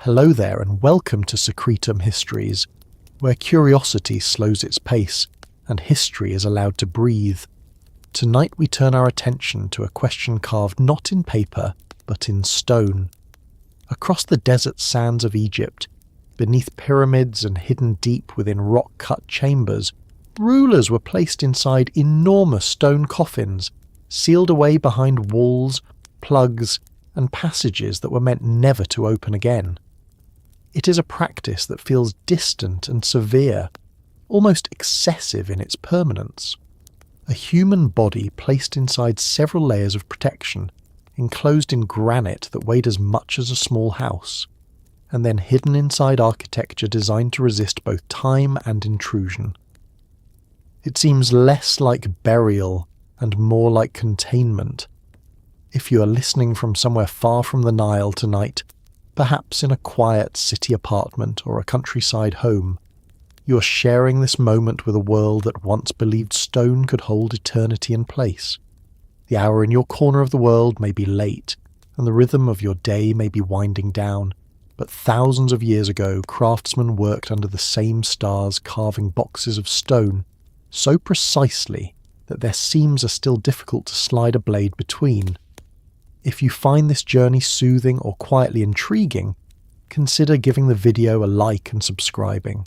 Hello there and welcome to Secretum Histories, where curiosity slows its pace and history is allowed to breathe. Tonight we turn our attention to a question carved not in paper but in stone. Across the desert sands of Egypt, beneath pyramids and hidden deep within rock-cut chambers, rulers were placed inside enormous stone coffins, sealed away behind walls, plugs, and passages that were meant never to open again. It is a practice that feels distant and severe, almost excessive in its permanence. A human body placed inside several layers of protection, enclosed in granite that weighed as much as a small house, and then hidden inside architecture designed to resist both time and intrusion. It seems less like burial and more like containment. If you are listening from somewhere far from the Nile tonight, perhaps in a quiet city apartment or a countryside home, you are sharing this moment with a world that once believed stone could hold eternity in place. The hour in your corner of the world may be late, and the rhythm of your day may be winding down, but thousands of years ago craftsmen worked under the same stars carving boxes of stone so precisely that their seams are still difficult to slide a blade between. If you find this journey soothing or quietly intriguing, consider giving the video a like and subscribing.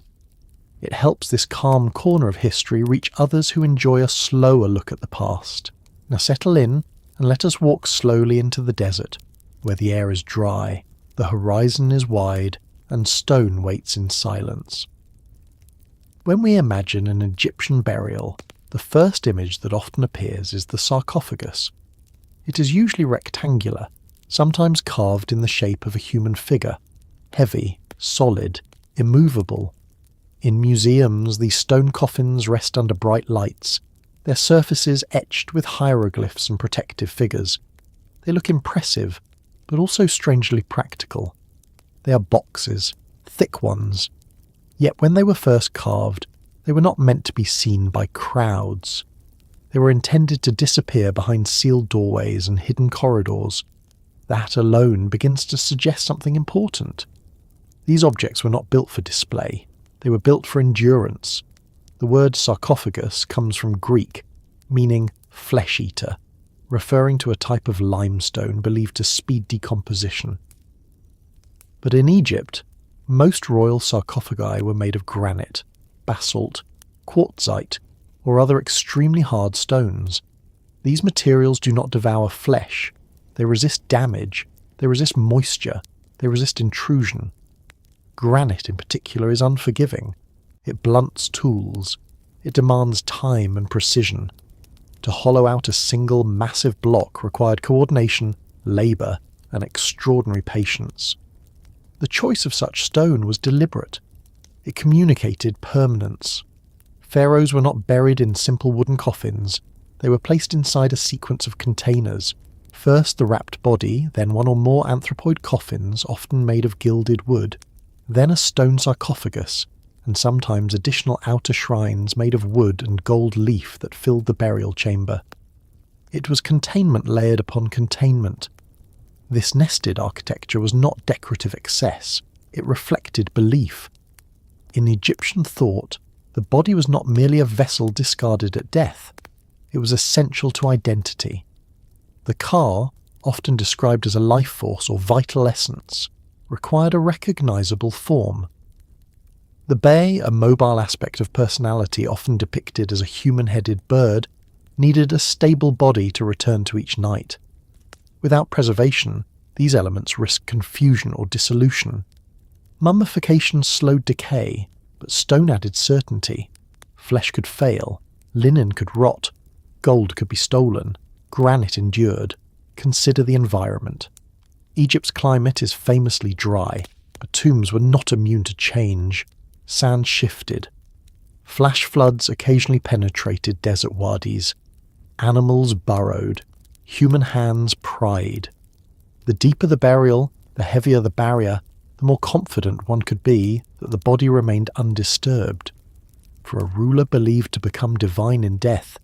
It helps this calm corner of history reach others who enjoy a slower look at the past. Now settle in and let us walk slowly into the desert, where the air is dry, the horizon is wide, and stone waits in silence. When we imagine an Egyptian burial, the first image that often appears is the sarcophagus. It is usually rectangular, sometimes carved in the shape of a human figure, heavy, solid, immovable. In museums, these stone coffins rest under bright lights, their surfaces etched with hieroglyphs and protective figures. They look impressive, but also strangely practical. They are boxes, thick ones. Yet when they were first carved, they were not meant to be seen by crowds. They were intended to disappear behind sealed doorways and hidden corridors. That alone begins to suggest something important. These objects were not built for display. They were built for endurance. The word sarcophagus comes from Greek, meaning flesh-eater, referring to a type of limestone believed to speed decomposition. But in Egypt, most royal sarcophagi were made of granite, basalt, quartzite, or other extremely hard stones. These materials do not devour flesh. They resist damage, they resist moisture, they resist intrusion. Granite in particular is unforgiving. It blunts tools. It demands time and precision. To hollow out a single massive block required coordination, labour, and extraordinary patience. The choice of such stone was deliberate. It communicated permanence. Pharaohs were not buried in simple wooden coffins. They were placed inside a sequence of containers. First the wrapped body, then one or more anthropoid coffins, often made of gilded wood, then a stone sarcophagus, and sometimes additional outer shrines made of wood and gold leaf that filled the burial chamber. It was containment layered upon containment. This nested architecture was not decorative excess. It reflected belief. In Egyptian thought, the body was not merely a vessel discarded at death. It was essential to identity. The ka, often described as a life force or vital essence, required a recognizable form. The bay, a mobile aspect of personality often depicted as a human-headed bird, needed a stable body to return to each night. Without preservation, these elements risked confusion or dissolution. Mummification slowed decay, but stone added certainty. Flesh could fail, linen could rot, gold could be stolen, granite endured. Consider the environment. Egypt's climate is famously dry, but tombs were not immune to change. Sand shifted. Flash floods occasionally penetrated desert wadis. Animals burrowed. Human hands pried. The deeper the burial, the heavier the barrier, the more confident one could be that the body remained undisturbed. For a ruler believed to become divine in death,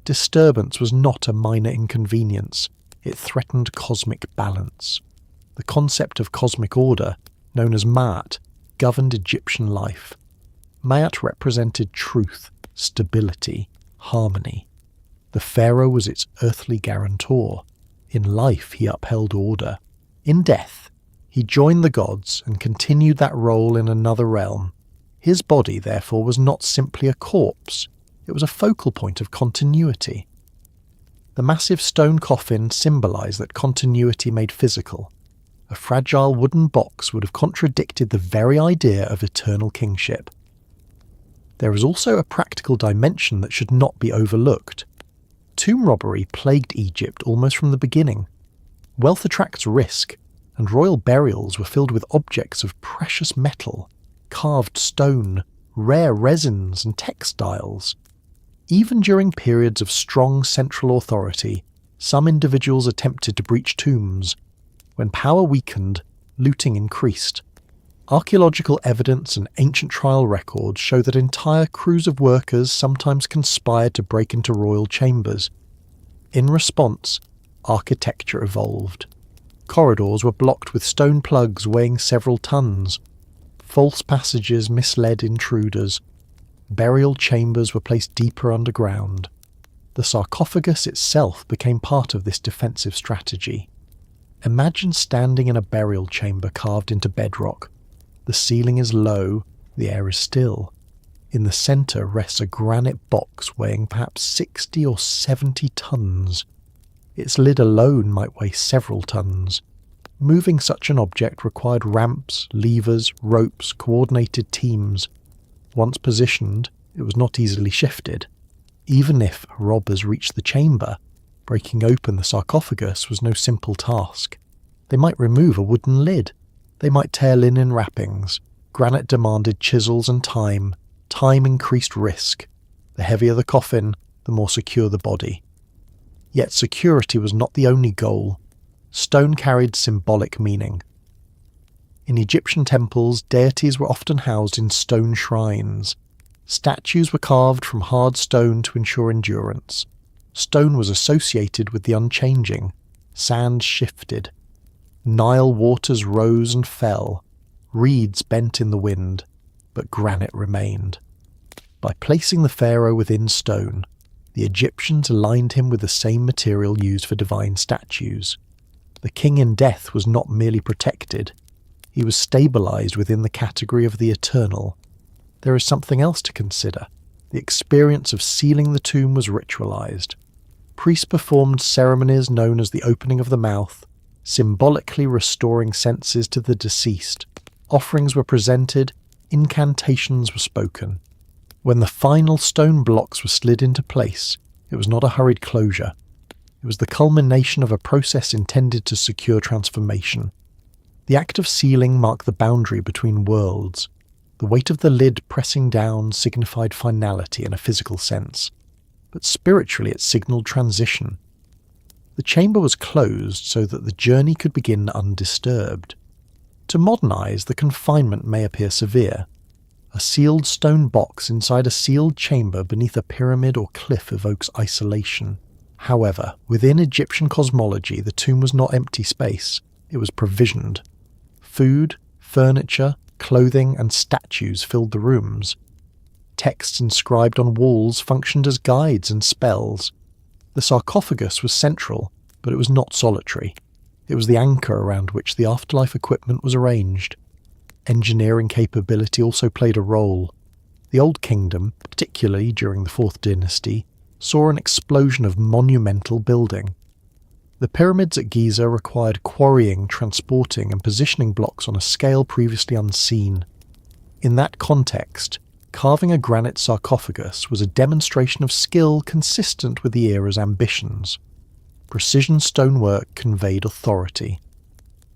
disturbance was not a minor inconvenience. It threatened cosmic balance. The concept of cosmic order known as Ma'at, governed Egyptian life. Ma'at represented truth, stability, harmony. The pharaoh was its earthly guarantor. In life, he upheld order. In death, he joined the gods and continued that role in another realm. His body, therefore, was not simply a corpse. It was a focal point of continuity. The massive stone coffin symbolised that continuity made physical. A fragile wooden box would have contradicted the very idea of eternal kingship. There is also a practical dimension that should not be overlooked. Tomb robbery plagued Egypt almost from the beginning. Wealth attracts risk, and royal burials were filled with objects of precious metal, carved stone, rare resins and textiles. Even during periods of strong central authority, some individuals attempted to breach tombs. When power weakened, looting increased. Archaeological evidence and ancient trial records show that entire crews of workers sometimes conspired to break into royal chambers. In response, architecture evolved. Corridors were blocked with stone plugs weighing several tons. False passages misled intruders. Burial chambers were placed deeper underground. The sarcophagus itself became part of this defensive strategy. Imagine standing in a burial chamber carved into bedrock. The ceiling is low, the air is still. In the centre rests a granite box weighing perhaps 60 or 70 tons. Its lid alone might weigh several tons. Moving such an object required ramps, levers, ropes, coordinated teams. Once positioned, it was not easily shifted. Even if robbers reached the chamber, breaking open the sarcophagus was no simple task. They might remove a wooden lid. They might tear linen wrappings. Granite demanded chisels and time. Time increased risk. The heavier the coffin, the more secure the body. Yet security was not the only goal. Stone carried symbolic meaning. In Egyptian temples, deities were often housed in stone shrines. Statues were carved from hard stone to ensure endurance. Stone was associated with the unchanging. Sand shifted. Nile waters rose and fell. Reeds bent in the wind, but granite remained. By placing the pharaoh within stone, the Egyptians aligned him with the same material used for divine statues. The king in death was not merely protected, he was stabilized within the category of the eternal. There is something else to consider. The experience of sealing the tomb was ritualized. Priests performed ceremonies known as the opening of the mouth, symbolically restoring senses to the deceased. Offerings were presented, incantations were spoken. When the final stone blocks were slid into place, it was not a hurried closure. It was the culmination of a process intended to secure transformation. The act of sealing marked the boundary between worlds. The weight of the lid pressing down signified finality in a physical sense, but spiritually it signalled transition. The chamber was closed so that the journey could begin undisturbed. To modernise, the confinement may appear severe. A sealed stone box inside a sealed chamber beneath a pyramid or cliff evokes isolation. However, within Egyptian cosmology, the tomb was not empty space. It was provisioned. Food, furniture, clothing and statues filled the rooms. Texts inscribed on walls functioned as guides and spells. The sarcophagus was central, but it was not solitary. It was the anchor around which the afterlife equipment was arranged. Engineering capability also played a role. The Old Kingdom, particularly during the Fourth Dynasty, saw an explosion of monumental building. The pyramids at Giza required quarrying, transporting and positioning blocks on a scale previously unseen. In that context, carving a granite sarcophagus was a demonstration of skill consistent with the era's ambitions. Precision stonework conveyed authority.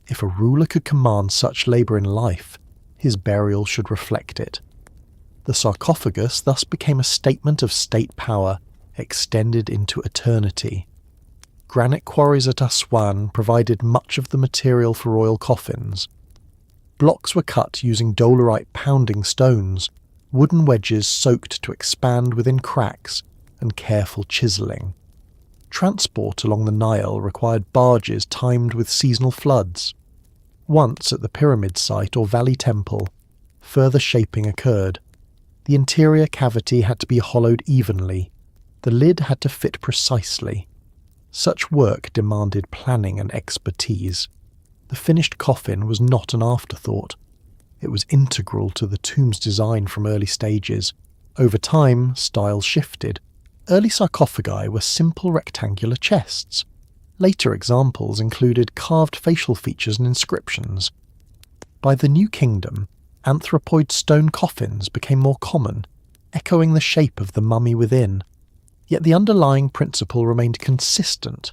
If a ruler could command such labour in life, his burial should reflect it. The sarcophagus thus became a statement of state power, extended into eternity. Granite quarries at Aswan provided much of the material for royal coffins. Blocks were cut using dolerite pounding stones, wooden wedges soaked to expand within cracks, and careful chiselling. Transport along the Nile required barges timed with seasonal floods. Once at the pyramid site or valley temple, further shaping occurred. The interior cavity had to be hollowed evenly. The lid had to fit precisely. Such work demanded planning and expertise. The finished coffin was not an afterthought. It was integral to the tomb's design from early stages. Over time, styles shifted. Early sarcophagi were simple rectangular chests. Later examples included carved facial features and inscriptions. By the New Kingdom, anthropoid stone coffins became more common, echoing the shape of the mummy within. Yet the underlying principle remained consistent.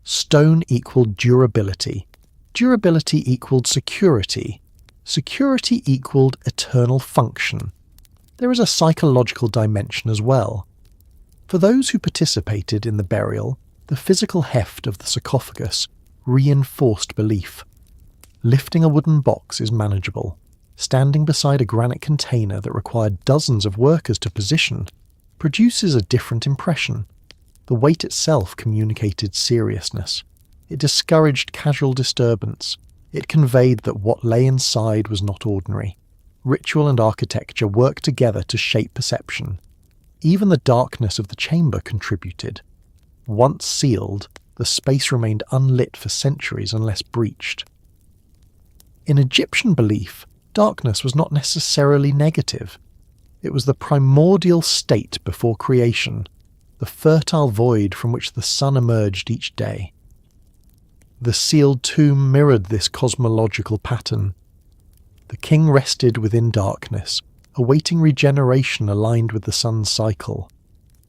Stone equaled durability. Durability equaled security. Security equaled eternal function. There is a psychological dimension as well. For those who participated in the burial, the physical heft of the sarcophagus reinforced belief. Lifting a wooden box is manageable. Standing beside a granite container that required dozens of workers to position produces a different impression. The weight itself communicated seriousness. It discouraged casual disturbance. It conveyed that what lay inside was not ordinary. Ritual and architecture worked together to shape perception. Even the darkness of the chamber contributed. Once sealed, the space remained unlit for centuries unless breached. In Egyptian belief, darkness was not necessarily negative. It was the primordial state before creation, the fertile void from which the sun emerged each day. The sealed tomb mirrored this cosmological pattern. The king rested within darkness, awaiting regeneration aligned with the sun's cycle.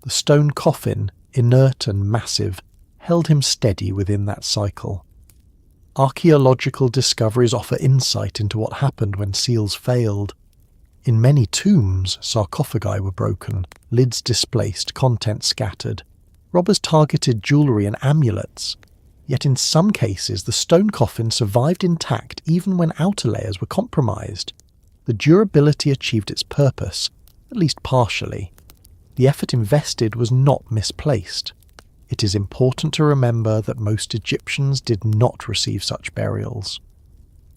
The stone coffin, inert and massive, held him steady within that cycle. Archaeological discoveries offer insight into what happened when seals failed. In many tombs, sarcophagi were broken, lids displaced, contents scattered. Robbers targeted jewellery and amulets. Yet in some cases, the stone coffin survived intact even when outer layers were compromised. The durability achieved its purpose, at least partially. The effort invested was not misplaced. It is important to remember that most Egyptians did not receive such burials.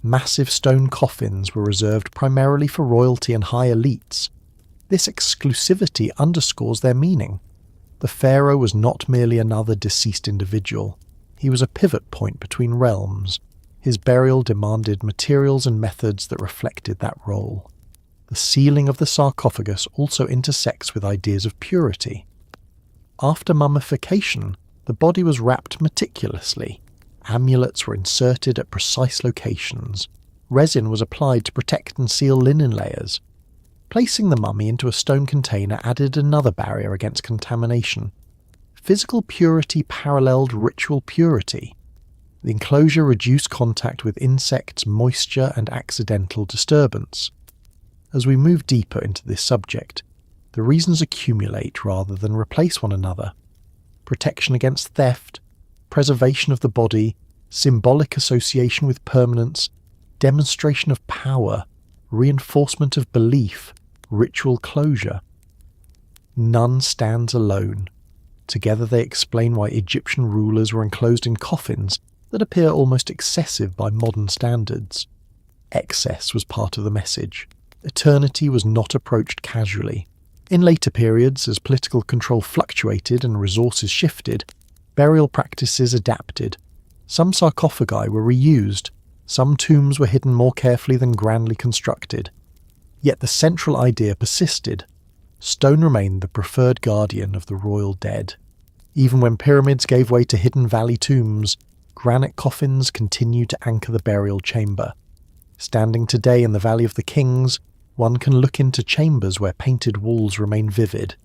Massive stone coffins were reserved primarily for royalty and high elites. This exclusivity underscores their meaning. The pharaoh was not merely another deceased individual. He was a pivot point between realms. His burial demanded materials and methods that reflected that role. The sealing of the sarcophagus also intersects with ideas of purity. After mummification, the body was wrapped meticulously. Amulets were inserted at precise locations. Resin was applied to protect and seal linen layers. Placing the mummy into a stone container added another barrier against contamination. Physical purity paralleled ritual purity. The enclosure reduced contact with insects, moisture, and accidental disturbance. As we move deeper into this subject, the reasons accumulate rather than replace one another. Protection against theft, preservation of the body, symbolic association with permanence, demonstration of power, reinforcement of belief, ritual closure. None stands alone. Together they explain why Egyptian rulers were enclosed in coffins that appear almost excessive by modern standards. Excess was part of the message. Eternity was not approached casually. In later periods, as political control fluctuated and resources shifted, burial practices adapted. Some sarcophagi were reused, some tombs were hidden more carefully than grandly constructed. Yet the central idea persisted. Stone remained the preferred guardian of the royal dead. Even when pyramids gave way to hidden valley tombs, granite coffins continued to anchor the burial chamber. Standing today in the Valley of the Kings, one can look into chambers where painted walls remain vivid.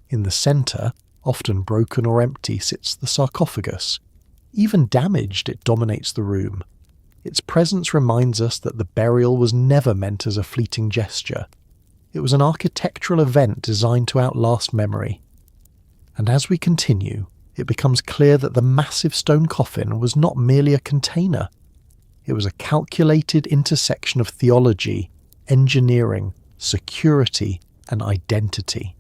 In the centre, often broken or empty, sits the sarcophagus. Even damaged, it dominates the room. Its presence reminds us that the burial was never meant as a fleeting gesture. It was an architectural event designed to outlast memory. And as we continue, it becomes clear that the massive stone coffin was not merely a container. It was a calculated intersection of theology, engineering, security, and identity.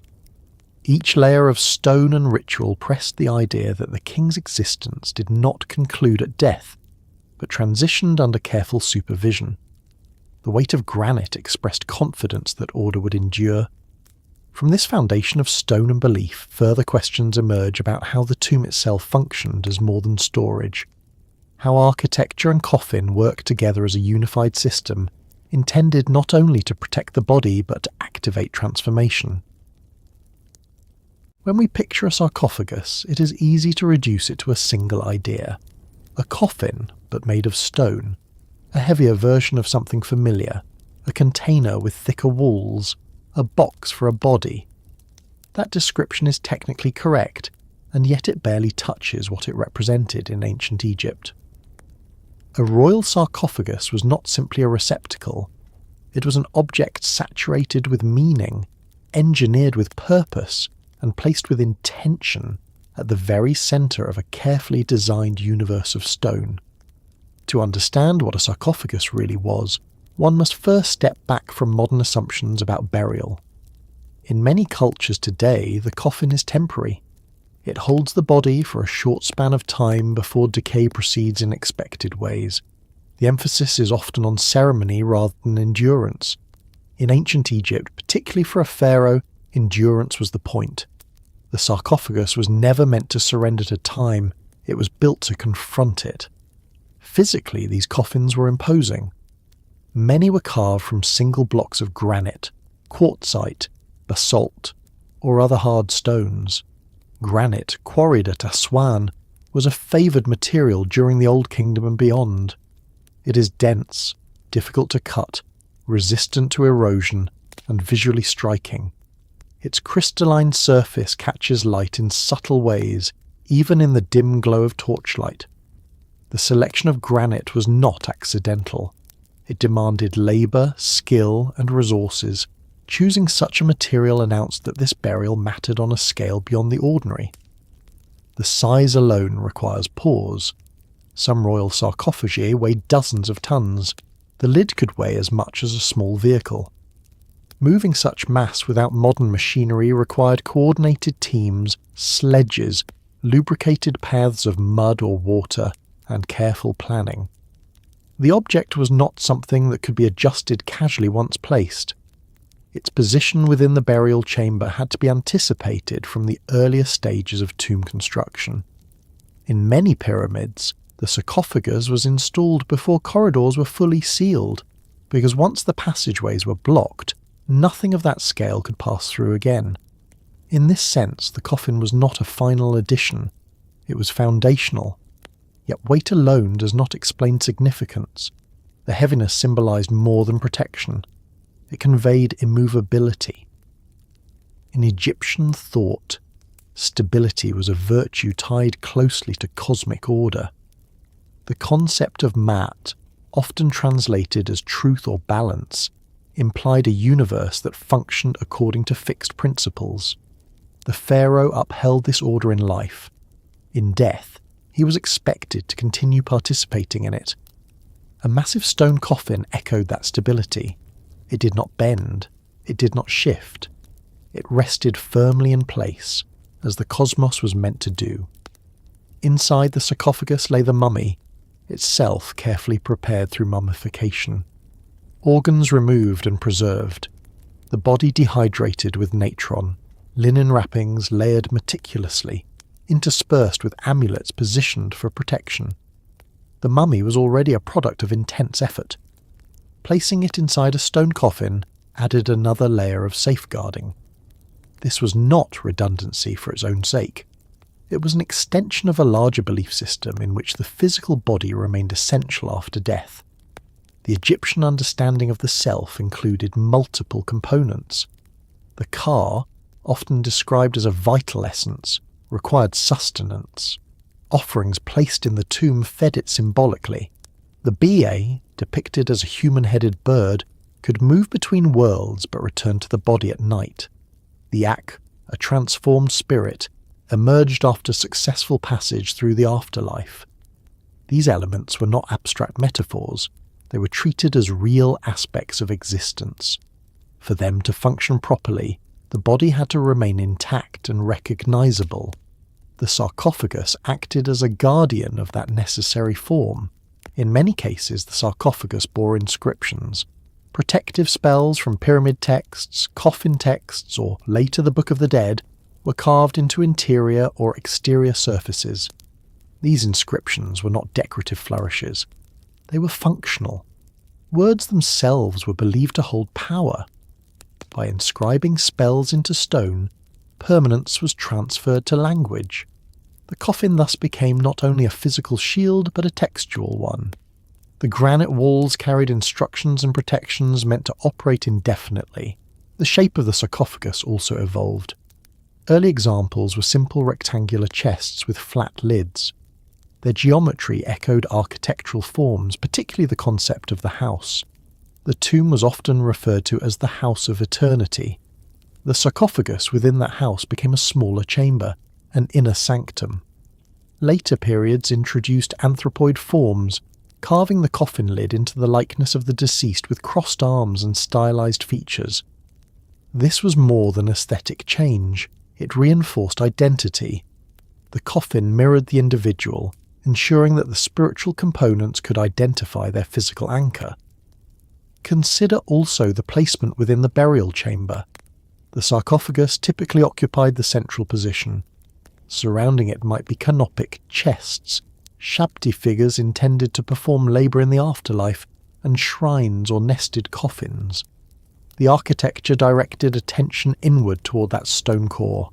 Each layer of stone and ritual pressed the idea that the king's existence did not conclude at death, but transitioned under careful supervision. The weight of granite expressed confidence that order would endure. From this foundation of stone and belief, further questions emerge about how the tomb itself functioned as more than storage, how architecture and coffin worked together as a unified system, intended not only to protect the body but to activate transformation. When we picture a sarcophagus, it is easy to reduce it to a single idea. A coffin, but made of stone. A heavier version of something familiar. A container with thicker walls. A box for a body. That description is technically correct, and yet it barely touches what it represented in ancient Egypt. A royal sarcophagus was not simply a receptacle. It was an object saturated with meaning, engineered with purpose, and placed with intention at the very centre of a carefully designed universe of stone. To understand what a sarcophagus really was, one must first step back from modern assumptions about burial. In many cultures today, the coffin is temporary. It holds the body for a short span of time before decay proceeds in expected ways. The emphasis is often on ceremony rather than endurance. In ancient Egypt, particularly for a pharaoh, endurance was the point. The sarcophagus was never meant to surrender to time, it was built to confront it. Physically, these coffins were imposing. Many were carved from single blocks of granite, quartzite, basalt, or other hard stones. Granite, quarried at Aswan, was a favoured material during the Old Kingdom and beyond. It is dense, difficult to cut, resistant to erosion, and visually striking. Its crystalline surface catches light in subtle ways, even in the dim glow of torchlight. The selection of granite was not accidental. It demanded labour, skill, and resources. Choosing such a material announced that this burial mattered on a scale beyond the ordinary. The size alone requires pause. Some royal sarcophagi weighed dozens of tons. The lid could weigh as much as a small vehicle. Moving such mass without modern machinery required coordinated teams, sledges, lubricated paths of mud or water, and careful planning. The object was not something that could be adjusted casually once placed. Its position within the burial chamber had to be anticipated from the earlier stages of tomb construction. In many pyramids, the sarcophagus was installed before corridors were fully sealed, because once the passageways were blocked, nothing of that scale could pass through again. In this sense, the coffin was not a final addition, it was foundational. Yet weight alone does not explain significance. The heaviness symbolised more than protection. It conveyed immovability. In Egyptian thought, stability was a virtue tied closely to cosmic order. The concept of Mat, often translated as truth or balance, implied a universe that functioned according to fixed principles. The pharaoh upheld this order in life. In death, he was expected to continue participating in it. A massive stone coffin echoed that stability. It did not bend, it did not shift. It rested firmly in place, as the cosmos was meant to do. Inside the sarcophagus lay the mummy, itself carefully prepared through mummification. Organs removed and preserved. The body dehydrated with natron, linen wrappings layered meticulously, interspersed with amulets positioned for protection. The mummy was already a product of intense effort. Placing it inside a stone coffin added another layer of safeguarding. This was not redundancy for its own sake. It was an extension of a larger belief system in which the physical body remained essential after death. The Egyptian understanding of the self included multiple components. The ka, often described as a vital essence, required sustenance. Offerings placed in the tomb fed it symbolically. The ba, depicted as a human-headed bird, could move between worlds but return to the body at night. The ak, a transformed spirit, emerged after successful passage through the afterlife. These elements were not abstract metaphors, they were treated as real aspects of existence. For them to function properly, the body had to remain intact and recognizable. The sarcophagus acted as a guardian of that necessary form. In many cases, the sarcophagus bore inscriptions. Protective spells from pyramid texts, coffin texts, or later the Book of the Dead were carved into interior or exterior surfaces. These inscriptions were not decorative flourishes. They were functional. Words themselves were believed to hold power. By inscribing spells into stone, permanence was transferred to language. The coffin thus became not only a physical shield but a textual one. The granite walls carried instructions and protections meant to operate indefinitely. The shape of the sarcophagus also evolved. Early examples were simple rectangular chests with flat lids. Their geometry echoed architectural forms, particularly the concept of the house. The tomb was often referred to as the House of Eternity. The sarcophagus within that house became a smaller chamber, an inner sanctum. Later periods introduced anthropoid forms, carving the coffin lid into the likeness of the deceased with crossed arms and stylized features. This was more than aesthetic change. It reinforced identity. The coffin mirrored the individual, ensuring that the spiritual components could identify their physical anchor. Consider also the placement within the burial chamber. The sarcophagus typically occupied the central position. Surrounding it might be canopic chests, shabti figures intended to perform labour in the afterlife, and shrines or nested coffins. The architecture directed attention inward toward that stone core.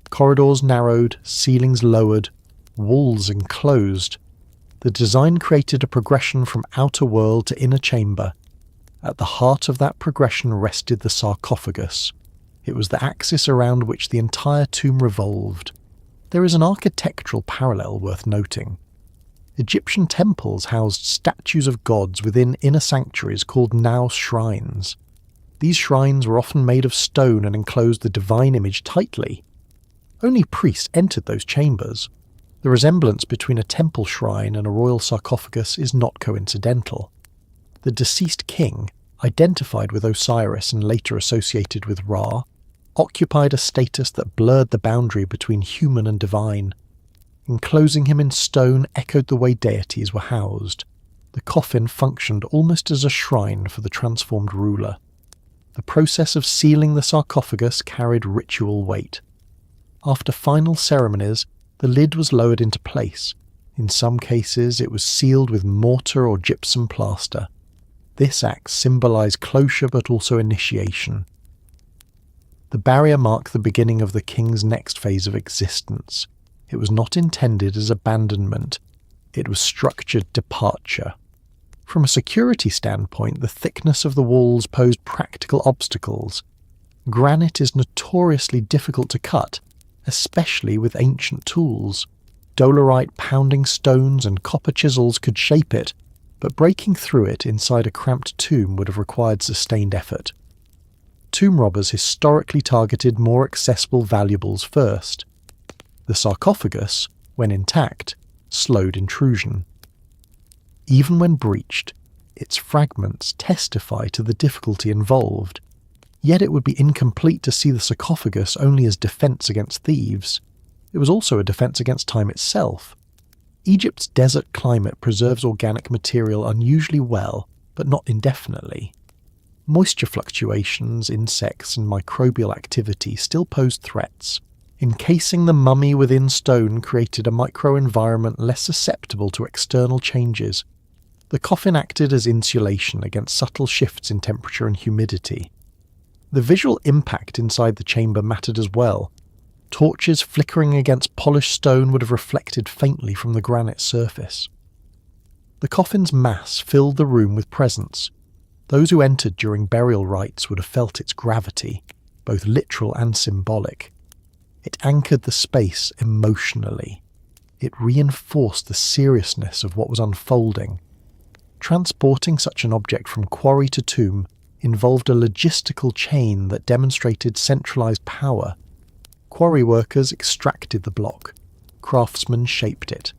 Corridors narrowed, ceilings lowered, walls enclosed. The design created a progression from outer world to inner chamber. At the heart of that progression rested the sarcophagus. It was the axis around which the entire tomb revolved. There is an architectural parallel worth noting. Egyptian temples housed statues of gods within inner sanctuaries called naos shrines. These shrines were often made of stone and enclosed the divine image tightly. Only priests entered those chambers. The resemblance between a temple shrine and a royal sarcophagus is not coincidental. The deceased king, identified with Osiris and later associated with Ra, occupied a status that blurred the boundary between human and divine. Enclosing him in stone echoed the way deities were housed. The coffin functioned almost as a shrine for the transformed ruler. The process of sealing the sarcophagus carried ritual weight. After final ceremonies, the lid was lowered into place. In some cases, it was sealed with mortar or gypsum plaster. This act symbolized closure but also initiation. The barrier marked the beginning of the king's next phase of existence. It was not intended as abandonment. It was structured departure. From a security standpoint, the thickness of the walls posed practical obstacles. Granite is notoriously difficult to cut, especially with ancient tools. Dolerite pounding stones and copper chisels could shape it, but breaking through it inside a cramped tomb would have required sustained effort. Tomb robbers historically targeted more accessible valuables first. The sarcophagus, when intact, slowed intrusion. Even when breached, its fragments testify to the difficulty involved. Yet it would be incomplete to see the sarcophagus only as defense against thieves. It was also a defense against time itself. Egypt's desert climate preserves organic material unusually well, but not indefinitely. Moisture fluctuations, insects, and microbial activity still posed threats. Encasing the mummy within stone created a microenvironment less susceptible to external changes. The coffin acted as insulation against subtle shifts in temperature and humidity. The visual impact inside the chamber mattered as well. Torches flickering against polished stone would have reflected faintly from the granite surface. The coffin's mass filled the room with presence. Those who entered during burial rites would have felt its gravity, both literal and symbolic. It anchored the space emotionally. It reinforced the seriousness of what was unfolding. Transporting such an object from quarry to tomb involved a logistical chain that demonstrated centralized power. Quarry workers extracted the block. Craftsmen shaped it.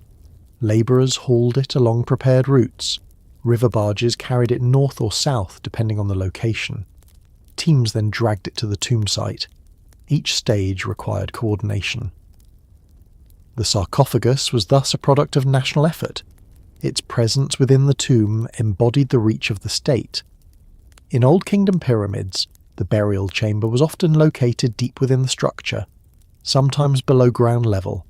Labourers hauled it along prepared routes. River barges carried it north or south depending on the location. Teams then dragged it to the tomb site. Each stage required coordination. The sarcophagus was thus a product of national effort. Its presence within the tomb embodied the reach of the state. In Old Kingdom pyramids, the burial chamber was often located deep within the structure, sometimes below ground level.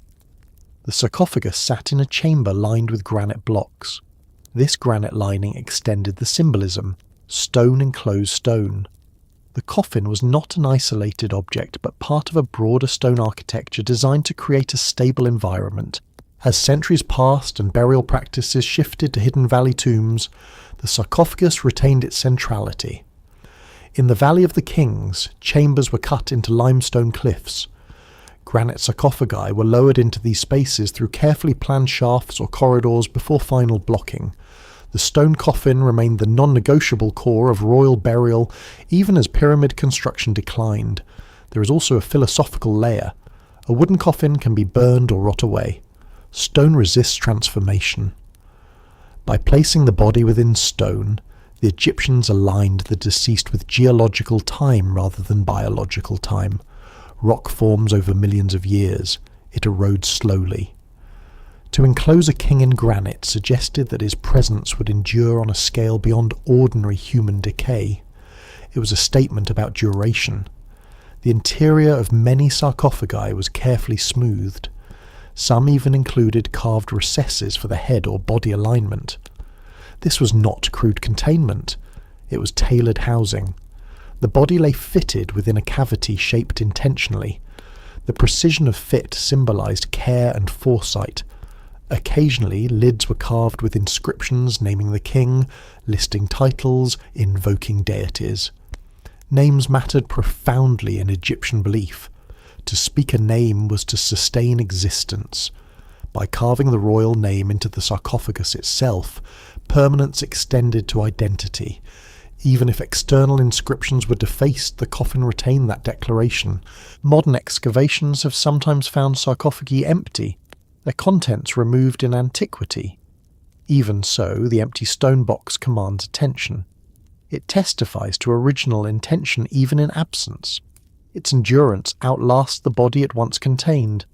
The sarcophagus sat in a chamber lined with granite blocks. This granite lining extended the symbolism, stone enclosed stone. The coffin was not an isolated object, but part of a broader stone architecture designed to create a stable environment. As centuries passed and burial practices shifted to Hidden Valley tombs, the sarcophagus retained its centrality. In the Valley of the Kings, chambers were cut into limestone cliffs. Granite sarcophagi were lowered into these spaces through carefully planned shafts or corridors before final blocking. The stone coffin remained the non-negotiable core of royal burial even as pyramid construction declined. There is also a philosophical layer. A wooden coffin can be burned or rot away. Stone resists transformation. By placing the body within stone, the Egyptians aligned the deceased with geological time rather than biological time. Rock forms over millions of years. It erodes slowly. To enclose a king in granite suggested that his presence would endure on a scale beyond ordinary human decay. It was a statement about duration. The interior of many sarcophagi was carefully smoothed. Some even included carved recesses for the head or body alignment. This was not crude containment. It was tailored housing. The body lay fitted within a cavity shaped intentionally. The precision of fit symbolized care and foresight. Occasionally, lids were carved with inscriptions naming the king, listing titles, invoking deities. Names mattered profoundly in Egyptian belief. To speak a name was to sustain existence. By carving the royal name into the sarcophagus itself, permanence extended to identity. Even if external inscriptions were defaced, the coffin retained that declaration. Modern excavations have sometimes found sarcophagi empty, their contents removed in antiquity. Even so, the empty stone box commands attention. It testifies to original intention even in absence. Its endurance outlasts the body it once contained.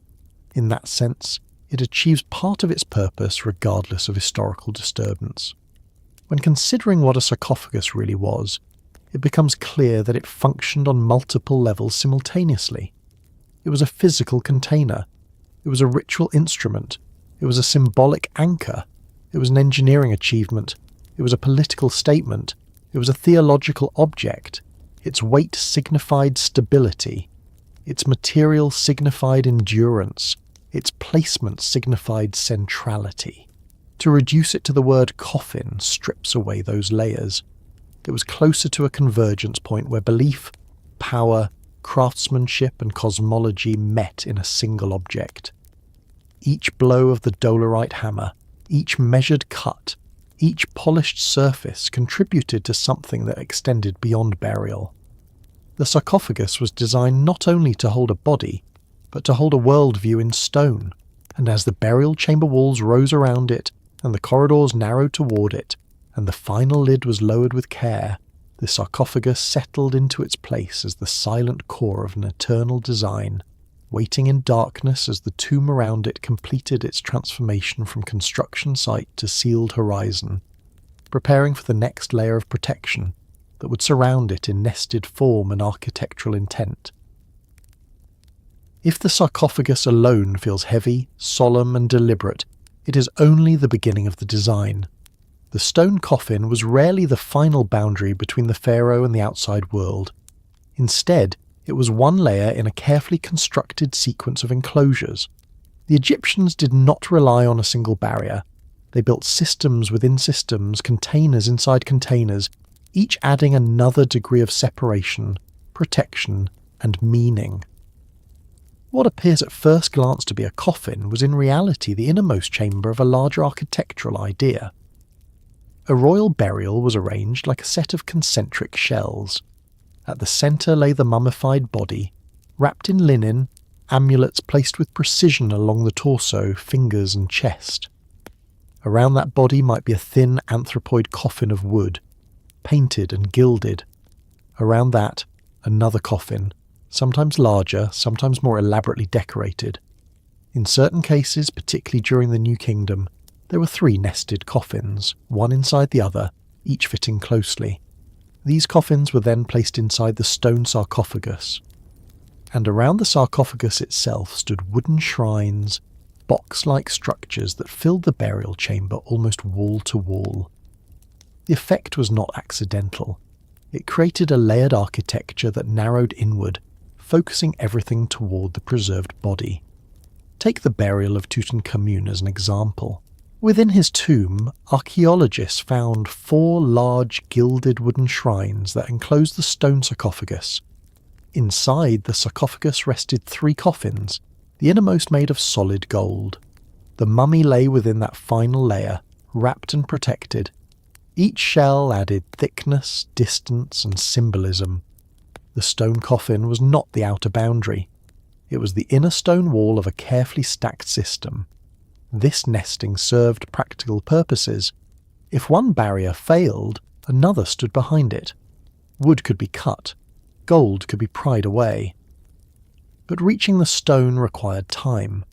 In that sense, it achieves part of its purpose regardless of historical disturbance. When considering what a sarcophagus really was, it becomes clear that it functioned on multiple levels simultaneously. It was a physical container. It was a ritual instrument. It was a symbolic anchor. It was an engineering achievement. It was a political statement. It was a theological object. Its weight signified stability. Its material signified endurance. Its placement signified centrality. To reduce it to the word coffin strips away those layers. It was closer to a convergence point where belief, power, craftsmanship and cosmology met in a single object. Each blow of the dolerite hammer, each measured cut, each polished surface contributed to something that extended beyond burial. The sarcophagus was designed not only to hold a body, but to hold a worldview in stone, and as the burial chamber walls rose around it, and the corridors narrowed toward it, and the final lid was lowered with care, the sarcophagus settled into its place as the silent core of an eternal design, waiting in darkness as the tomb around it completed its transformation from construction site to sealed horizon, preparing for the next layer of protection that would surround it in nested form and architectural intent. If the sarcophagus alone feels heavy, solemn and deliberate, it is only the beginning of the design. The stone coffin was rarely the final boundary between the pharaoh and the outside world. Instead, it was one layer in a carefully constructed sequence of enclosures. The Egyptians did not rely on a single barrier. They built systems within systems, containers inside containers, each adding another degree of separation, protection, and meaning. What appears at first glance to be a coffin was in reality the innermost chamber of a larger architectural idea. A royal burial was arranged like a set of concentric shells. At the centre lay the mummified body, wrapped in linen, amulets placed with precision along the torso, fingers and chest. Around that body might be a thin anthropoid coffin of wood, painted and gilded. Around that, another coffin, sometimes larger, sometimes more elaborately decorated. In certain cases, particularly during the New Kingdom, There were 3 nested coffins, one inside the other, each fitting closely. These coffins were then placed inside the stone sarcophagus, and around the sarcophagus itself stood wooden shrines, box-like structures that filled the burial chamber almost wall to wall. The effect was not accidental. It created a layered architecture that narrowed inward, focusing everything toward the preserved body. Take the burial of Tutankhamun as an example. Within his tomb, archaeologists found 4 large gilded wooden shrines that enclosed the stone sarcophagus. Inside the sarcophagus rested 3 coffins, the innermost made of solid gold. The mummy lay within that final layer, wrapped and protected. Each shell added thickness, distance, and symbolism. The stone coffin was not the outer boundary. It was the inner stone wall of a carefully stacked system. This nesting served practical purposes. If one barrier failed, another stood behind it. Wood could be cut. Gold could be pried away. But reaching the stone required time.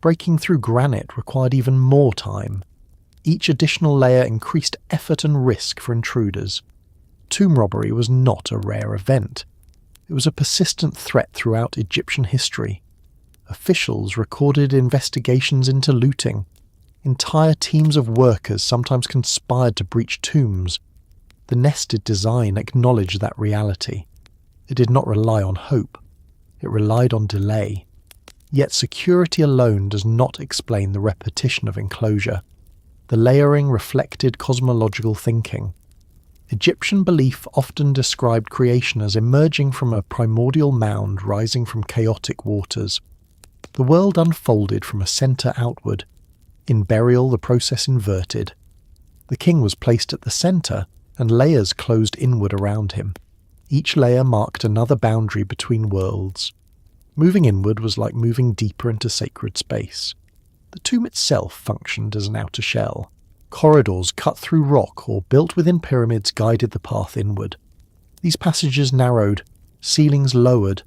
Breaking through granite required even more time. Each additional layer increased effort and risk for intruders. Tomb robbery was not a rare event. It was a persistent threat throughout Egyptian history. Officials recorded investigations into looting. Entire teams of workers sometimes conspired to breach tombs. The nested design acknowledged that reality. It did not rely on hope. It relied on delay. Yet security alone does not explain the repetition of enclosure. The layering reflected cosmological thinking. Egyptian belief often described creation as emerging from a primordial mound rising from chaotic waters. The world unfolded from a centre outward. In burial, the process inverted. The king was placed at the centre, and layers closed inward around him. Each layer marked another boundary between worlds. Moving inward was like moving deeper into sacred space. The tomb itself functioned as an outer shell. Corridors cut through rock or built within pyramids guided the path inward. These passages narrowed, ceilings lowered,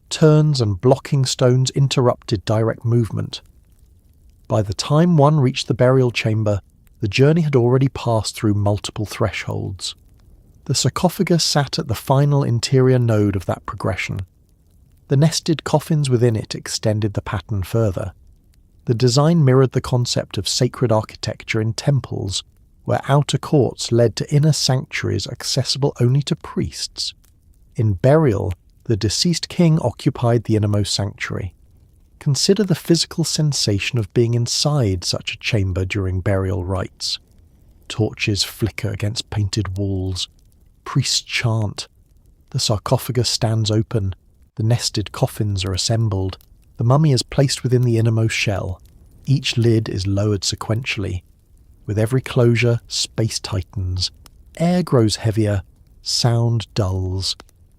turns and blocking stones interrupted direct movement. By the time one reached the burial chamber, the journey had already passed through multiple thresholds. The sarcophagus sat at the final interior node of that progression. The nested coffins within it extended the pattern further. The design mirrored the concept of sacred architecture in temples, where outer courts led to inner sanctuaries accessible only to priests. In burial, the deceased king occupied the innermost sanctuary. Consider the physical sensation of being inside such a chamber during burial rites. Torches flicker against painted walls. Priests chant. The sarcophagus stands open. The nested coffins are assembled. The mummy is placed within the innermost shell. Each lid is lowered sequentially. With every closure, space tightens. Air grows heavier. Sound dulls.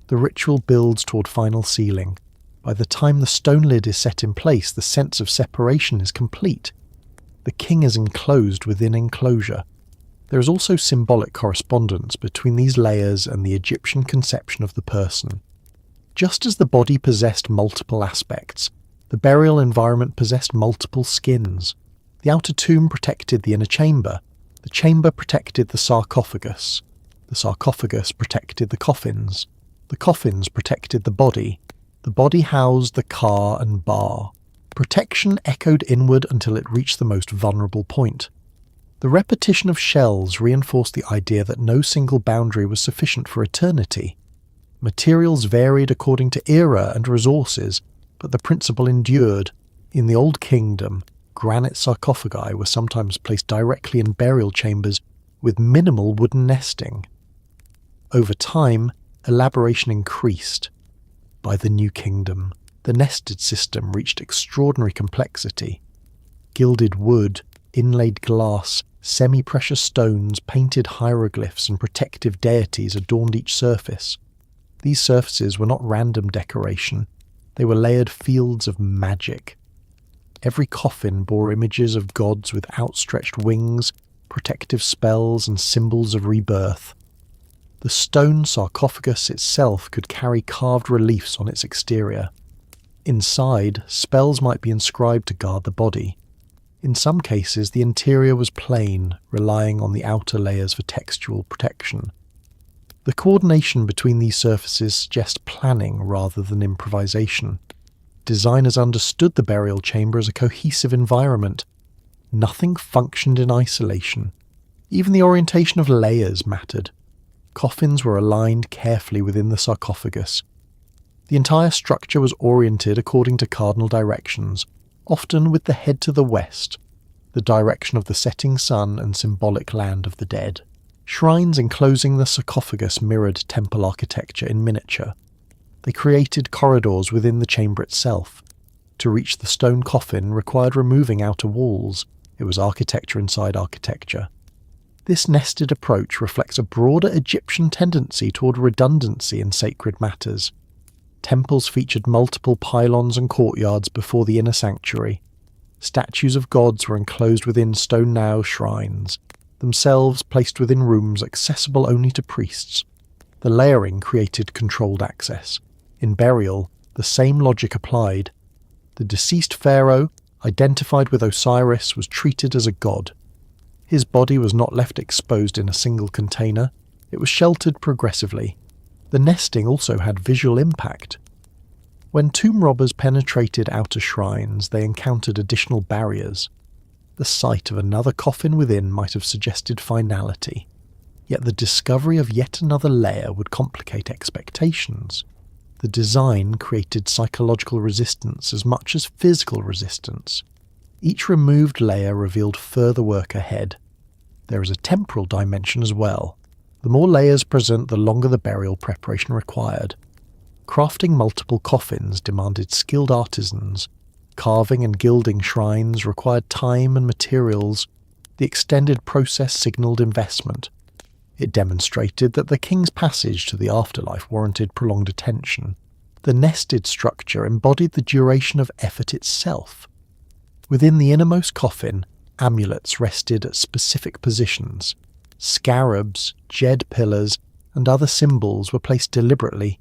The ritual builds toward final sealing. By the time the stone lid is set in place, the sense of separation is complete. The king is enclosed within enclosure. There is also symbolic correspondence between these layers and the Egyptian conception of the person. Just as the body possessed multiple aspects, the burial environment possessed multiple skins. The outer tomb protected the inner chamber. The chamber protected the sarcophagus. The sarcophagus protected the coffins. The coffins protected the body. The body housed the car and bar. Protection echoed inward until it reached the most vulnerable point. The repetition of shells reinforced the idea that no single boundary was sufficient for eternity. Materials varied according to era and resources, but the principle endured. In the Old Kingdom, granite sarcophagi were sometimes placed directly in burial chambers with minimal wooden nesting. Over time, elaboration increased. By the New Kingdom, the nested system reached extraordinary complexity. Gilded wood, inlaid glass, semi-precious stones, painted hieroglyphs and protective deities adorned each surface. These surfaces were not random decoration. They were layered fields of magic. Every coffin bore images of gods with outstretched wings, protective spells and symbols of rebirth. The stone sarcophagus itself could carry carved reliefs on its exterior. Inside, spells might be inscribed to guard the body. In some cases, the interior was plain, relying on the outer layers for textural protection. The coordination between these surfaces suggests planning rather than improvisation. Designers understood the burial chamber as a cohesive environment. Nothing functioned in isolation. Even the orientation of layers mattered. Coffins were aligned carefully within the sarcophagus. The entire structure was oriented according to cardinal directions, often with the head to the west, the direction of the setting sun and symbolic land of the dead. Shrines enclosing the sarcophagus mirrored temple architecture in miniature. They created corridors within the chamber itself. To reach the stone coffin required removing outer walls. It was architecture inside architecture. This nested approach reflects a broader Egyptian tendency toward redundancy in sacred matters. Temples featured multiple pylons and courtyards before the inner sanctuary. Statues of gods were enclosed within stone shrines, themselves placed within rooms accessible only to priests. The layering created controlled access. In burial, the same logic applied. The deceased pharaoh, identified with Osiris, was treated as a god. His body was not left exposed in a single container. It was sheltered progressively. The nesting also had visual impact. When tomb robbers penetrated outer shrines, they encountered additional barriers. The sight of another coffin within might have suggested finality, yet the discovery of yet another layer would complicate expectations. The design created psychological resistance as much as physical resistance. Each removed layer revealed further work ahead. There is a temporal dimension as well. The more layers present, the longer the burial preparation required. Crafting multiple coffins demanded skilled artisans. Carving and gilding shrines required time and materials. The extended process signalled investment. It demonstrated that the king's passage to the afterlife warranted prolonged attention. The nested structure embodied the duration of effort itself. Within the innermost coffin, amulets rested at specific positions. Scarabs, jed pillars, and other symbols were placed deliberately.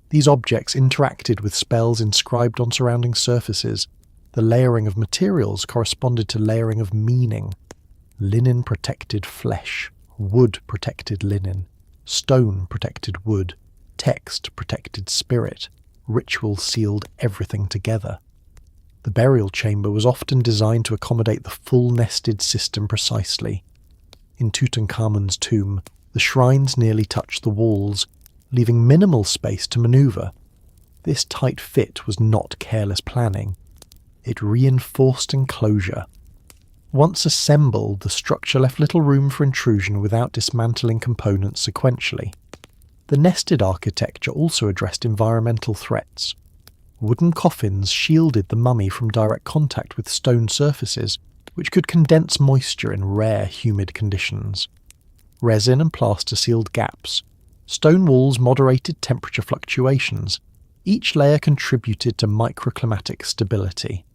These objects interacted with spells inscribed on surrounding surfaces. The layering of materials corresponded to layering of meaning. Linen protected flesh. Wood protected linen. Stone protected wood. Text protected spirit. Ritual sealed everything together. The burial chamber was often designed to accommodate the full nested system precisely. In Tutankhamun's tomb, the shrines nearly touched the walls, leaving minimal space to maneuver. This tight fit was not careless planning. It reinforced enclosure. Once assembled, the structure left little room for intrusion without dismantling components sequentially. The nested architecture also addressed environmental threats. Wooden coffins shielded the mummy from direct contact with stone surfaces, which could condense moisture in rare, humid conditions. Resin and plaster sealed gaps. Stone walls moderated temperature fluctuations. Each layer contributed to microclimatic stability.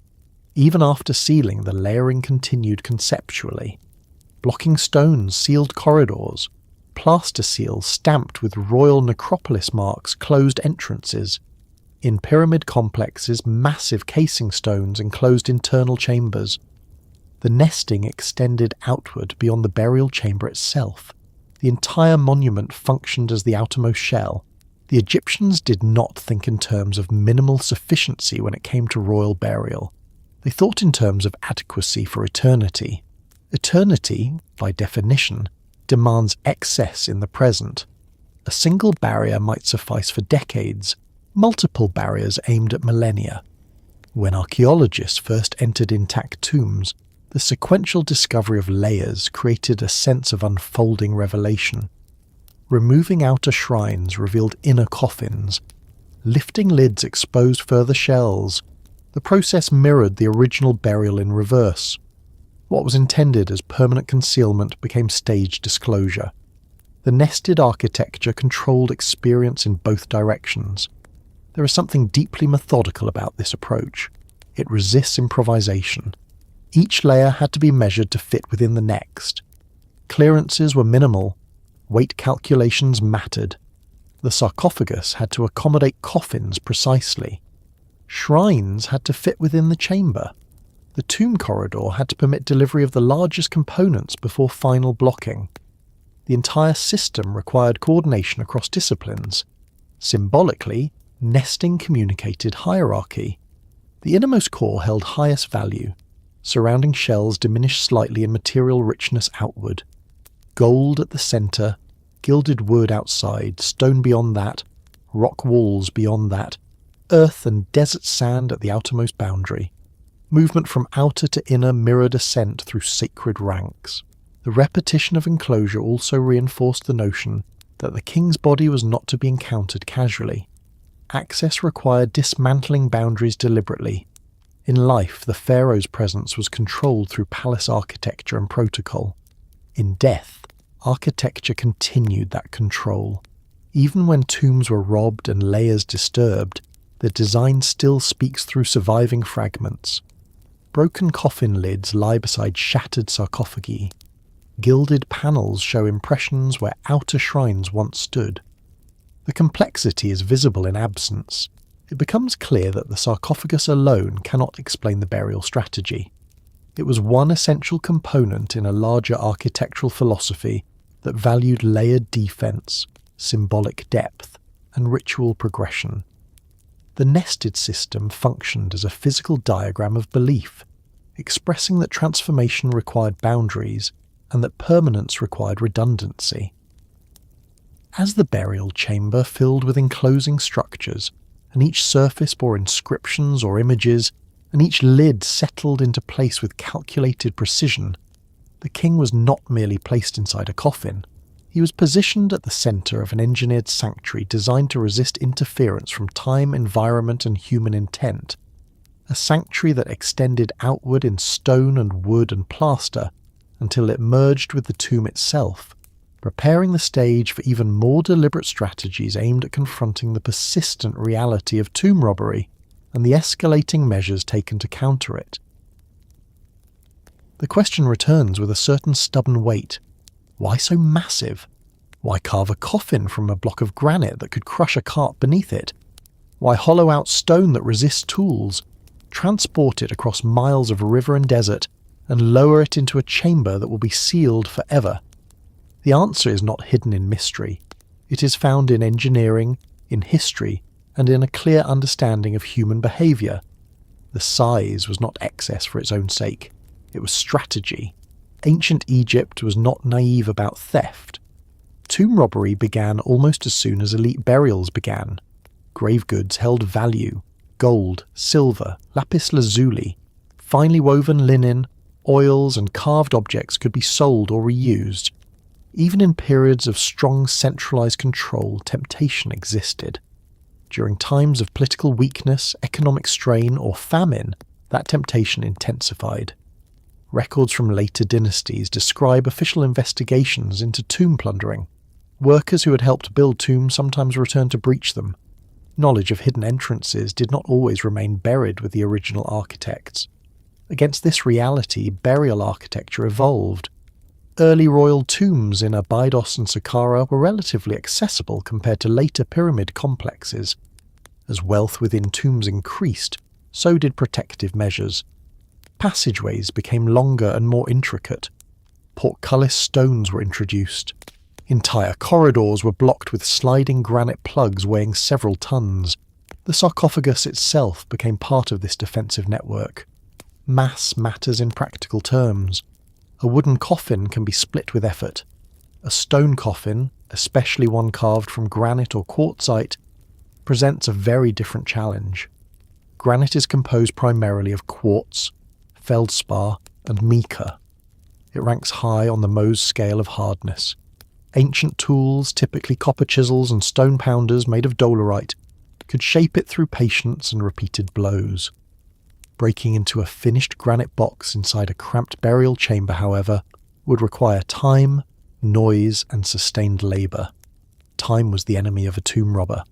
Even after sealing, the layering continued conceptually. Blocking stones sealed corridors. Plaster seals stamped with royal necropolis marks closed entrances. In pyramid complexes, massive casing stones enclosed internal chambers. The nesting extended outward beyond the burial chamber itself. The entire monument functioned as the outermost shell. The Egyptians did not think in terms of minimal sufficiency when it came to royal burial. They thought in terms of adequacy for eternity. Eternity, by definition, demands excess in the present. A single barrier might suffice for decades, multiple barriers aimed at millennia. When archaeologists first entered intact tombs, the sequential discovery of layers created a sense of unfolding revelation. Removing outer shrines revealed inner coffins. Lifting lids exposed further shells. The process mirrored the original burial in reverse. What was intended as permanent concealment became staged disclosure. The nested architecture controlled experience in both directions. There is something deeply methodical about this approach. It resists improvisation. Each layer had to be measured to fit within the next. Clearances were minimal. Weight calculations mattered. The sarcophagus had to accommodate coffins precisely. Shrines had to fit within the chamber. The tomb corridor had to permit delivery of the largest components before final blocking. The entire system required coordination across disciplines. Symbolically, nesting communicated hierarchy. The innermost core held highest value. Surrounding shells diminished slightly in material richness outward. Gold at the centre, gilded wood outside, stone beyond that, rock walls beyond that, earth and desert sand at the outermost boundary. Movement from outer to inner mirrored ascent through sacred ranks. The repetition of enclosure also reinforced the notion that the king's body was not to be encountered casually. Access required dismantling boundaries deliberately. In life, the pharaoh's presence was controlled through palace architecture and protocol. In death, architecture continued that control. Even when tombs were robbed and layers disturbed, the design still speaks through surviving fragments. Broken coffin lids lie beside shattered sarcophagi. Gilded panels show impressions where outer shrines once stood. The complexity is visible in absence. It becomes clear that the sarcophagus alone cannot explain the burial strategy. It was one essential component in a larger architectural philosophy that valued layered defense, symbolic depth, and ritual progression. The nested system functioned as a physical diagram of belief, expressing that transformation required boundaries and that permanence required redundancy. As the burial chamber filled with enclosing structures, and each surface bore inscriptions or images, and each lid settled into place with calculated precision, the king was not merely placed inside a coffin. He was positioned at the centre of an engineered sanctuary designed to resist interference from time, environment, and human intent. A sanctuary that extended outward in stone and wood and plaster until it merged with the tomb itself, preparing the stage for even more deliberate strategies aimed at confronting the persistent reality of tomb robbery and the escalating measures taken to counter it. The question returns with a certain stubborn weight. Why so massive? Why carve a coffin from a block of granite that could crush a cart beneath it? Why hollow out stone that resists tools, transport it across miles of river and desert, and lower it into a chamber that will be sealed forever? The answer is not hidden in mystery. It is found in engineering, in history, and in a clear understanding of human behaviour. The size was not excess for its own sake. It was strategy. Ancient Egypt was not naive about theft. Tomb robbery began almost as soon as elite burials began. Grave goods held value. Gold, silver, lapis lazuli, finely woven linen, oils and carved objects could be sold or reused. Even in periods of strong centralized control, temptation existed. During times of political weakness, economic strain, or famine, that temptation intensified. Records from later dynasties describe official investigations into tomb plundering. Workers who had helped build tombs sometimes returned to breach them. Knowledge of hidden entrances did not always remain buried with the original architects. Against this reality, burial architecture evolved. Early royal tombs in Abydos and Saqqara were relatively accessible compared to later pyramid complexes. As wealth within tombs increased, so did protective measures. Passageways became longer and more intricate. Portcullis stones were introduced. Entire corridors were blocked with sliding granite plugs weighing several tons. The sarcophagus itself became part of this defensive network. Mass matters in practical terms. A wooden coffin can be split with effort. A stone coffin, especially one carved from granite or quartzite, presents a very different challenge. Granite is composed primarily of quartz, feldspar, and mica. It ranks high on the Mohs scale of hardness. Ancient tools, typically copper chisels and stone pounders made of dolerite, could shape it through patience and repeated blows. Breaking into a finished granite box inside a cramped burial chamber, however, would require time, noise, and sustained labour. Time was the enemy of a tomb robber.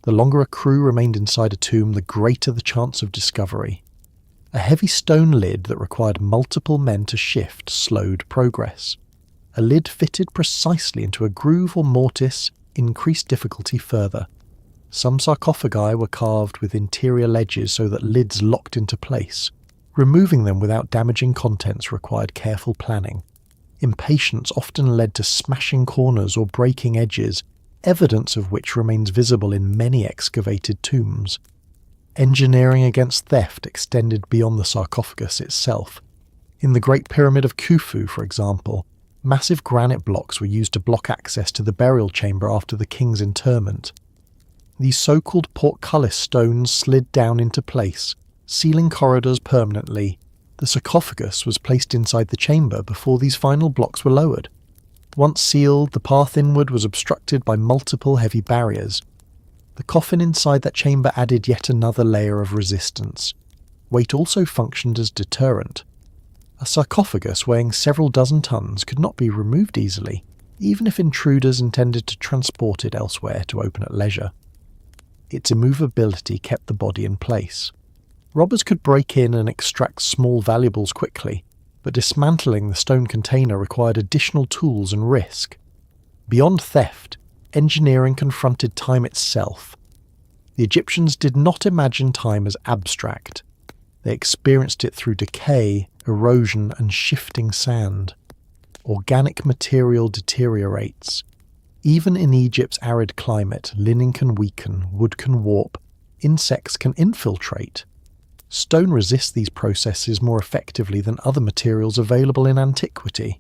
The longer a crew remained inside a tomb, the greater the chance of discovery. A heavy stone lid that required multiple men to shift slowed progress. A lid fitted precisely into a groove or mortise increased difficulty further. Some sarcophagi were carved with interior ledges so that lids locked into place, Removing them without damaging contents required careful planning. Impatience often led to smashing corners or breaking edges, evidence of which remains visible in many excavated tombs. Engineering against theft extended beyond the sarcophagus itself. In the Great Pyramid of Khufu, for example, massive granite blocks were used to block access to the burial chamber after the king's interment. These so-called portcullis stones slid down into place, sealing corridors permanently. The sarcophagus was placed inside the chamber before these final blocks were lowered. Once sealed, the path inward was obstructed by multiple heavy barriers. The coffin inside that chamber added yet another layer of resistance. Weight also functioned as deterrent. A sarcophagus weighing several dozen tons could not be removed easily, even if intruders intended to transport it elsewhere to open at leisure. Its immovability kept the body in place. Robbers could break in and extract small valuables quickly, but dismantling the stone container required additional tools and risk. Beyond theft, engineering confronted time itself. The Egyptians did not imagine time as abstract. They experienced it through decay, erosion, and shifting sand. Organic material deteriorates. Even in Egypt's arid climate, linen can weaken, wood can warp, insects can infiltrate. Stone resists these processes more effectively than other materials available in antiquity.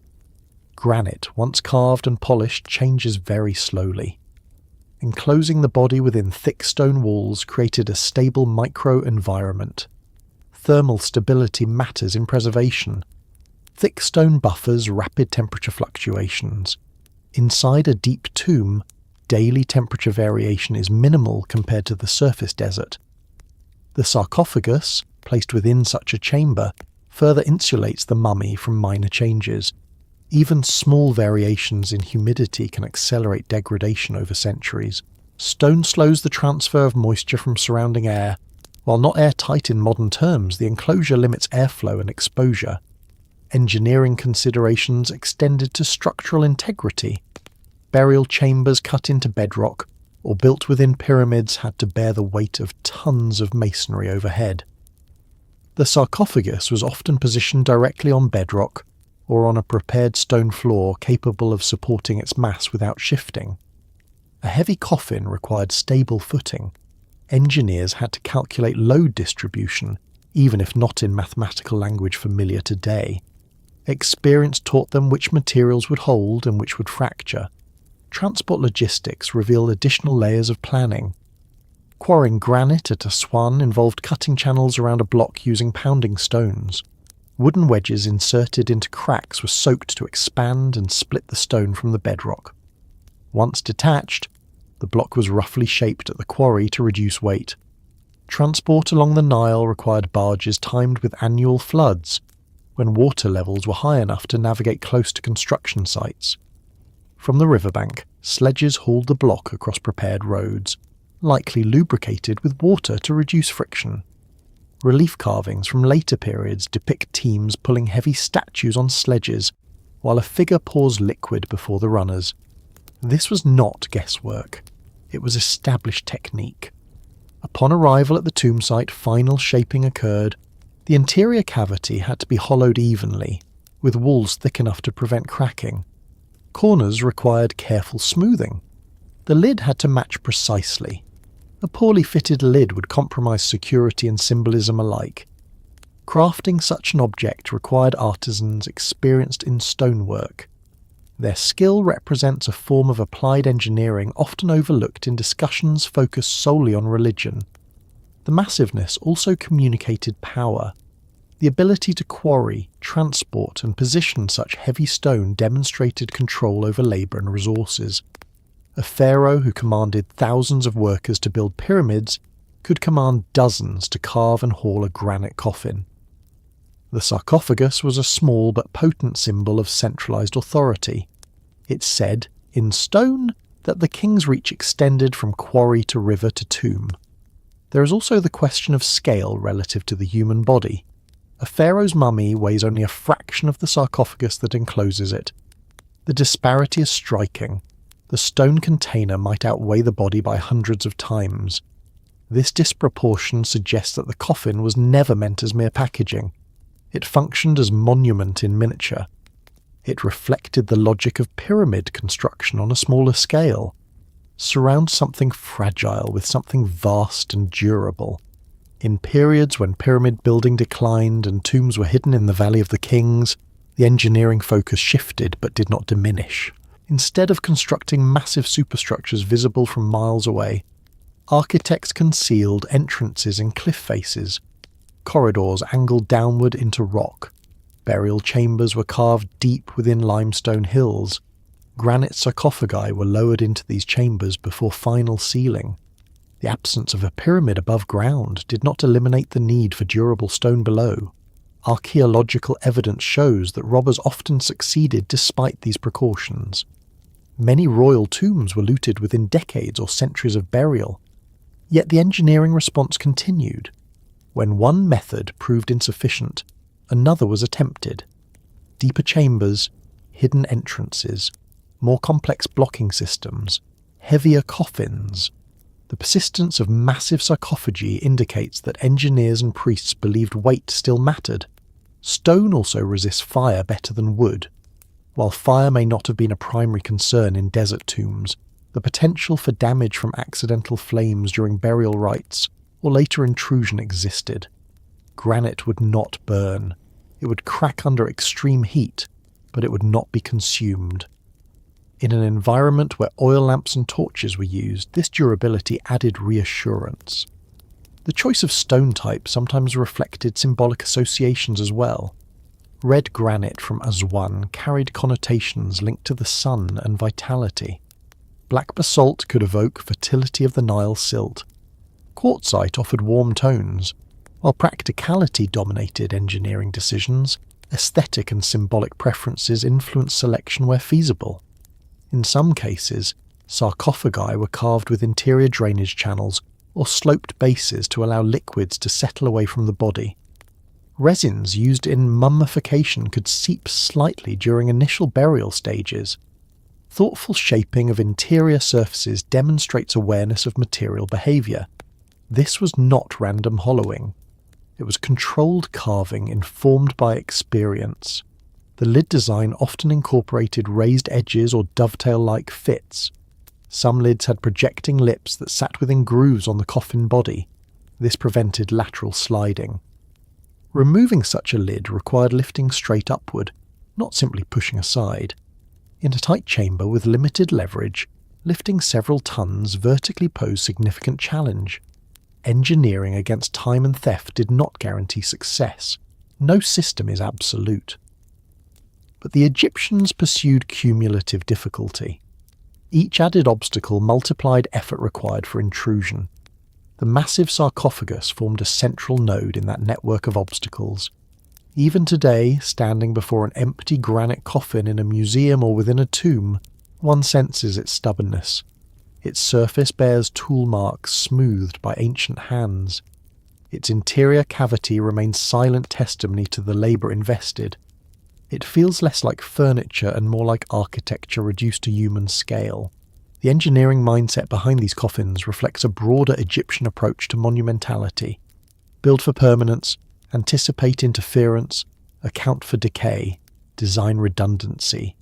Granite, once carved and polished, changes very slowly. Enclosing the body within thick stone walls created a stable micro-environment. Thermal stability matters in preservation. Thick stone buffers rapid temperature fluctuations. Inside a deep tomb, daily temperature variation is minimal compared to the surface desert. The sarcophagus, placed within such a chamber, further insulates the mummy from minor changes. Even small variations in humidity can accelerate degradation over centuries. Stone slows the transfer of moisture from surrounding air. While not airtight in modern terms, the enclosure limits airflow and exposure. Engineering considerations extended to structural integrity. Burial chambers cut into bedrock or built within pyramids had to bear the weight of tons of masonry overhead. The sarcophagus was often positioned directly on bedrock or on a prepared stone floor capable of supporting its mass without shifting. A heavy coffin required stable footing. Engineers had to calculate load distribution, even if not in mathematical language familiar today. Experience taught them which materials would hold and which would fracture. Transport logistics revealed additional layers of planning. Quarrying granite at Aswan involved cutting channels around a block using pounding stones. Wooden wedges inserted into cracks were soaked to expand and split the stone from the bedrock. Once detached, the block was roughly shaped at the quarry to reduce weight. Transport along the Nile required barges timed with annual floods, when water levels were high enough to navigate close to construction sites. From the riverbank, sledges hauled the block across prepared roads, likely lubricated with water to reduce friction. Relief carvings from later periods depict teams pulling heavy statues on sledges, while a figure pours liquid before the runners. This was not guesswork. It was established technique. Upon arrival at the tomb site, final shaping occurred. The interior cavity had to be hollowed evenly, with walls thick enough to prevent cracking. Corners required careful smoothing. The lid had to match precisely. A poorly fitted lid would compromise security and symbolism alike. Crafting such an object required artisans experienced in stonework. Their skill represents a form of applied engineering often overlooked in discussions focused solely on religion. The massiveness also communicated power. The ability to quarry, transport, and position such heavy stone demonstrated control over labour and resources. A pharaoh who commanded thousands of workers to build pyramids could command dozens to carve and haul a granite coffin. The sarcophagus was a small but potent symbol of centralised authority. It said, in stone, that the king's reach extended from quarry to river to tomb. There is also the question of scale relative to the human body. A pharaoh's mummy weighs only a fraction of the sarcophagus that encloses it. The disparity is striking. The stone container might outweigh the body by hundreds of times. This disproportion suggests that the coffin was never meant as mere packaging. It functioned as monument in miniature. It reflected the logic of pyramid construction on a smaller scale. Surround something fragile with something vast and durable. In periods when pyramid building declined and tombs were hidden in the Valley of the Kings, the engineering focus shifted but did not diminish. Instead of constructing massive superstructures visible from miles away, architects concealed entrances in cliff faces. Corridors angled downward into rock. Burial chambers were carved deep within limestone hills. Granite sarcophagi were lowered into these chambers before final sealing. The absence of a pyramid above ground did not eliminate the need for durable stone below. Archaeological evidence shows that robbers often succeeded despite these precautions. Many royal tombs were looted within decades or centuries of burial. Yet the engineering response continued. When one method proved insufficient, another was attempted. Deeper chambers, hidden entrances, more complex blocking systems, heavier coffins. The persistence of massive sarcophagi indicates that engineers and priests believed weight still mattered. Stone also resists fire better than wood. While fire may not have been a primary concern in desert tombs, the potential for damage from accidental flames during burial rites or later intrusion existed. Granite would not burn. It would crack under extreme heat, but it would not be consumed. In an environment where oil lamps and torches were used, this durability added reassurance. The choice of stone type sometimes reflected symbolic associations as well. Red granite from Aswan carried connotations linked to the sun and vitality. Black basalt could evoke fertility of the Nile silt. Quartzite offered warm tones. While practicality dominated engineering decisions, aesthetic and symbolic preferences influenced selection where feasible. In some cases, sarcophagi were carved with interior drainage channels or sloped bases to allow liquids to settle away from the body. Resins used in mummification could seep slightly during initial burial stages. Thoughtful shaping of interior surfaces demonstrates awareness of material behavior. This was not random hollowing. It was controlled carving informed by experience. The lid design often incorporated raised edges or dovetail-like fits. Some lids had projecting lips that sat within grooves on the coffin body. This prevented lateral sliding. Removing such a lid required lifting straight upward, not simply pushing aside. In a tight chamber with limited leverage, lifting several tons vertically posed significant challenge. Engineering against time and theft did not guarantee success. No system is absolute. But the Egyptians pursued cumulative difficulty. Each added obstacle multiplied effort required for intrusion. The massive sarcophagus formed a central node in that network of obstacles. Even today, standing before an empty granite coffin in a museum or within a tomb, one senses its stubbornness. Its surface bears tool marks smoothed by ancient hands. Its interior cavity remains silent testimony to the labour invested. It feels less like furniture and more like architecture reduced to human scale. The engineering mindset behind these coffins reflects a broader Egyptian approach to monumentality. Build for permanence, anticipate interference, account for decay, design redundancy.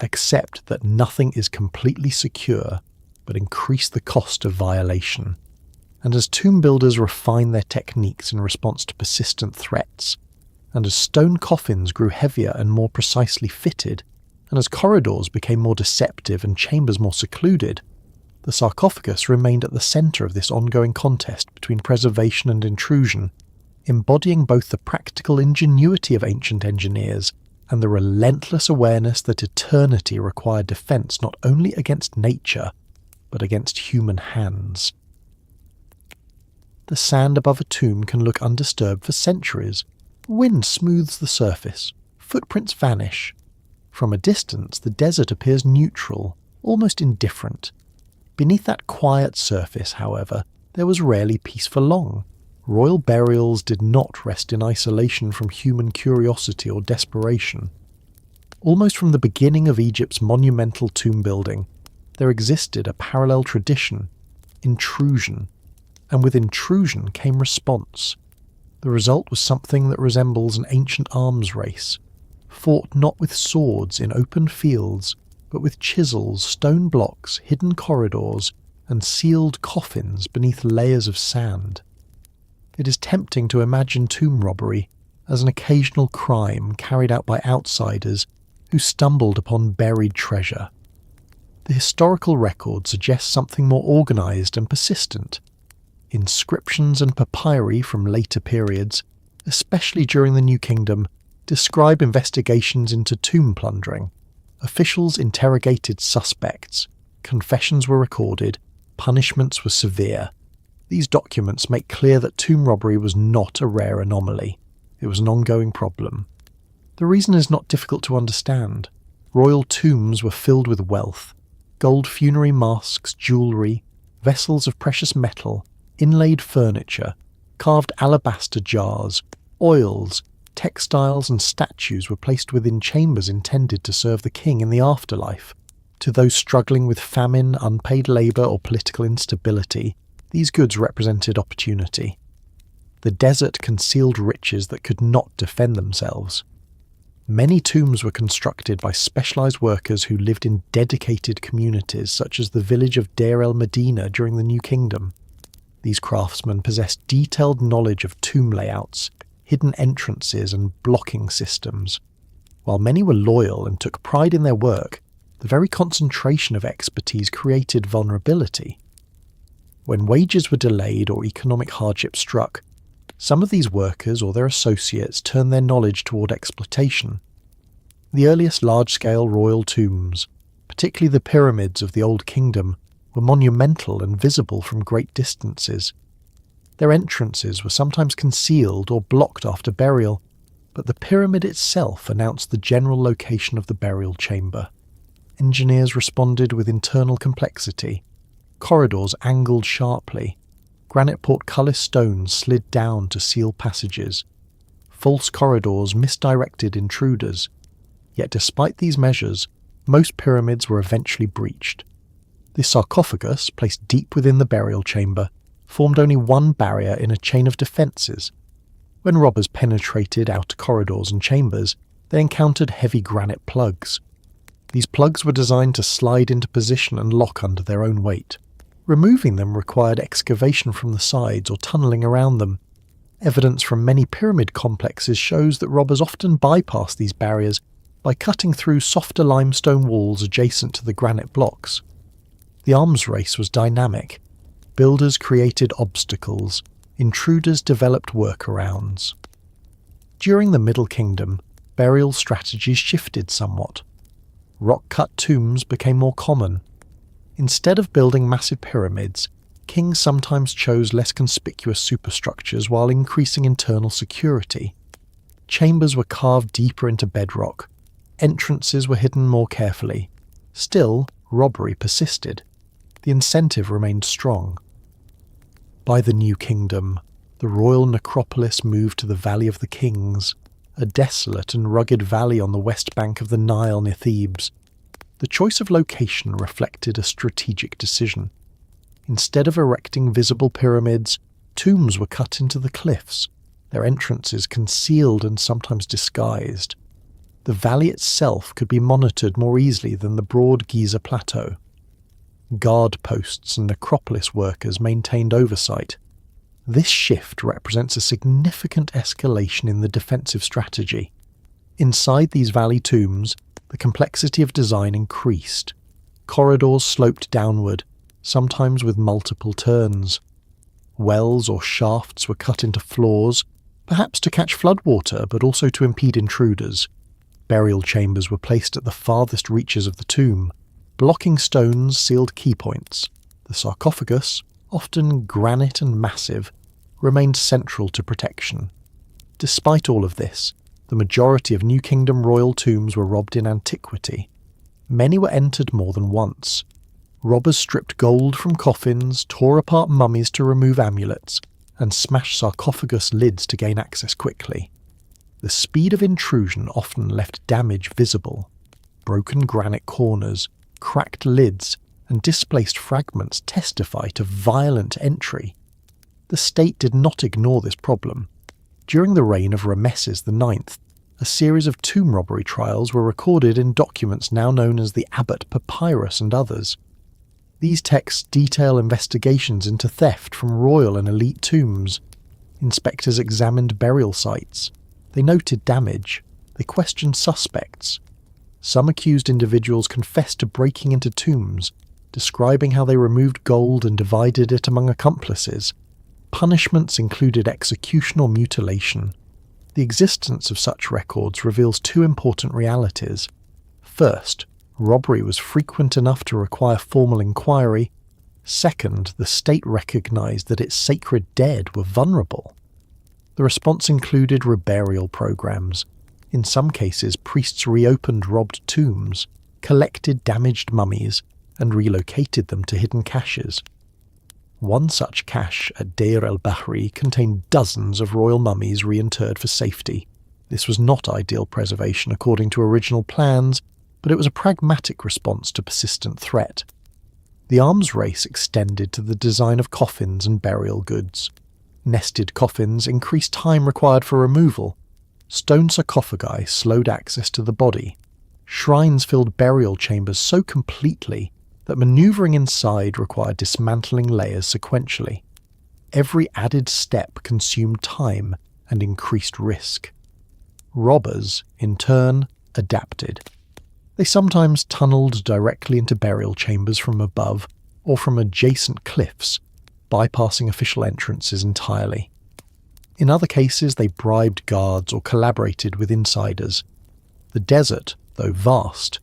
Accept that nothing is completely secure, but increase the cost of violation. And as tomb builders refine their techniques in response to persistent threats, and as stone coffins grew heavier and more precisely fitted, and as corridors became more deceptive and chambers more secluded, the sarcophagus remained at the centre of this ongoing contest between preservation and intrusion, embodying both the practical ingenuity of ancient engineers and the relentless awareness that eternity required defence not only against nature, but against human hands. The sand above a tomb can look undisturbed for centuries. Wind smooths the surface. Footprints vanish. From a distance, the desert appears neutral, almost indifferent. Beneath that quiet surface, however, there was rarely peace for long. Royal burials did not rest in isolation from human curiosity or desperation. Almost from the beginning of Egypt's monumental tomb building, there existed a parallel tradition, intrusion, and with intrusion came response. The result was something that resembles an ancient arms race, fought not with swords in open fields, but with chisels, stone blocks, hidden corridors, and sealed coffins beneath layers of sand. It is tempting to imagine tomb robbery as an occasional crime carried out by outsiders who stumbled upon buried treasure. The historical record suggests something more organised and persistent. Inscriptions and papyri from later periods, especially during the New Kingdom, describe investigations into tomb plundering. Officials interrogated suspects, confessions were recorded, punishments were severe. These documents make clear that tomb robbery was not a rare anomaly. It was an ongoing problem. The reason is not difficult to understand. Royal tombs were filled with wealth. Gold funerary masks, jewellery, vessels of precious metal, inlaid furniture, carved alabaster jars, oils, textiles and statues were placed within chambers intended to serve the king in the afterlife. To those struggling with famine, unpaid labour or political instability, these goods represented opportunity. The desert concealed riches that could not defend themselves. Many tombs were constructed by specialised workers who lived in dedicated communities such as the village of Deir el-Medina during the New Kingdom. These craftsmen possessed detailed knowledge of tomb layouts, hidden entrances and blocking systems. While many were loyal and took pride in their work, the very concentration of expertise created vulnerability. When wages were delayed or economic hardship struck, some of these workers or their associates turned their knowledge toward exploitation. The earliest large-scale royal tombs, particularly the pyramids of the Old Kingdom, were monumental and visible from great distances. Their entrances were sometimes concealed or blocked after burial, but the pyramid itself announced the general location of the burial chamber. Engineers responded with internal complexity. Corridors angled sharply. Granite portcullis stones slid down to seal passages. False corridors misdirected intruders. Yet despite these measures, most pyramids were eventually breached. The sarcophagus, placed deep within the burial chamber, formed only one barrier in a chain of defences. When robbers penetrated outer corridors and chambers, they encountered heavy granite plugs. These plugs were designed to slide into position and lock under their own weight. Removing them required excavation from the sides or tunnelling around them. Evidence from many pyramid complexes shows that robbers often bypassed these barriers by cutting through softer limestone walls adjacent to the granite blocks. The arms race was dynamic. Builders created obstacles. Intruders developed workarounds. During the Middle Kingdom, burial strategies shifted somewhat. Rock-cut tombs became more common. Instead of building massive pyramids, kings sometimes chose less conspicuous superstructures while increasing internal security. Chambers were carved deeper into bedrock. Entrances were hidden more carefully. Still, robbery persisted. The incentive remained strong. By the New Kingdom, the royal necropolis moved to the Valley of the Kings, a desolate and rugged valley on the west bank of the Nile near Thebes. The choice of location reflected a strategic decision. Instead of erecting visible pyramids, tombs were cut into the cliffs, their entrances concealed and sometimes disguised. The valley itself could be monitored more easily than the broad Giza plateau. Guard posts and necropolis workers maintained oversight. This shift represents a significant escalation in the defensive strategy. Inside these valley tombs, the complexity of design increased. Corridors sloped downward, sometimes with multiple turns. Wells or shafts were cut into floors, perhaps to catch floodwater but also to impede intruders. Burial chambers were placed at the farthest reaches of the tomb. Blocking stones sealed key points. The sarcophagus, often granite and massive, remained central to protection. Despite all of this, the majority of New Kingdom royal tombs were robbed in antiquity. Many were entered more than once. Robbers stripped gold from coffins, tore apart mummies to remove amulets, and smashed sarcophagus lids to gain access quickly. The speed of intrusion often left damage visible. Broken granite corners, cracked lids, and displaced fragments testify to violent entry. The state did not ignore this problem. During the reign of Rameses IX, a series of tomb robbery trials were recorded in documents now known as the Abbot Papyrus and others. These texts detail investigations into theft from royal and elite tombs. Inspectors examined burial sites. They noted damage. They questioned suspects. Some accused individuals confessed to breaking into tombs, describing how they removed gold and divided it among accomplices. Punishments included execution or mutilation. The existence of such records reveals two important realities. First, robbery was frequent enough to require formal inquiry. Second, the state recognized that its sacred dead were vulnerable. The response included reburial programs. In some cases, priests reopened robbed tombs, collected damaged mummies, and relocated them to hidden caches. One such cache at Deir el-Bahri contained dozens of royal mummies reinterred for safety. This was not ideal preservation according to original plans, but it was a pragmatic response to persistent threat. The arms race extended to the design of coffins and burial goods. Nested coffins increased time required for removal. Stone sarcophagi slowed access to the body. Shrines filled burial chambers so completely that maneuvering inside required dismantling layers sequentially. Every added step consumed time and increased risk. Robbers, in turn, adapted. They sometimes tunneled directly into burial chambers from above or from adjacent cliffs, bypassing official entrances entirely. In other cases, they bribed guards or collaborated with insiders. The desert, though vast,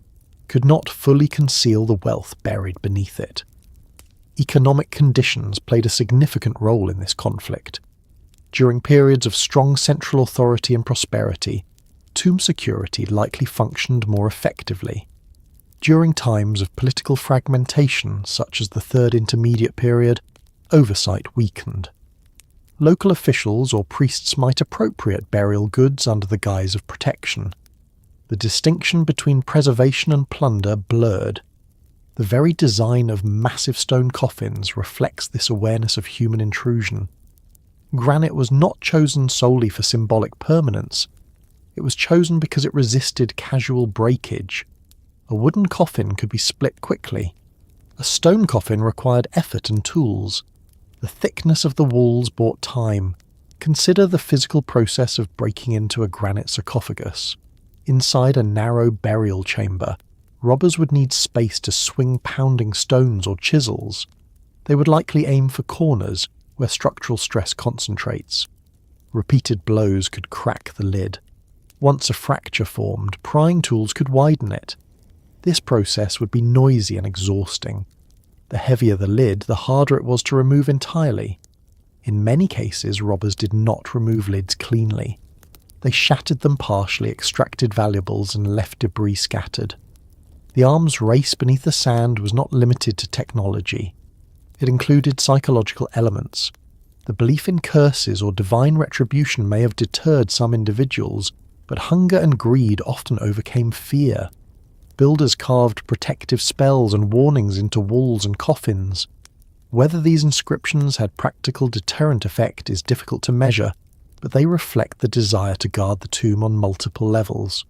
could not fully conceal the wealth buried beneath it. Economic conditions played a significant role in this conflict. During periods of strong central authority and prosperity, tomb security likely functioned more effectively. During times of political fragmentation, such as the Third Intermediate Period, oversight weakened. Local officials or priests might appropriate burial goods under the guise of protection. The distinction between preservation and plunder blurred. The very design of massive stone coffins reflects this awareness of human intrusion. Granite was not chosen solely for symbolic permanence. It was chosen because it resisted casual breakage. A wooden coffin could be split quickly. A stone coffin required effort and tools. The thickness of the walls bought time. Consider the physical process of breaking into a granite sarcophagus. Inside a narrow burial chamber, robbers would need space to swing pounding stones or chisels. They would likely aim for corners where structural stress concentrates. Repeated blows could crack the lid. Once a fracture formed, prying tools could widen it. This process would be noisy and exhausting. The heavier the lid, the harder it was to remove entirely. In many cases, robbers did not remove lids cleanly. They shattered them partially, extracted valuables, and left debris scattered. The arms race beneath the sand was not limited to technology. It included psychological elements. The belief in curses or divine retribution may have deterred some individuals, but hunger and greed often overcame fear. Builders carved protective spells and warnings into walls and coffins. Whether these inscriptions had practical deterrent effect is difficult to measure, but they reflect the desire to guard the tomb on multiple levels.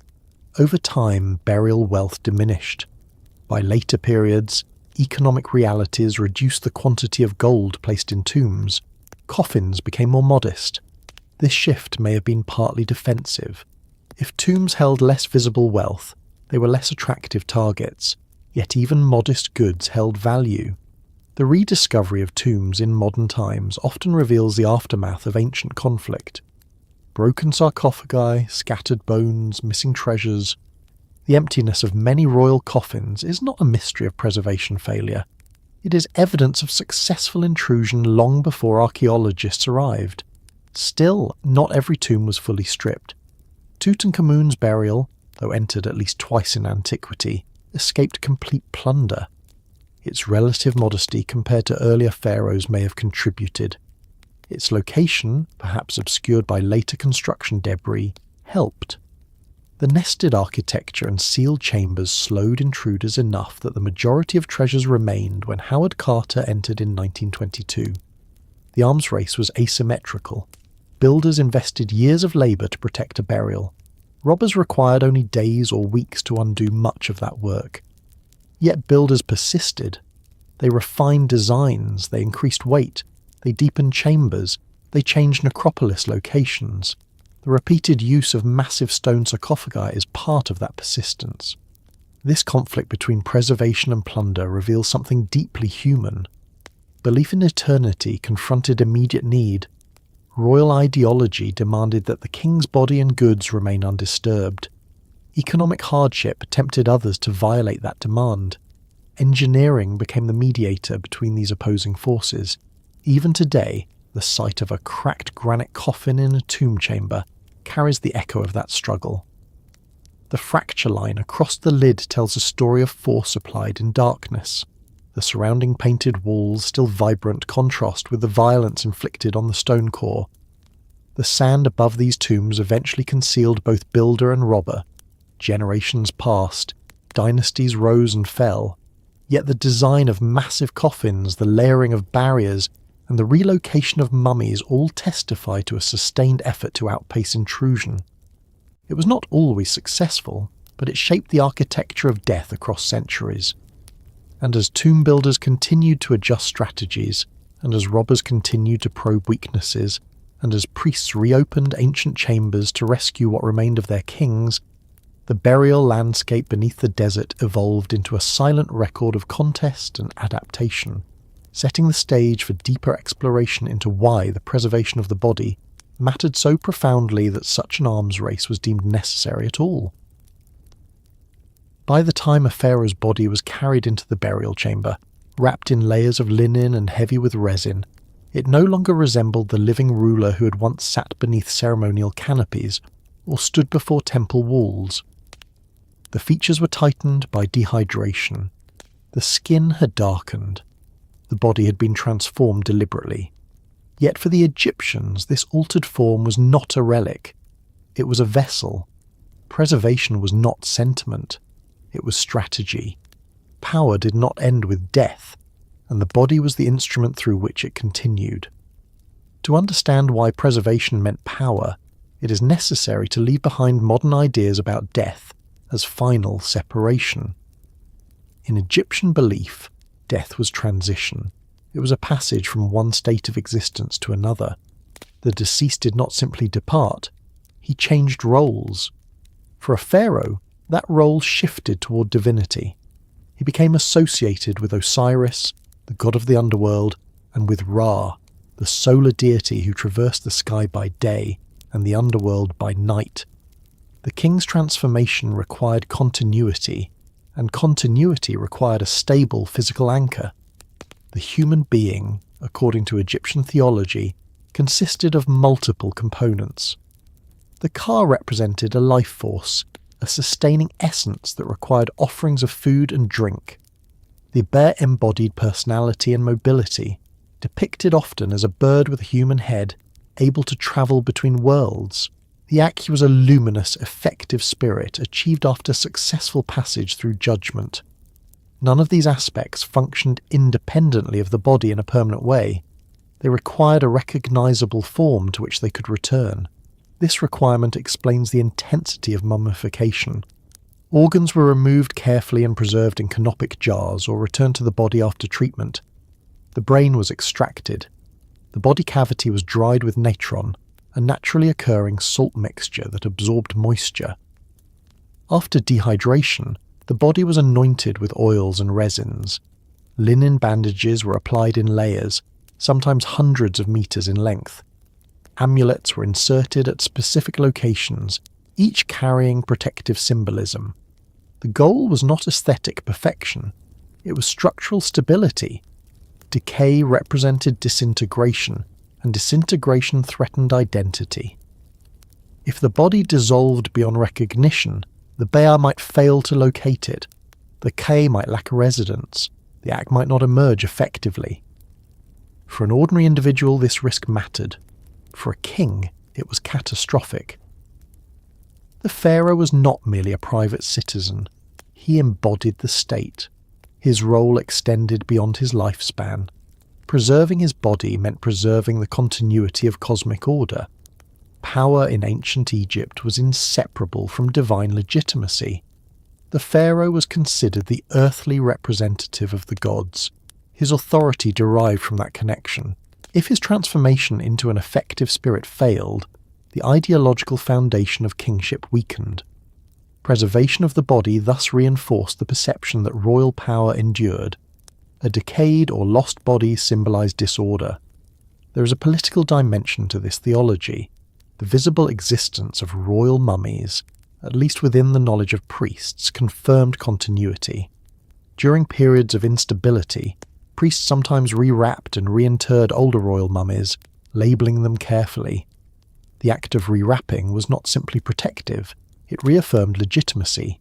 Over time, burial wealth diminished. By later periods, economic realities reduced the quantity of gold placed in tombs. Coffins became more modest. This shift may have been partly defensive. If tombs held less visible wealth, they were less attractive targets, yet even modest goods held value. The rediscovery of tombs in modern times often reveals the aftermath of ancient conflict. Broken sarcophagi, scattered bones, missing treasures. The emptiness of many royal coffins is not a mystery of preservation failure. It is evidence of successful intrusion long before archaeologists arrived. Still, not every tomb was fully stripped. Tutankhamun's burial, though entered at least twice in antiquity, escaped complete plunder. Its relative modesty compared to earlier pharaohs may have contributed. Its location, perhaps obscured by later construction debris, helped. The nested architecture and sealed chambers slowed intruders enough that the majority of treasures remained when Howard Carter entered in 1922. The arms race was asymmetrical. Builders invested years of labour to protect a burial. Robbers required only days or weeks to undo much of that work. Yet builders persisted. They refined designs, they increased weight, they deepened chambers, they changed necropolis locations. The repeated use of massive stone sarcophagi is part of that persistence. This conflict between preservation and plunder reveals something deeply human. Belief in eternity confronted immediate need. Royal ideology demanded that the king's body and goods remain undisturbed. Economic hardship tempted others to violate that demand. Engineering became the mediator between these opposing forces. Even today, the sight of a cracked granite coffin in a tomb chamber carries the echo of that struggle. The fracture line across the lid tells a story of force applied in darkness. The surrounding painted walls still vibrant contrast with the violence inflicted on the stone core. The sand above these tombs eventually concealed both builder and robber. Generations passed, dynasties rose and fell, yet the design of massive coffins, the layering of barriers, and the relocation of mummies all testify to a sustained effort to outpace intrusion. It was not always successful, but it shaped the architecture of death across centuries. And as tomb builders continued to adjust strategies, and as robbers continued to probe weaknesses, and as priests reopened ancient chambers to rescue what remained of their kings, the burial landscape beneath the desert evolved into a silent record of contest and adaptation, setting the stage for deeper exploration into why the preservation of the body mattered so profoundly that such an arms race was deemed necessary at all. By the time a pharaoh's body was carried into the burial chamber, wrapped in layers of linen and heavy with resin, it no longer resembled the living ruler who had once sat beneath ceremonial canopies or stood before temple walls. The features were tightened by dehydration. The skin had darkened. The body had been transformed deliberately. Yet for the Egyptians, this altered form was not a relic. It was a vessel. Preservation was not sentiment. It was strategy. Power did not end with death, and the body was the instrument through which it continued. To understand why preservation meant power, it is necessary to leave behind modern ideas about death as final separation. In Egyptian belief, death was transition. It was a passage from one state of existence to another. The deceased did not simply depart, he changed roles. For a pharaoh, that role shifted toward divinity. He became associated with Osiris, the god of the underworld, and with Ra, the solar deity who traversed the sky by day and the underworld by night. The king's transformation required continuity, and continuity required a stable physical anchor. The human being, according to Egyptian theology, consisted of multiple components. The ka represented a life force, a sustaining essence that required offerings of food and drink. The bear embodied personality and mobility, depicted often as a bird with a human head, able to travel between worlds. The Aki was a luminous, effective spirit achieved after successful passage through judgment. None of these aspects functioned independently of the body in a permanent way. They required a recognizable form to which they could return. This requirement explains the intensity of mummification. Organs were removed carefully and preserved in canopic jars or returned to the body after treatment. The brain was extracted. The body cavity was dried with natron, a naturally occurring salt mixture that absorbed moisture. After dehydration, the body was anointed with oils and resins. Linen bandages were applied in layers, sometimes hundreds of meters in length. Amulets were inserted at specific locations, each carrying protective symbolism. The goal was not aesthetic perfection, it was structural stability. Decay represented disintegration, and disintegration threatened identity. If the body dissolved beyond recognition, the bear might fail to locate it, the K might lack a residence, the act might not emerge effectively. For an ordinary individual, this risk mattered. For a king, it was catastrophic. The pharaoh was not merely a private citizen. He embodied the state. His role extended beyond his lifespan. Preserving his body meant preserving the continuity of cosmic order. Power in ancient Egypt was inseparable from divine legitimacy. The pharaoh was considered the earthly representative of the gods. His authority derived from that connection. If his transformation into an effective spirit failed, the ideological foundation of kingship weakened. Preservation of the body thus reinforced the perception that royal power endured. A decayed or lost body symbolized disorder. There is a political dimension to this theology. The visible existence of royal mummies, at least within the knowledge of priests, confirmed continuity. During periods of instability, priests sometimes rewrapped and reinterred older royal mummies, labelling them carefully. The act of rewrapping was not simply protective, it reaffirmed legitimacy.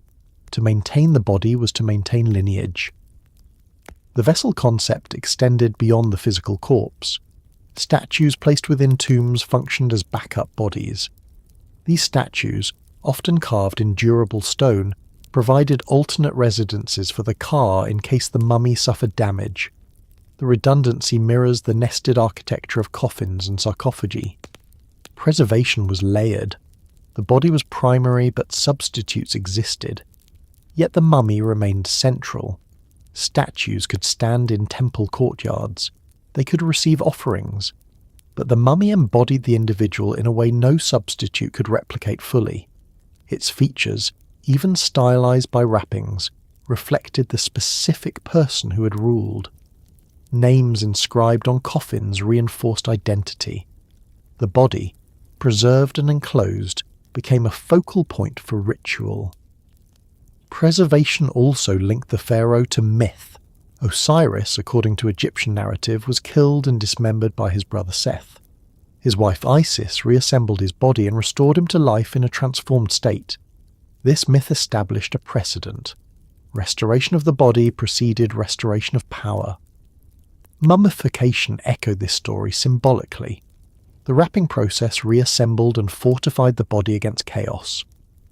To maintain the body was to maintain lineage. The vessel concept extended beyond the physical corpse. Statues placed within tombs functioned as backup bodies. These statues, often carved in durable stone, provided alternate residences for the car in case the mummy suffered damage. The redundancy mirrors the nested architecture of coffins and sarcophagi. Preservation was layered. The body was primary, but substitutes existed. Yet the mummy remained central. Statues could stand in temple courtyards. They could receive offerings. But the mummy embodied the individual in a way no substitute could replicate fully. Its features, even stylized by wrappings, reflected the specific person who had ruled. Names inscribed on coffins reinforced identity. The body, preserved and enclosed, became a focal point for ritual. Preservation also linked the pharaoh to myth. Osiris, according to Egyptian narrative, was killed and dismembered by his brother Seth. His wife Isis reassembled his body and restored him to life in a transformed state. This myth established a precedent. Restoration of the body preceded restoration of power. Mummification echoed this story symbolically. The wrapping process reassembled and fortified the body against chaos.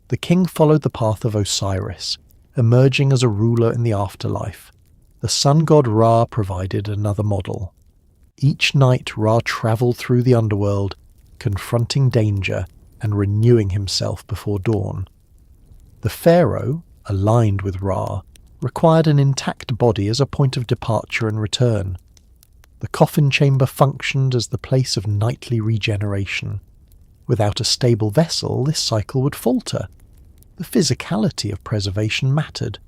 The king followed the path of Osiris, emerging as a ruler in the afterlife. The sun god Ra provided another model. Each night Ra travelled through the underworld, confronting danger and renewing himself before dawn. The pharaoh, aligned with Ra, required an intact body as a point of departure and return. The coffin chamber functioned as the place of nightly regeneration. Without a stable vessel, this cycle would falter. The physicality of preservation mattered.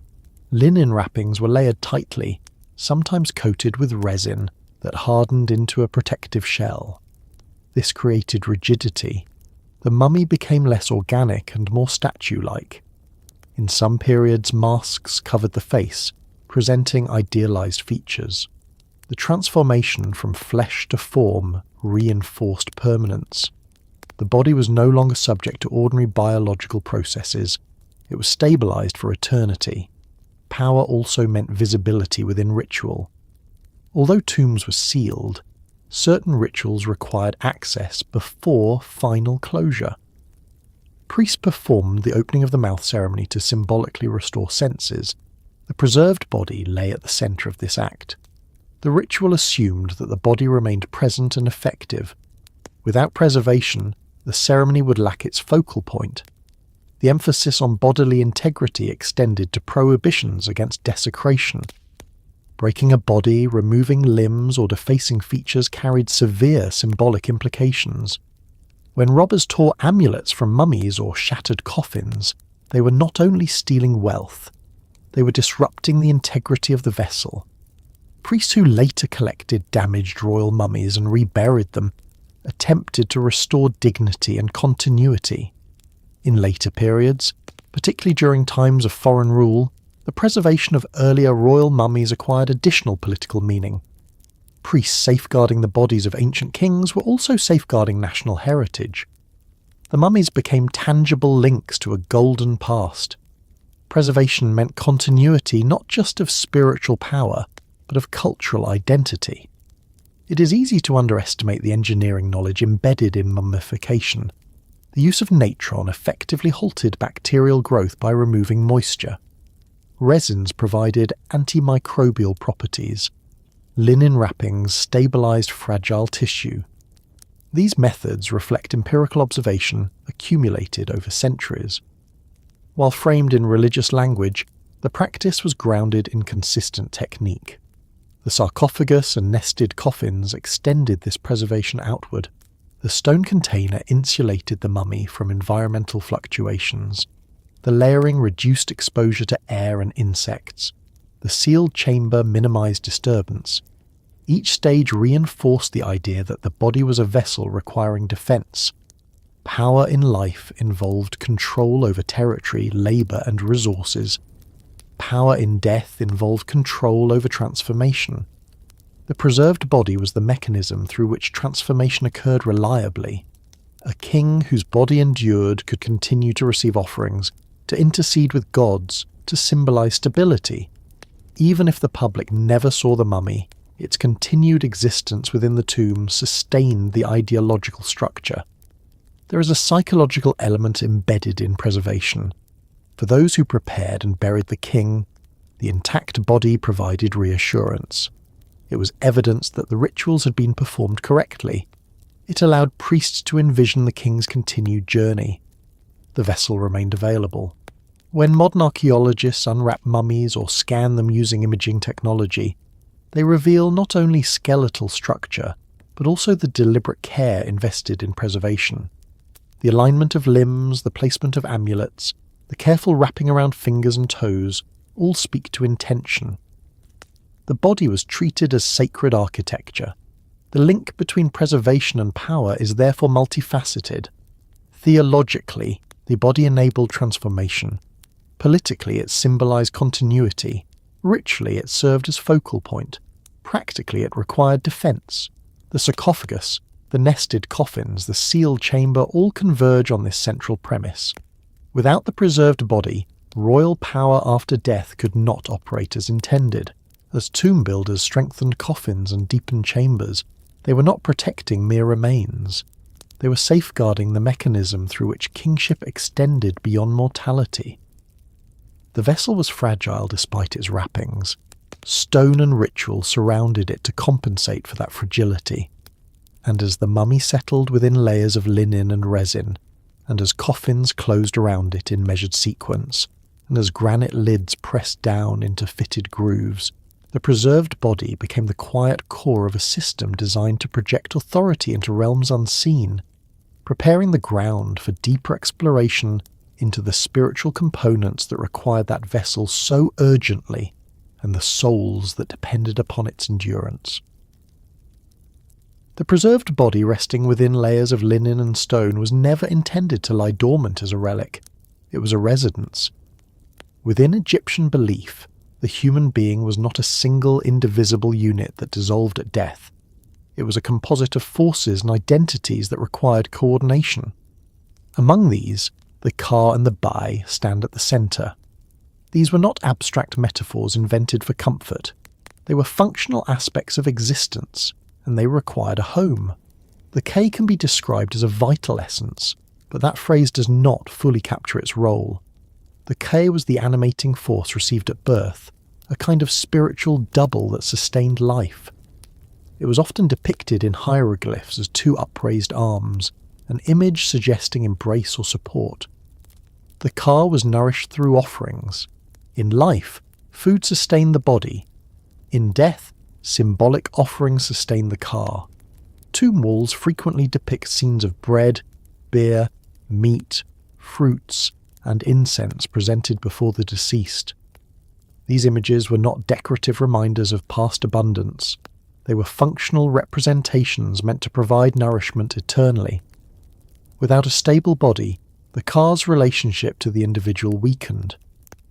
Linen wrappings were layered tightly, sometimes coated with resin that hardened into a protective shell. This created rigidity. The mummy became less organic and more statue-like. In some periods, masks covered the face, presenting idealized features. The transformation from flesh to form reinforced permanence. The body was no longer subject to ordinary biological processes. It was stabilized for eternity. Power also meant visibility within ritual. Although tombs were sealed, certain rituals required access before final closure. Priests performed the opening of the mouth ceremony to symbolically restore senses. The preserved body lay at the center of this act. The ritual assumed that the body remained present and effective. Without preservation, the ceremony would lack its focal point. The emphasis on bodily integrity extended to prohibitions against desecration. Breaking a body, removing limbs, or defacing features carried severe symbolic implications. When robbers tore amulets from mummies or shattered coffins, they were not only stealing wealth, they were disrupting the integrity of the vessel. Priests who later collected damaged royal mummies and reburied them attempted to restore dignity and continuity. In later periods, particularly during times of foreign rule, the preservation of earlier royal mummies acquired additional political meaning. Priests safeguarding the bodies of ancient kings were also safeguarding national heritage. The mummies became tangible links to a golden past. Preservation meant continuity not just of spiritual power, but of cultural identity. It is easy to underestimate the engineering knowledge embedded in mummification. The use of natron effectively halted bacterial growth by removing moisture. Resins provided antimicrobial properties. Linen wrappings stabilized fragile tissue. These methods reflect empirical observation accumulated over centuries. While framed in religious language, the practice was grounded in consistent technique. The sarcophagus and nested coffins extended this preservation outward. The stone container insulated the mummy from environmental fluctuations. The layering reduced exposure to air and insects. The sealed chamber minimized disturbance. Each stage reinforced the idea that the body was a vessel requiring defense. Power in life involved control over territory, labor, and resources. Power in death involved control over transformation. The preserved body was the mechanism through which transformation occurred reliably. A king whose body endured could continue to receive offerings, to intercede with gods, to symbolize stability. Even if the public never saw the mummy, its continued existence within the tomb sustained the ideological structure. There is a psychological element embedded in preservation. For those who prepared and buried the king, the intact body provided reassurance. It was evidence that the rituals had been performed correctly. It allowed priests to envision the king's continued journey. The vessel remained available. When modern archaeologists unwrap mummies or scan them using imaging technology, they reveal not only skeletal structure, but also the deliberate care invested in preservation. The alignment of limbs, the placement of amulets, the careful wrapping around fingers and toes all speak to intention. The body was treated as sacred architecture. The link between preservation and power is therefore multifaceted. Theologically, the body enabled transformation. Politically, it symbolized continuity. Ritually, it served as focal point. Practically, it required defense. The sarcophagus, the nested coffins, the sealed chamber all converge on this central premise. Without the preserved body, royal power after death could not operate as intended. As tomb builders strengthened coffins and deepened chambers, they were not protecting mere remains. They were safeguarding the mechanism through which kingship extended beyond mortality. The vessel was fragile despite its wrappings. Stone and ritual surrounded it to compensate for that fragility. And as the mummy settled within layers of linen and resin, and as coffins closed around it in measured sequence, and as granite lids pressed down into fitted grooves, the preserved body became the quiet core of a system designed to project authority into realms unseen, preparing the ground for deeper exploration into the spiritual components that required that vessel so urgently, and the souls that depended upon its endurance. The preserved body resting within layers of linen and stone was never intended to lie dormant as a relic. It was a residence. Within Egyptian belief, the human being was not a single indivisible unit that dissolved at death. It was a composite of forces and identities that required coordination. Among these, the Ka and the Bai stand at the centre. These were not abstract metaphors invented for comfort. They were functional aspects of existence, and they required a home. The K can be described as a vital essence, but that phrase does not fully capture its role. The K was the animating force received at birth, a kind of spiritual double that sustained life. It was often depicted in hieroglyphs as two upraised arms, an image suggesting embrace or support. The Ka was nourished through offerings. In life, food sustained the body. In death, symbolic offerings sustained the Ka. Tomb walls frequently depict scenes of bread, beer, meat, fruits, and incense presented before the deceased. These images were not decorative reminders of past abundance. They were functional representations meant to provide nourishment eternally. Without a stable body, the Ka's relationship to the individual weakened.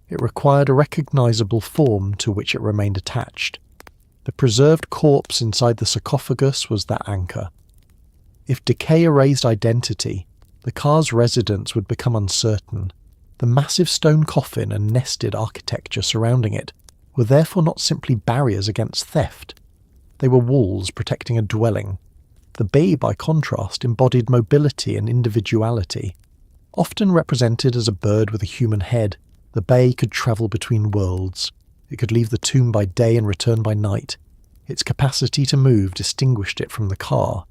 It required a recognizable form to which it remained attached. The preserved corpse inside the sarcophagus was that anchor. If decay erased identity, the Ka's residence would become uncertain. The massive stone coffin and nested architecture surrounding it were therefore not simply barriers against theft. They were walls protecting a dwelling. The Bay, by contrast, embodied mobility and individuality. Often represented as a bird with a human head, the Bay could travel between worlds. It could leave the tomb by day and return by night. Its capacity to move distinguished it from the Ka.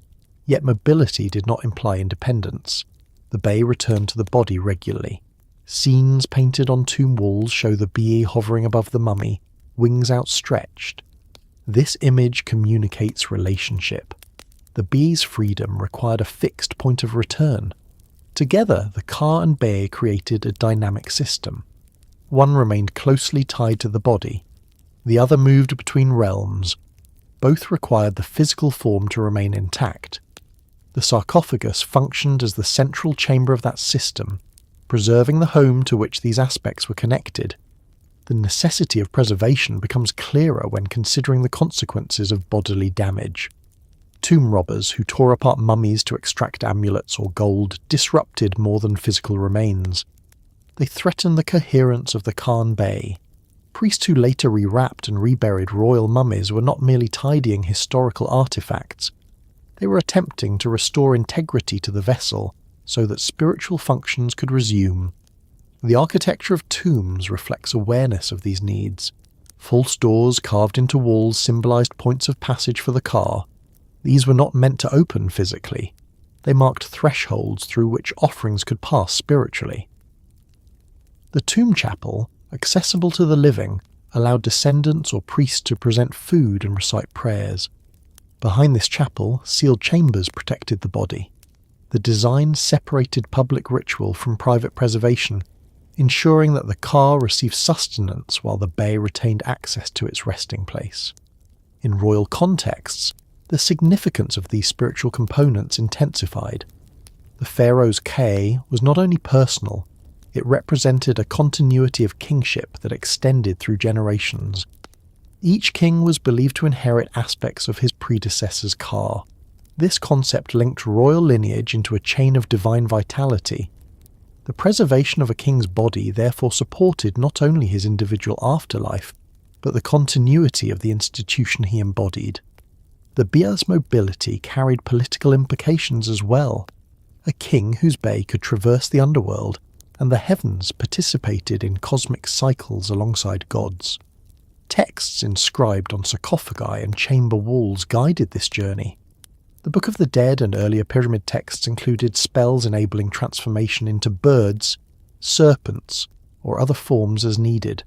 Yet mobility did not imply independence. The Bey returned to the body regularly. Scenes painted on tomb walls show the Bey hovering above the mummy, wings outstretched. This image communicates relationship. The Bey's freedom required a fixed point of return. Together, the Ka and Bey created a dynamic system. One remained closely tied to the body. The other moved between realms. Both required the physical form to remain intact. The sarcophagus functioned as the central chamber of that system, preserving the home to which these aspects were connected. The necessity of preservation becomes clearer when considering the consequences of bodily damage. Tomb robbers who tore apart mummies to extract amulets or gold disrupted more than physical remains. They threatened the coherence of the Khan Bey. Priests who later rewrapped and reburied royal mummies were not merely tidying historical artifacts. They were attempting to restore integrity to the vessel so that spiritual functions could resume. The architecture of tombs reflects awareness of these needs. False doors carved into walls symbolized points of passage for the Ka. These were not meant to open physically. They marked thresholds through which offerings could pass spiritually. The tomb chapel, accessible to the living, allowed descendants or priests to present food and recite prayers. Behind this chapel, sealed chambers protected the body. The design separated public ritual from private preservation, ensuring that the Ka received sustenance while the Bey retained access to its resting place. In royal contexts, the significance of these spiritual components intensified. The pharaoh's K was not only personal, it represented a continuity of kingship that extended through generations. Each king was believed to inherit aspects of his predecessor's Ka. This concept linked royal lineage into a chain of divine vitality. The preservation of a king's body therefore supported not only his individual afterlife, but the continuity of the institution he embodied. The Bey's mobility carried political implications as well. A king whose Bey could traverse the underworld, and the heavens participated in cosmic cycles alongside gods. Texts inscribed on sarcophagi and chamber walls guided this journey. The Book of the Dead and earlier pyramid texts included spells enabling transformation into birds, serpents, or other forms as needed.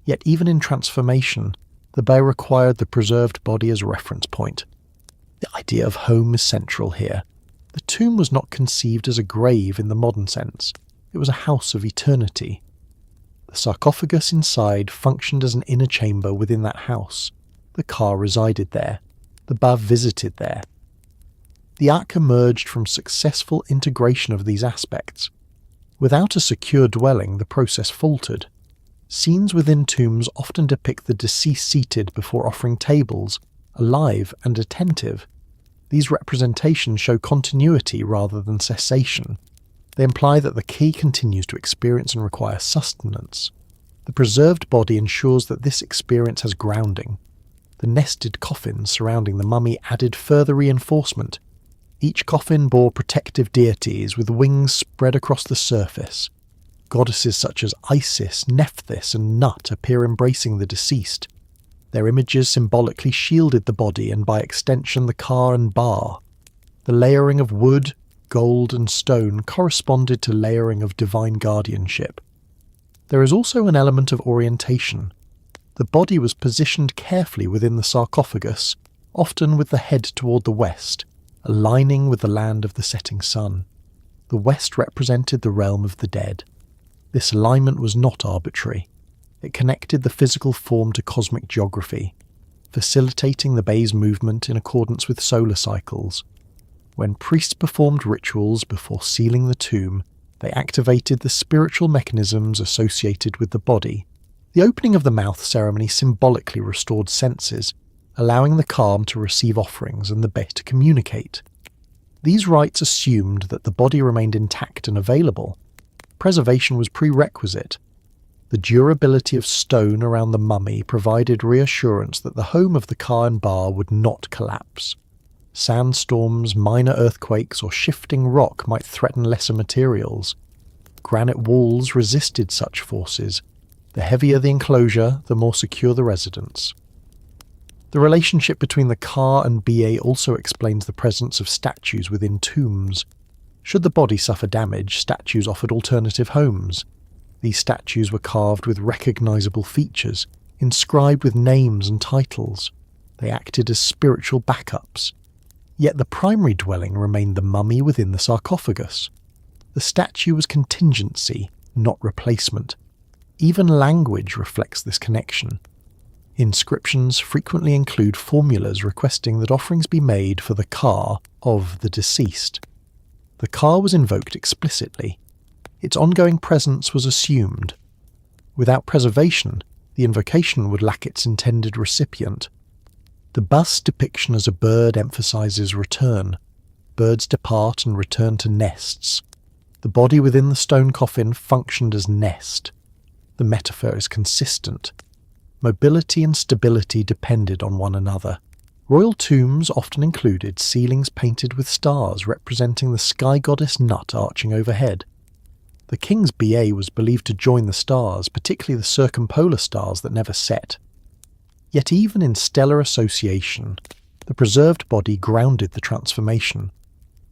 Yet even in transformation, the Bey required the preserved body as a reference point. The idea of home is central here. The tomb was not conceived as a grave in the modern sense. It was a house of eternity. The sarcophagus inside functioned as an inner chamber within that house. The Ka resided there. The Ba visited there. The ark emerged from successful integration of these aspects. Without a secure dwelling, the process faltered. Scenes within tombs often depict the deceased seated before offering tables, alive and attentive. These representations show continuity rather than cessation. They imply that the key continues to experience and require sustenance. The preserved body ensures that this experience has grounding. The nested coffins surrounding the mummy added further reinforcement. Each coffin bore protective deities with wings spread across the surface. Goddesses such as Isis, Nephthys, and Nut appear embracing the deceased. Their images symbolically shielded the body and by extension the Ka and Ba. The layering of wood, gold, and stone corresponded to layering of divine guardianship. There is also an element of orientation. The body was positioned carefully within the sarcophagus, often with the head toward the west, aligning with the land of the setting sun. The west represented the realm of the dead. This alignment was not arbitrary. It connected the physical form to cosmic geography, facilitating the Bey's movement in accordance with solar cycles. When priests performed rituals before sealing the tomb, they activated the spiritual mechanisms associated with the body. The opening of the mouth ceremony symbolically restored senses, allowing the Ka to receive offerings and the Bey to communicate. These rites assumed that the body remained intact and available. Preservation was prerequisite. The durability of stone around the mummy provided reassurance that the home of the Ka and Ba would not collapse. Sandstorms, minor earthquakes, or shifting rock might threaten lesser materials. Granite walls resisted such forces. The heavier the enclosure, the more secure the residence. The relationship between the Ka and Ba also explains the presence of statues within tombs. Should the body suffer damage, statues offered alternative homes. These statues were carved with recognisable features, inscribed with names and titles. They acted as spiritual backups. Yet the primary dwelling remained the mummy within the sarcophagus. The statue was contingency, not replacement. Even language reflects this connection. Inscriptions frequently include formulas requesting that offerings be made for the Ka of the deceased. The Ka was invoked explicitly. Its ongoing presence was assumed. Without preservation, the invocation would lack its intended recipient. The bust depiction as a bird emphasizes return. Birds depart and return to nests. The body within the stone coffin functioned as nest. The metaphor is consistent. Mobility and stability depended on one another. Royal tombs often included ceilings painted with stars representing the sky goddess Nut arching overhead. The king's Ba was believed to join the stars, particularly the circumpolar stars that never set. Yet even in stellar association, the preserved body grounded the transformation.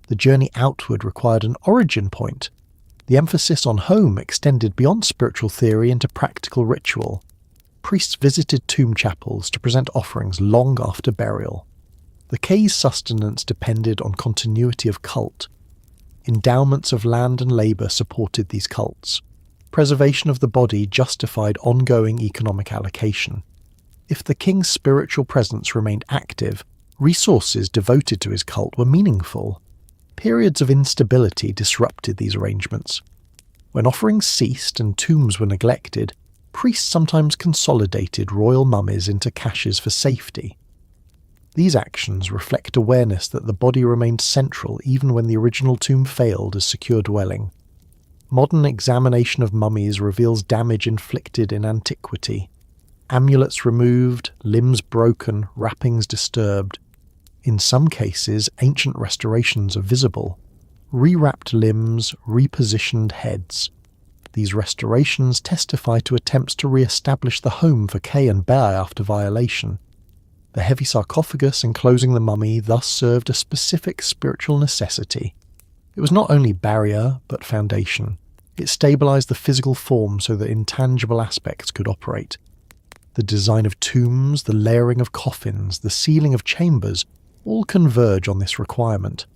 The journey outward required an origin point. The emphasis on home extended beyond spiritual theory into practical ritual. Priests visited tomb chapels to present offerings long after burial. The Ka's sustenance depended on continuity of cult. Endowments of land and labour supported these cults. Preservation of the body justified ongoing economic allocation. If the king's spiritual presence remained active, resources devoted to his cult were meaningful. Periods of instability disrupted these arrangements. When offerings ceased and tombs were neglected, priests sometimes consolidated royal mummies into caches for safety. These actions reflect awareness that the body remained central even when the original tomb failed as secure dwelling. Modern examination of mummies reveals damage inflicted in antiquity. Amulets removed, limbs broken, wrappings disturbed. In some cases, ancient restorations are visible. Rewrapped limbs, repositioned heads. These restorations testify to attempts to re-establish the home for Ka and Ba after violation. The heavy sarcophagus enclosing the mummy thus served a specific spiritual necessity. It was not only barrier, but foundation. It stabilized the physical form so that intangible aspects could operate. The design of tombs, the layering of coffins, the sealing of chambers all converge on this requirement.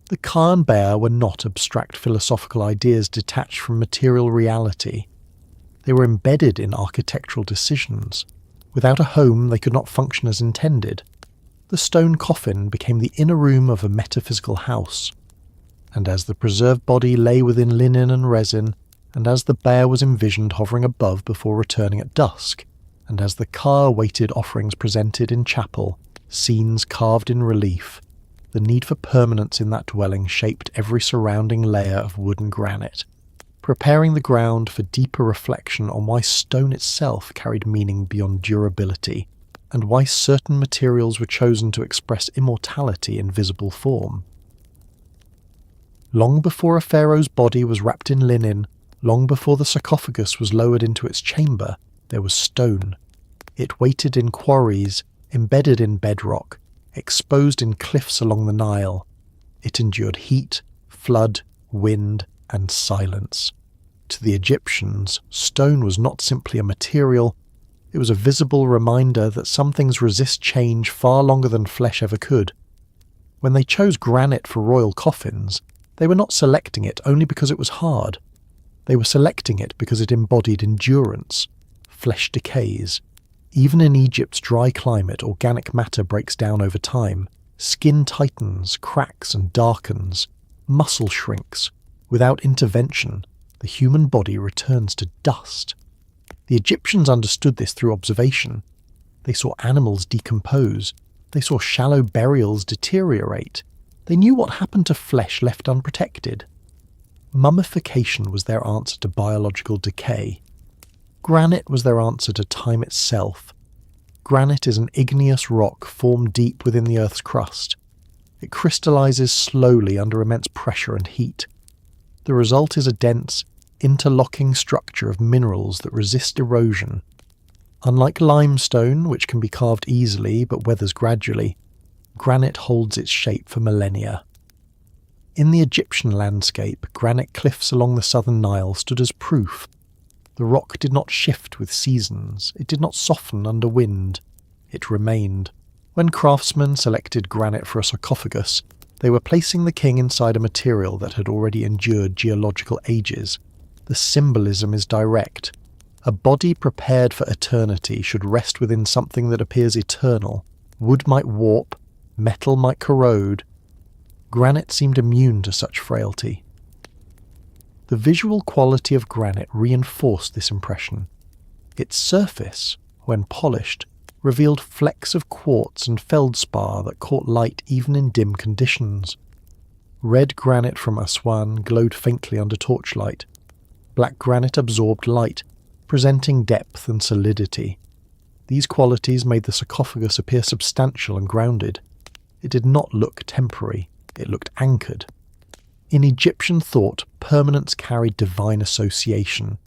The Ka and Ba were not abstract philosophical ideas detached from material reality. They were embedded in architectural decisions. Without a home, they could not function as intended. The stone coffin became the inner room of a metaphysical house. And as the preserved body lay within linen and resin, and as the Ba was envisioned hovering above before returning at dusk, and as the Ka awaited offerings presented in chapel, scenes carved in relief, the need for permanence in that dwelling shaped every surrounding layer of wood and granite, preparing the ground for deeper reflection on why stone itself carried meaning beyond durability, and why certain materials were chosen to express immortality in visible form. Long before a pharaoh's body was wrapped in linen, long before the sarcophagus was lowered into its chamber, there was stone. It waited in quarries, embedded in bedrock, exposed in cliffs along the Nile. It endured heat, flood, wind, and silence. To the Egyptians, stone was not simply a material, it was a visible reminder that some things resist change far longer than flesh ever could. When they chose granite for royal coffins, they were not selecting it only because it was hard. They were selecting it because it embodied endurance. Flesh decays. Even in Egypt's dry climate, organic matter breaks down over time. Skin tightens, cracks and darkens. Muscle shrinks. Without intervention, the human body returns to dust. The Egyptians understood this through observation. They saw animals decompose. They saw shallow burials deteriorate. They knew what happened to flesh left unprotected. Mummification was their answer to biological decay. Granite was their answer to time itself. Granite is an igneous rock formed deep within the Earth's crust. It crystallizes slowly under immense pressure and heat. The result is a dense, interlocking structure of minerals that resist erosion. Unlike limestone, which can be carved easily but weathers gradually, granite holds its shape for millennia. In the Egyptian landscape, granite cliffs along the southern Nile stood as proof. The rock did not shift with seasons, it did not soften under wind, it remained. When craftsmen selected granite for a sarcophagus, they were placing the king inside a material that had already endured geological ages. The symbolism is direct. A body prepared for eternity should rest within something that appears eternal. Wood might warp, metal might corrode. Granite seemed immune to such frailty. The visual quality of granite reinforced this impression. Its surface, when polished, revealed flecks of quartz and feldspar that caught light even in dim conditions. Red granite from Aswan glowed faintly under torchlight. Black granite absorbed light, presenting depth and solidity. These qualities made the sarcophagus appear substantial and grounded. It did not look temporary, it looked anchored. In Egyptian thought, permanence carried divine association.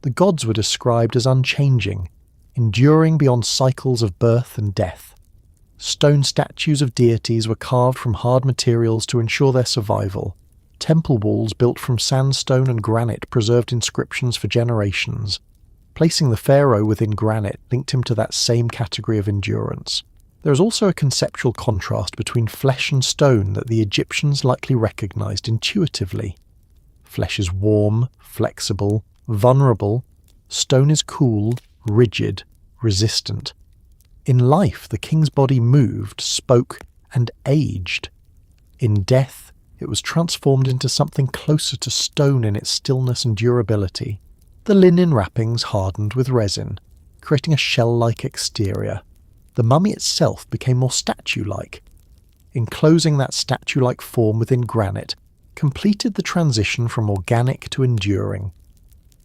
The gods were described as unchanging, enduring beyond cycles of birth and death. Stone statues of deities were carved from hard materials to ensure their survival. Temple walls built from sandstone and granite preserved inscriptions for generations. Placing the pharaoh within granite linked him to that same category of endurance. There is also a conceptual contrast between flesh and stone that the Egyptians likely recognized intuitively. Flesh is warm, flexible, vulnerable. Stone is cool, rigid, resistant. In life, the king's body moved, spoke, and aged. In death, it was transformed into something closer to stone in its stillness and durability. The linen wrappings hardened with resin, creating a shell-like exterior. The mummy itself became more statue-like. Enclosing that statue-like form within granite completed the transition from organic to enduring.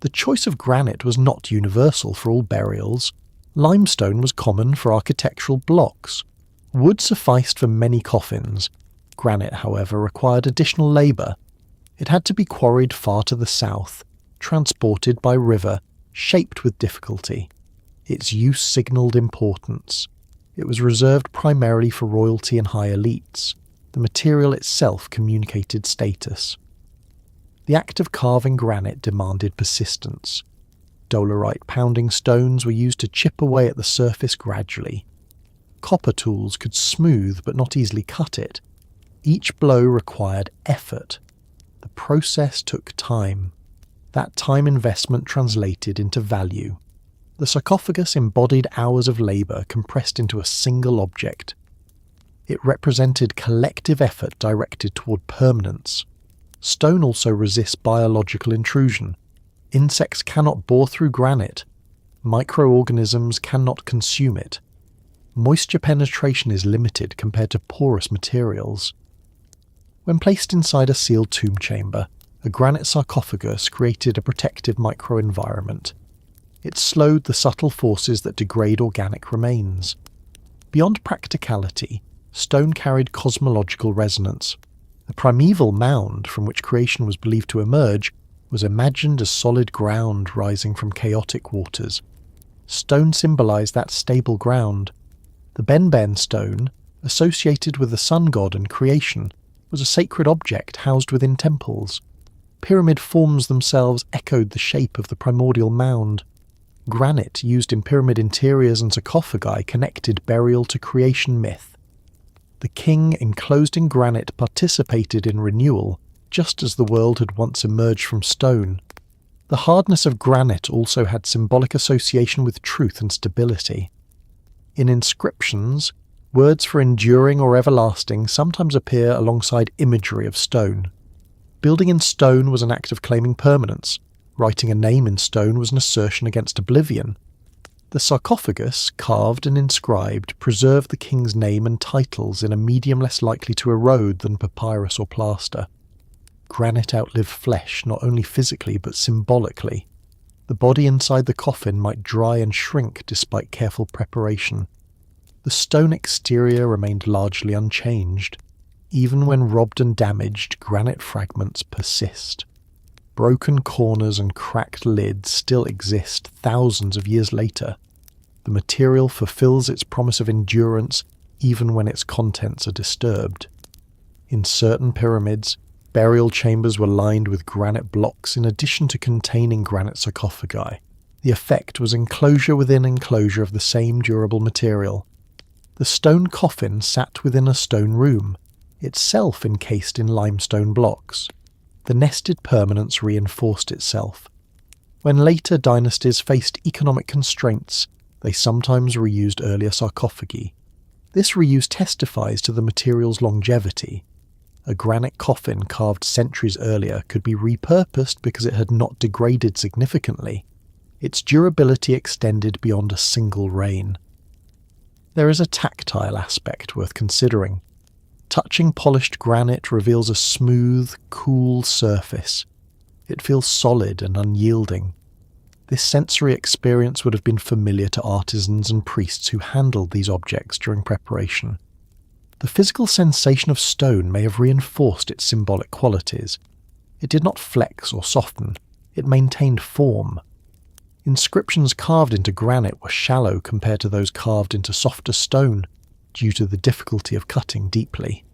The choice of granite was not universal for all burials. Limestone was common for architectural blocks. Wood sufficed for many coffins. Granite, however, required additional labour. It had to be quarried far to the south, transported by river, shaped with difficulty. Its use signalled importance. It was reserved primarily for royalty and high elites. The material itself communicated status. The act of carving granite demanded persistence. Dolerite pounding stones were used to chip away at the surface gradually. Copper tools could smooth but not easily cut it. Each blow required effort. The process took time. That time investment translated into value. The sarcophagus embodied hours of labour compressed into a single object. It represented collective effort directed toward permanence. Stone also resists biological intrusion. Insects cannot bore through granite. Microorganisms cannot consume it. Moisture penetration is limited compared to porous materials. When placed inside a sealed tomb chamber, a granite sarcophagus created a protective microenvironment. It slowed the subtle forces that degrade organic remains. Beyond practicality, stone carried cosmological resonance. The primeval mound from which creation was believed to emerge was imagined as solid ground rising from chaotic waters. Stone symbolized that stable ground. The Benben stone, associated with the sun god and creation, was a sacred object housed within temples. Pyramid forms themselves echoed the shape of the primordial mound. Granite used in pyramid interiors and sarcophagi connected burial to creation myth. The king enclosed in granite participated in renewal, just as the world had once emerged from stone. The hardness of granite also had symbolic association with truth and stability. In inscriptions, words for enduring or everlasting sometimes appear alongside imagery of stone. Building in stone was an act of claiming permanence. Writing a name in stone was an assertion against oblivion. The sarcophagus, carved and inscribed, preserved the king's name and titles in a medium less likely to erode than papyrus or plaster. Granite outlived flesh not only physically but symbolically. The body inside the coffin might dry and shrink despite careful preparation. The stone exterior remained largely unchanged. Even when robbed and damaged, granite fragments persist. Broken corners and cracked lids still exist thousands of years later. The material fulfills its promise of endurance even when its contents are disturbed. In certain pyramids, burial chambers were lined with granite blocks in addition to containing granite sarcophagi. The effect was enclosure within enclosure of the same durable material. The stone coffin sat within a stone room, itself encased in limestone blocks. The nested permanence reinforced itself. When later dynasties faced economic constraints, they sometimes reused earlier sarcophagi. This reuse testifies to the material's longevity. A granite coffin carved centuries earlier could be repurposed because it had not degraded significantly. Its durability extended beyond a single reign. There is a tactile aspect worth considering. Touching polished granite reveals a smooth, cool surface. It feels solid and unyielding. This sensory experience would have been familiar to artisans and priests who handled these objects during preparation. The physical sensation of stone may have reinforced its symbolic qualities. It did not flex or soften, it maintained form. Inscriptions carved into granite were shallow compared to those carved into softer stone, due to the difficulty of cutting deeply.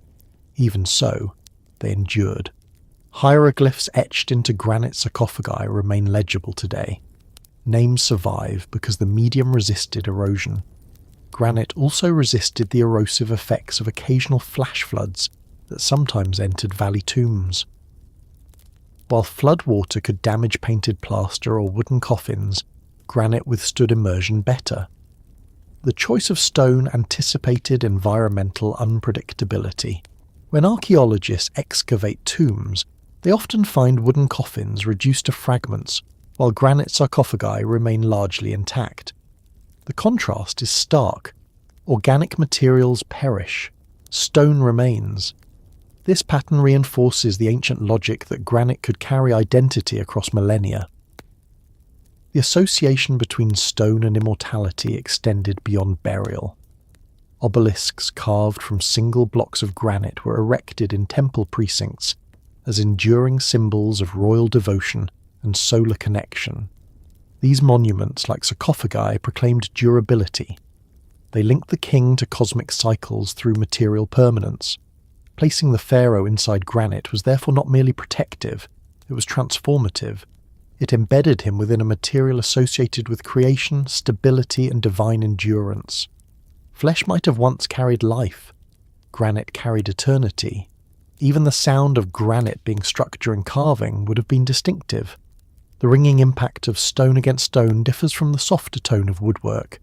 Even so, they endured. Hieroglyphs etched into granite sarcophagi remain legible today. Names survive because the medium resisted erosion. Granite also resisted the erosive effects of occasional flash floods that sometimes entered valley tombs. While floodwater could damage painted plaster or wooden coffins, granite withstood immersion better. The choice of stone anticipated environmental unpredictability. When archaeologists excavate tombs, they often find wooden coffins reduced to fragments, while granite sarcophagi remain largely intact. The contrast is stark. Organic materials perish. Stone remains. This pattern reinforces the ancient logic that granite could carry identity across millennia. The association between stone and immortality extended beyond burial. Obelisks carved from single blocks of granite were erected in temple precincts as enduring symbols of royal devotion and solar connection. These monuments, like sarcophagi, proclaimed durability. They linked the king to cosmic cycles through material permanence. Placing the pharaoh inside granite was therefore not merely protective, it was transformative. It embedded him within a material associated with creation, stability, and divine endurance. Flesh might have once carried life. Granite carried eternity. Even the sound of granite being struck during carving would have been distinctive. The ringing impact of stone against stone differs from the softer tone of woodwork.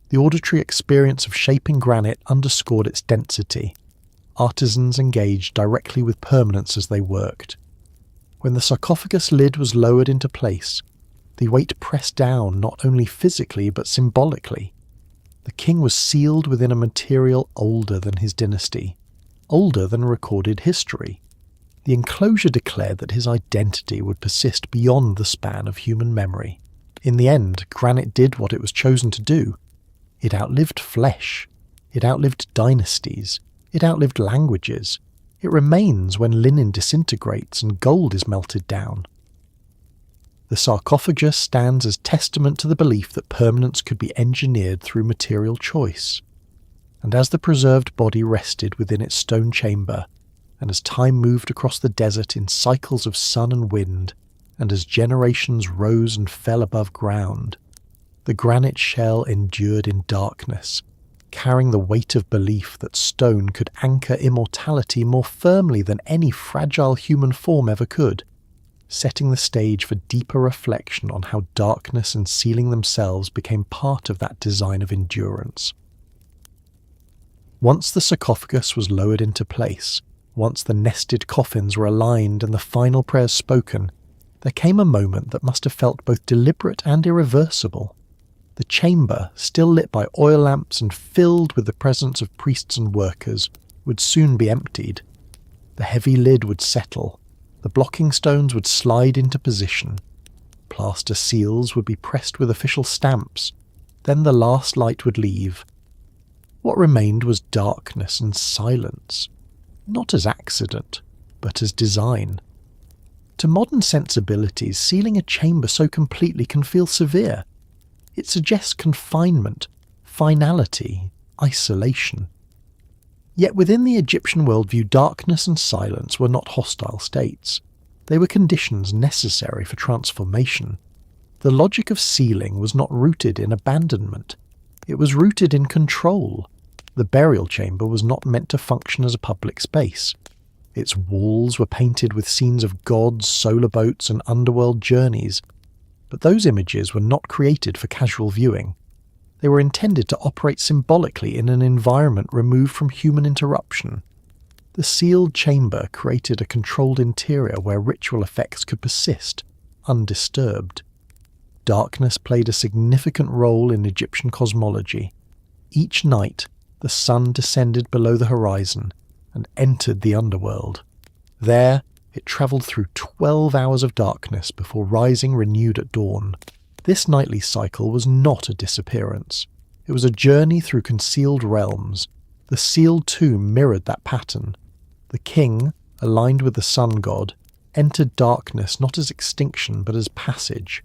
The auditory experience of shaping granite underscored its density. Artisans engaged directly with permanence as they worked. When the sarcophagus lid was lowered into place, the weight pressed down not only physically but symbolically. The king was sealed within a material older than his dynasty, older than recorded history. The enclosure declared that his identity would persist beyond the span of human memory. In the end, granite did what it was chosen to do. It outlived flesh. It outlived dynasties. It outlived languages. It remains when linen disintegrates and gold is melted down. The sarcophagus stands as testament to the belief that permanence could be engineered through material choice. And as the preserved body rested within its stone chamber, and as time moved across the desert in cycles of sun and wind, and as generations rose and fell above ground, the granite shell endured in darkness, carrying the weight of belief that stone could anchor immortality more firmly than any fragile human form ever could, setting the stage for deeper reflection on how darkness and sealing themselves became part of that design of endurance. Once the sarcophagus was lowered into place, once the nested coffins were aligned and the final prayers spoken, there came a moment that must have felt both deliberate and irreversible. The chamber, still lit by oil lamps and filled with the presence of priests and workers, would soon be emptied. The heavy lid would settle. The blocking stones would slide into position. Plaster seals would be pressed with official stamps. Then the last light would leave. What remained was darkness and silence, not as accident, but as design. To modern sensibilities, sealing a chamber so completely can feel severe. It suggests confinement, finality, isolation. Yet within the Egyptian worldview, darkness and silence were not hostile states. They were conditions necessary for transformation. The logic of sealing was not rooted in abandonment. It was rooted in control. The burial chamber was not meant to function as a public space. Its walls were painted with scenes of gods, solar boats, and underworld journeys. But those images were not created for casual viewing. They were intended to operate symbolically in an environment removed from human interruption. The sealed chamber created a controlled interior where ritual effects could persist, undisturbed. Darkness played a significant role in Egyptian cosmology. Each night, the sun descended below the horizon and entered the underworld. There, it travelled through 12 hours of darkness before rising renewed at dawn. This nightly cycle was not a disappearance. It was a journey through concealed realms. The sealed tomb mirrored that pattern. The king, aligned with the sun god, entered darkness not as extinction but as passage.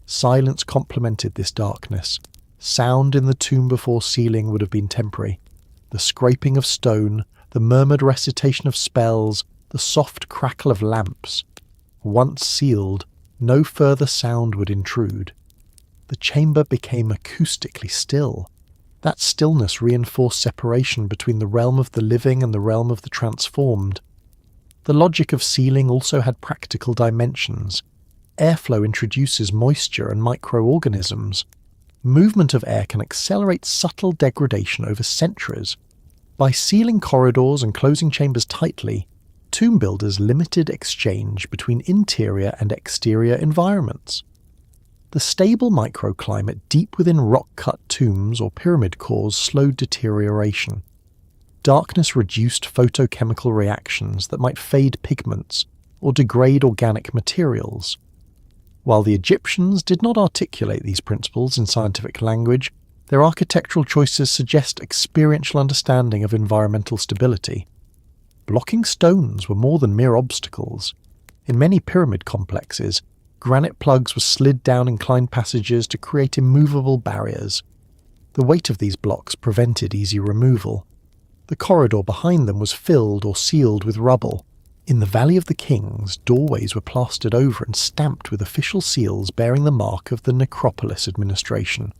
Silence complemented this darkness. Sound in the tomb before sealing would have been temporary. The scraping of stone, the murmured recitation of spells, the soft crackle of lamps. Once sealed, no further sound would intrude. The chamber became acoustically still. That stillness reinforced separation between the realm of the living and the realm of the transformed. The logic of sealing also had practical dimensions. Airflow introduces moisture and microorganisms. Movement of air can accelerate subtle degradation over centuries. By sealing corridors and closing chambers tightly, tomb builders limited exchange between interior and exterior environments. The stable microclimate deep within rock-cut tombs or pyramid cores slowed deterioration. Darkness reduced photochemical reactions that might fade pigments or degrade organic materials. While the Egyptians did not articulate these principles in scientific language, their architectural choices suggest experiential understanding of environmental stability. Blocking stones were more than mere obstacles. In many pyramid complexes, granite plugs were slid down inclined passages to create immovable barriers. The weight of these blocks prevented easy removal. The corridor behind them was filled or sealed with rubble. In the Valley of the Kings, doorways were plastered over and stamped with official seals bearing the mark of the Necropolis administration.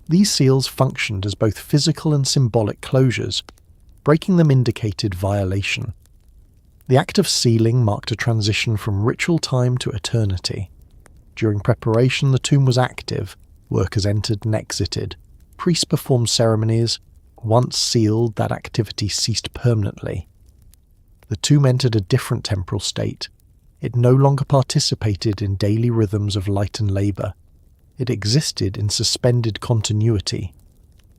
These seals functioned as both physical and symbolic closures. Breaking them indicated violation. The act of sealing marked a transition from ritual time to eternity. During preparation, the tomb was active. Workers entered and exited. Priests performed ceremonies. Once sealed, that activity ceased permanently. The tomb entered a different temporal state. It no longer participated in daily rhythms of light and labour. It existed in suspended continuity.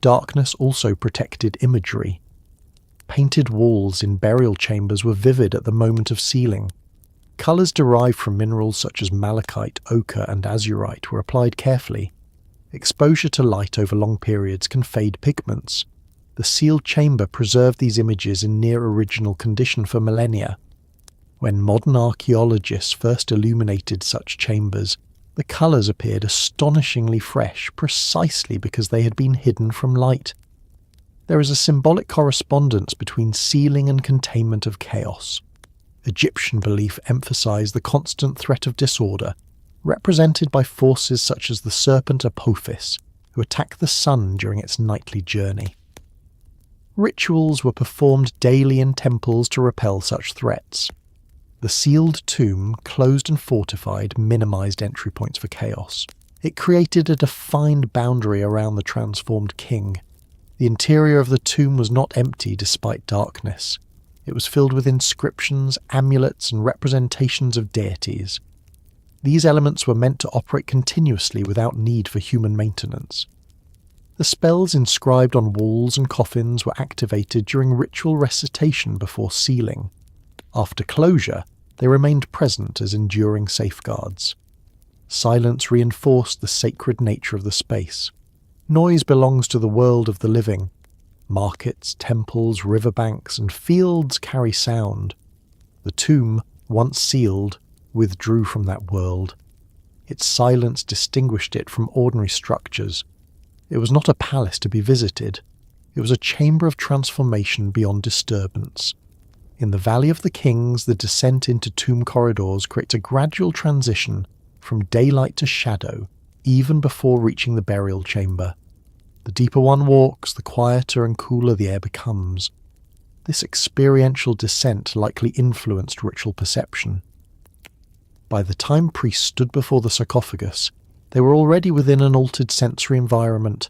Darkness also protected imagery. Painted walls in burial chambers were vivid at the moment of sealing. Colours derived from minerals such as malachite, ochre and azurite were applied carefully. Exposure to light over long periods can fade pigments. The sealed chamber preserved these images in near-original condition for millennia. When modern archaeologists first illuminated such chambers, the colours appeared astonishingly fresh precisely because they had been hidden from light. There is a symbolic correspondence between sealing and containment of chaos. Egyptian belief emphasized the constant threat of disorder, represented by forces such as the serpent Apophis, who attack the sun during its nightly journey. Rituals were performed daily in temples to repel such threats. The sealed tomb, closed and fortified, minimized entry points for chaos. It created a defined boundary around the transformed king. The interior of the tomb was not empty despite darkness. It was filled with inscriptions, amulets, and representations of deities. These elements were meant to operate continuously without need for human maintenance. The spells inscribed on walls and coffins were activated during ritual recitation before sealing. After closure, they remained present as enduring safeguards. Silence reinforced the sacred nature of the space. Noise belongs to the world of the living. Markets, temples, riverbanks, and fields carry sound. The tomb, once sealed, withdrew from that world. Its silence distinguished it from ordinary structures. It was not a palace to be visited. It was a chamber of transformation beyond disturbance. In the Valley of the Kings, the descent into tomb corridors creates a gradual transition from daylight to shadow, even before reaching the burial chamber. The deeper one walks, the quieter and cooler the air becomes. This experiential descent likely influenced ritual perception. By the time priests stood before the sarcophagus, they were already within an altered sensory environment.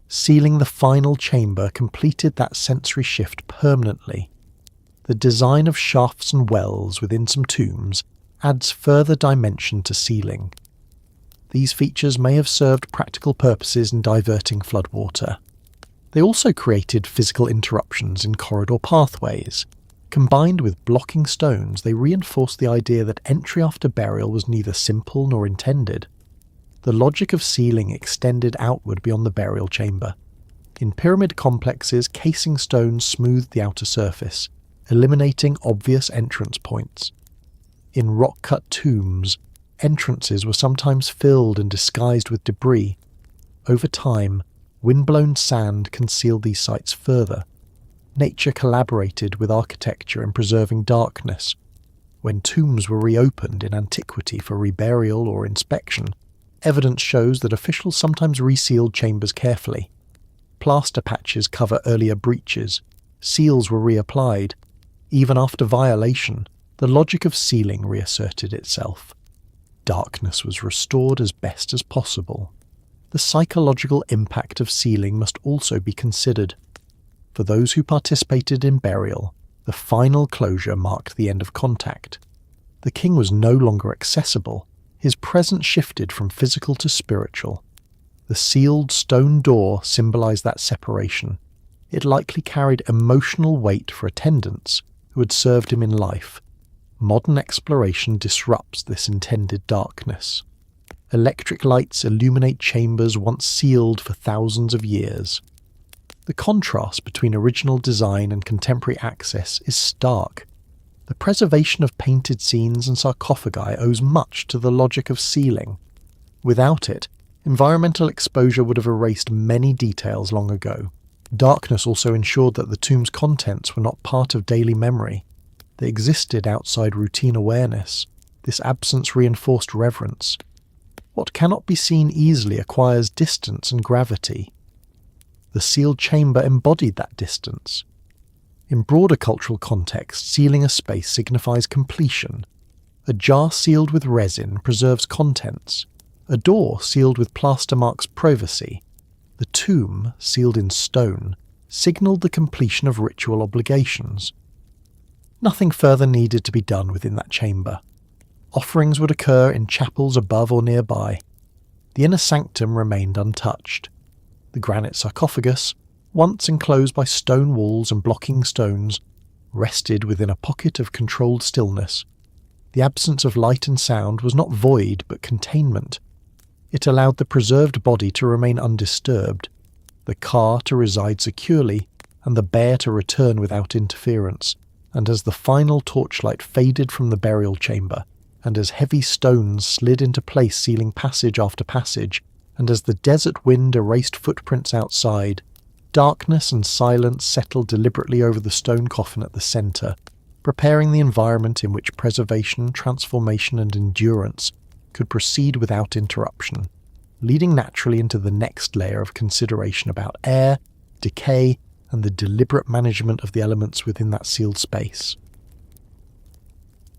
Sealing the final chamber completed that sensory shift permanently. The design of shafts and wells within some tombs adds further dimension to sealing. These features may have served practical purposes in diverting floodwater. They also created physical interruptions in corridor pathways. Combined with blocking stones, they reinforced the idea that entry after burial was neither simple nor intended. The logic of sealing extended outward beyond the burial chamber. In pyramid complexes, casing stones smoothed the outer surface, eliminating obvious entrance points. In rock-cut tombs, entrances were sometimes filled and disguised with debris. Over time, wind-blown sand concealed these sites further. Nature collaborated with architecture in preserving darkness. When tombs were reopened in antiquity for reburial or inspection, evidence shows that officials sometimes resealed chambers carefully. Plaster patches cover earlier breaches. Seals were reapplied. Even after violation, the logic of sealing reasserted itself. Darkness was restored as best as possible. The psychological impact of sealing must also be considered. For those who participated in burial, the final closure marked the end of contact. The king was no longer accessible. His presence shifted from physical to spiritual. The sealed stone door symbolized that separation. It likely carried emotional weight for attendants who had served him in life. Modern exploration disrupts this intended darkness. Electric lights illuminate chambers once sealed for thousands of years. The contrast between original design and contemporary access is stark. The preservation of painted scenes and sarcophagi owes much to the logic of sealing. Without it, environmental exposure would have erased many details long ago. Darkness also ensured that the tomb's contents were not part of daily memory. They existed outside routine awareness. This absence reinforced reverence. What cannot be seen easily acquires distance and gravity. The sealed chamber embodied that distance. In broader cultural context, sealing a space signifies completion. A jar sealed with resin preserves contents. A door sealed with plaster marks privacy. The tomb, sealed in stone, signalled the completion of ritual obligations. Nothing further needed to be done within that chamber. Offerings would occur in chapels above or nearby. The inner sanctum remained untouched. The granite sarcophagus, once enclosed by stone walls and blocking stones, rested within a pocket of controlled stillness. The absence of light and sound was not void but containment. It allowed the preserved body to remain undisturbed, the car to reside securely, and the bear to return without interference. And as the final torchlight faded from the burial chamber, and as heavy stones slid into place sealing passage after passage, and as the desert wind erased footprints outside, darkness and silence settled deliberately over the stone coffin at the centre, preparing the environment in which preservation, transformation and endurance could proceed without interruption, leading naturally into the next layer of consideration about air, decay, and the deliberate management of the elements within that sealed space.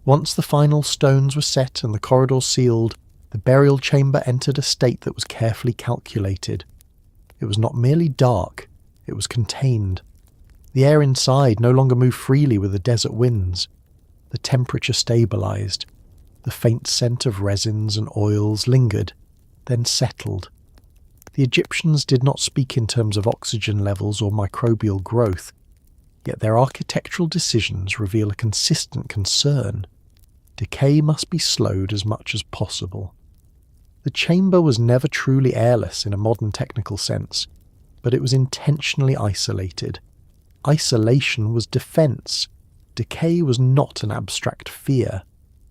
Once the final stones were set and the corridors sealed, the burial chamber entered a state that was carefully calculated. It was not merely dark, it was contained. The air inside no longer moved freely with the desert winds. The temperature stabilized. The faint scent of resins and oils lingered, then settled. The Egyptians did not speak in terms of oxygen levels or microbial growth, yet their architectural decisions reveal a consistent concern. Decay must be slowed as much as possible. The chamber was never truly airless in a modern technical sense, but it was intentionally isolated. Isolation was defense. Decay was not an abstract fear.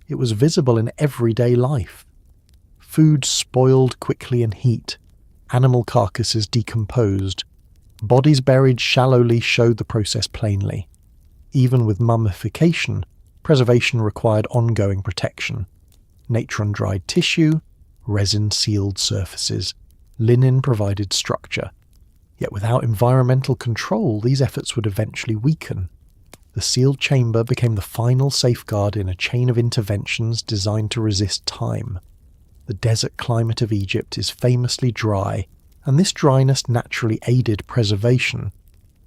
It was visible in everyday life. Food spoiled quickly in heat. animal carcasses decomposed, bodies buried shallowly showed the process plainly. Even with mummification, preservation required ongoing protection. Natron-dried tissue, resin-sealed surfaces, linen provided structure. Yet without environmental control, these efforts would eventually weaken. The sealed chamber became the final safeguard in a chain of interventions designed to resist time. The desert climate of Egypt is famously dry, and this dryness naturally aided preservation.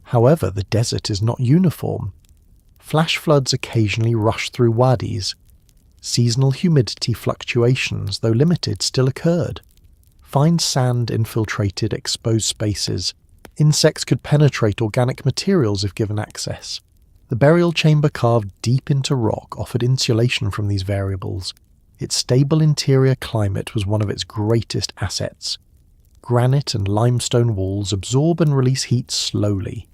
However, the desert is not uniform. Flash floods occasionally rush through wadis. Seasonal humidity fluctuations, though limited, still occurred. Fine sand infiltrated exposed spaces. Insects could penetrate organic materials if given access. The burial chamber carved deep into rock offered insulation from these variables. Its stable interior climate was one of its greatest assets. Granite and limestone walls absorb and release heat slowly.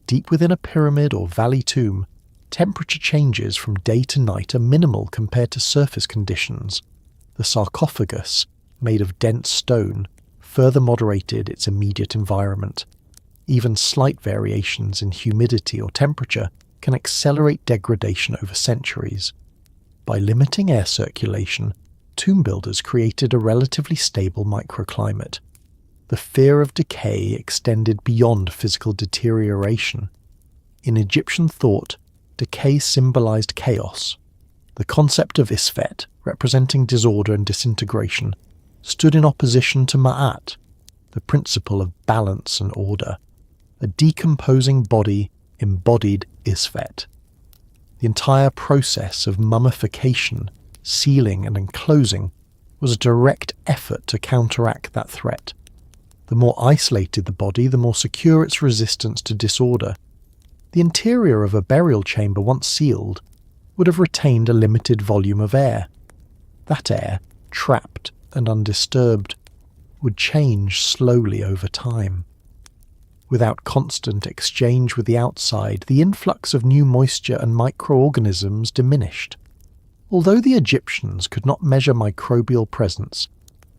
Deep within a pyramid or valley tomb, temperature changes from day to night are minimal compared to surface conditions. The sarcophagus, made of dense stone, further moderated its immediate environment. Even slight variations in humidity or temperature can accelerate degradation over centuries. By limiting air circulation, tomb builders created a relatively stable microclimate. The fear of decay extended beyond physical deterioration. In Egyptian thought, decay symbolized chaos. The concept of Isfet, representing disorder and disintegration, stood in opposition to Ma'at, the principle of balance and order. A decomposing body embodied Isfet. The entire process of mummification, sealing and enclosing was a direct effort to counteract that threat. The more isolated the body, the more secure its resistance to disorder. The interior of a burial chamber once sealed would have retained a limited volume of air. That air, trapped and undisturbed, would change slowly over time. Without constant exchange with the outside, the influx of new moisture and microorganisms diminished. Although the Egyptians could not measure microbial presence,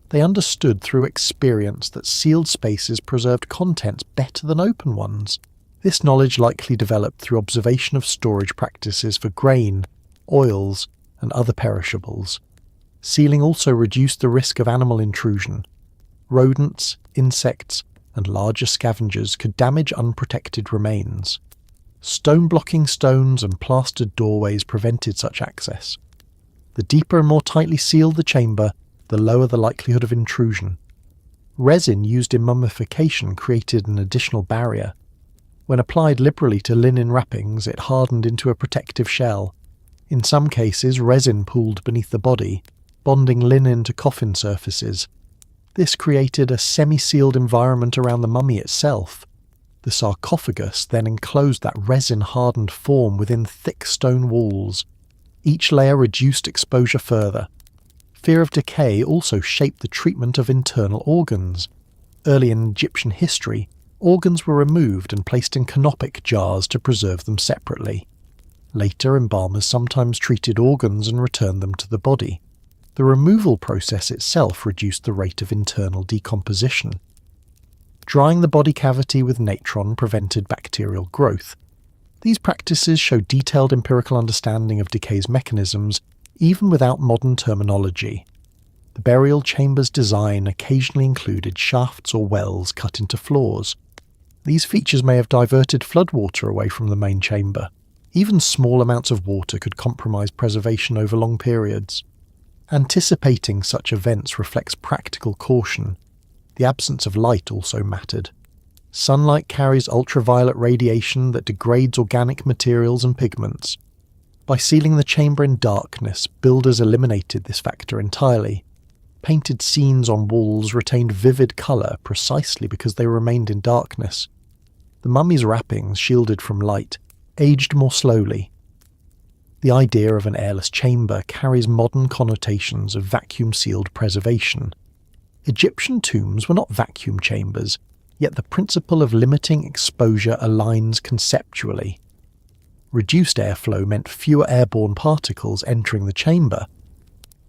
they understood through experience that sealed spaces preserved contents better than open ones. This knowledge likely developed through observation of storage practices for grain, oils, and other perishables. Sealing also reduced the risk of animal intrusion. Rodents, insects, and larger scavengers could damage unprotected remains. Stone-blocking stones and plastered doorways prevented such access. The deeper and more tightly sealed the chamber, the lower the likelihood of intrusion. Resin used in mummification created an additional barrier. When applied liberally to linen wrappings, it hardened into a protective shell. In some cases, resin pooled beneath the body, bonding linen to coffin surfaces. This created a semi-sealed environment around the mummy itself. The sarcophagus then enclosed that resin-hardened form within thick stone walls. Each layer reduced exposure further. Fear of decay also shaped the treatment of internal organs. Early in Egyptian history, organs were removed and placed in canopic jars to preserve them separately. Later, embalmers sometimes treated organs and returned them to the body. The removal process itself reduced the rate of internal decomposition. Drying the body cavity with natron prevented bacterial growth. These practices show detailed empirical understanding of decay's mechanisms, even without modern terminology. The burial chamber's design occasionally included shafts or wells cut into floors. These features may have diverted floodwater away from the main chamber. Even small amounts of water could compromise preservation over long periods. Anticipating such events reflects practical caution. The absence of light also mattered. Sunlight carries ultraviolet radiation that degrades organic materials and pigments. By sealing the chamber in darkness, builders eliminated this factor entirely. Painted scenes on walls retained vivid colour precisely because they remained in darkness. The mummy's wrappings, shielded from light, aged more slowly. The idea of an airless chamber carries modern connotations of vacuum-sealed preservation. Egyptian tombs were not vacuum chambers, yet the principle of limiting exposure aligns conceptually. Reduced airflow meant fewer airborne particles entering the chamber.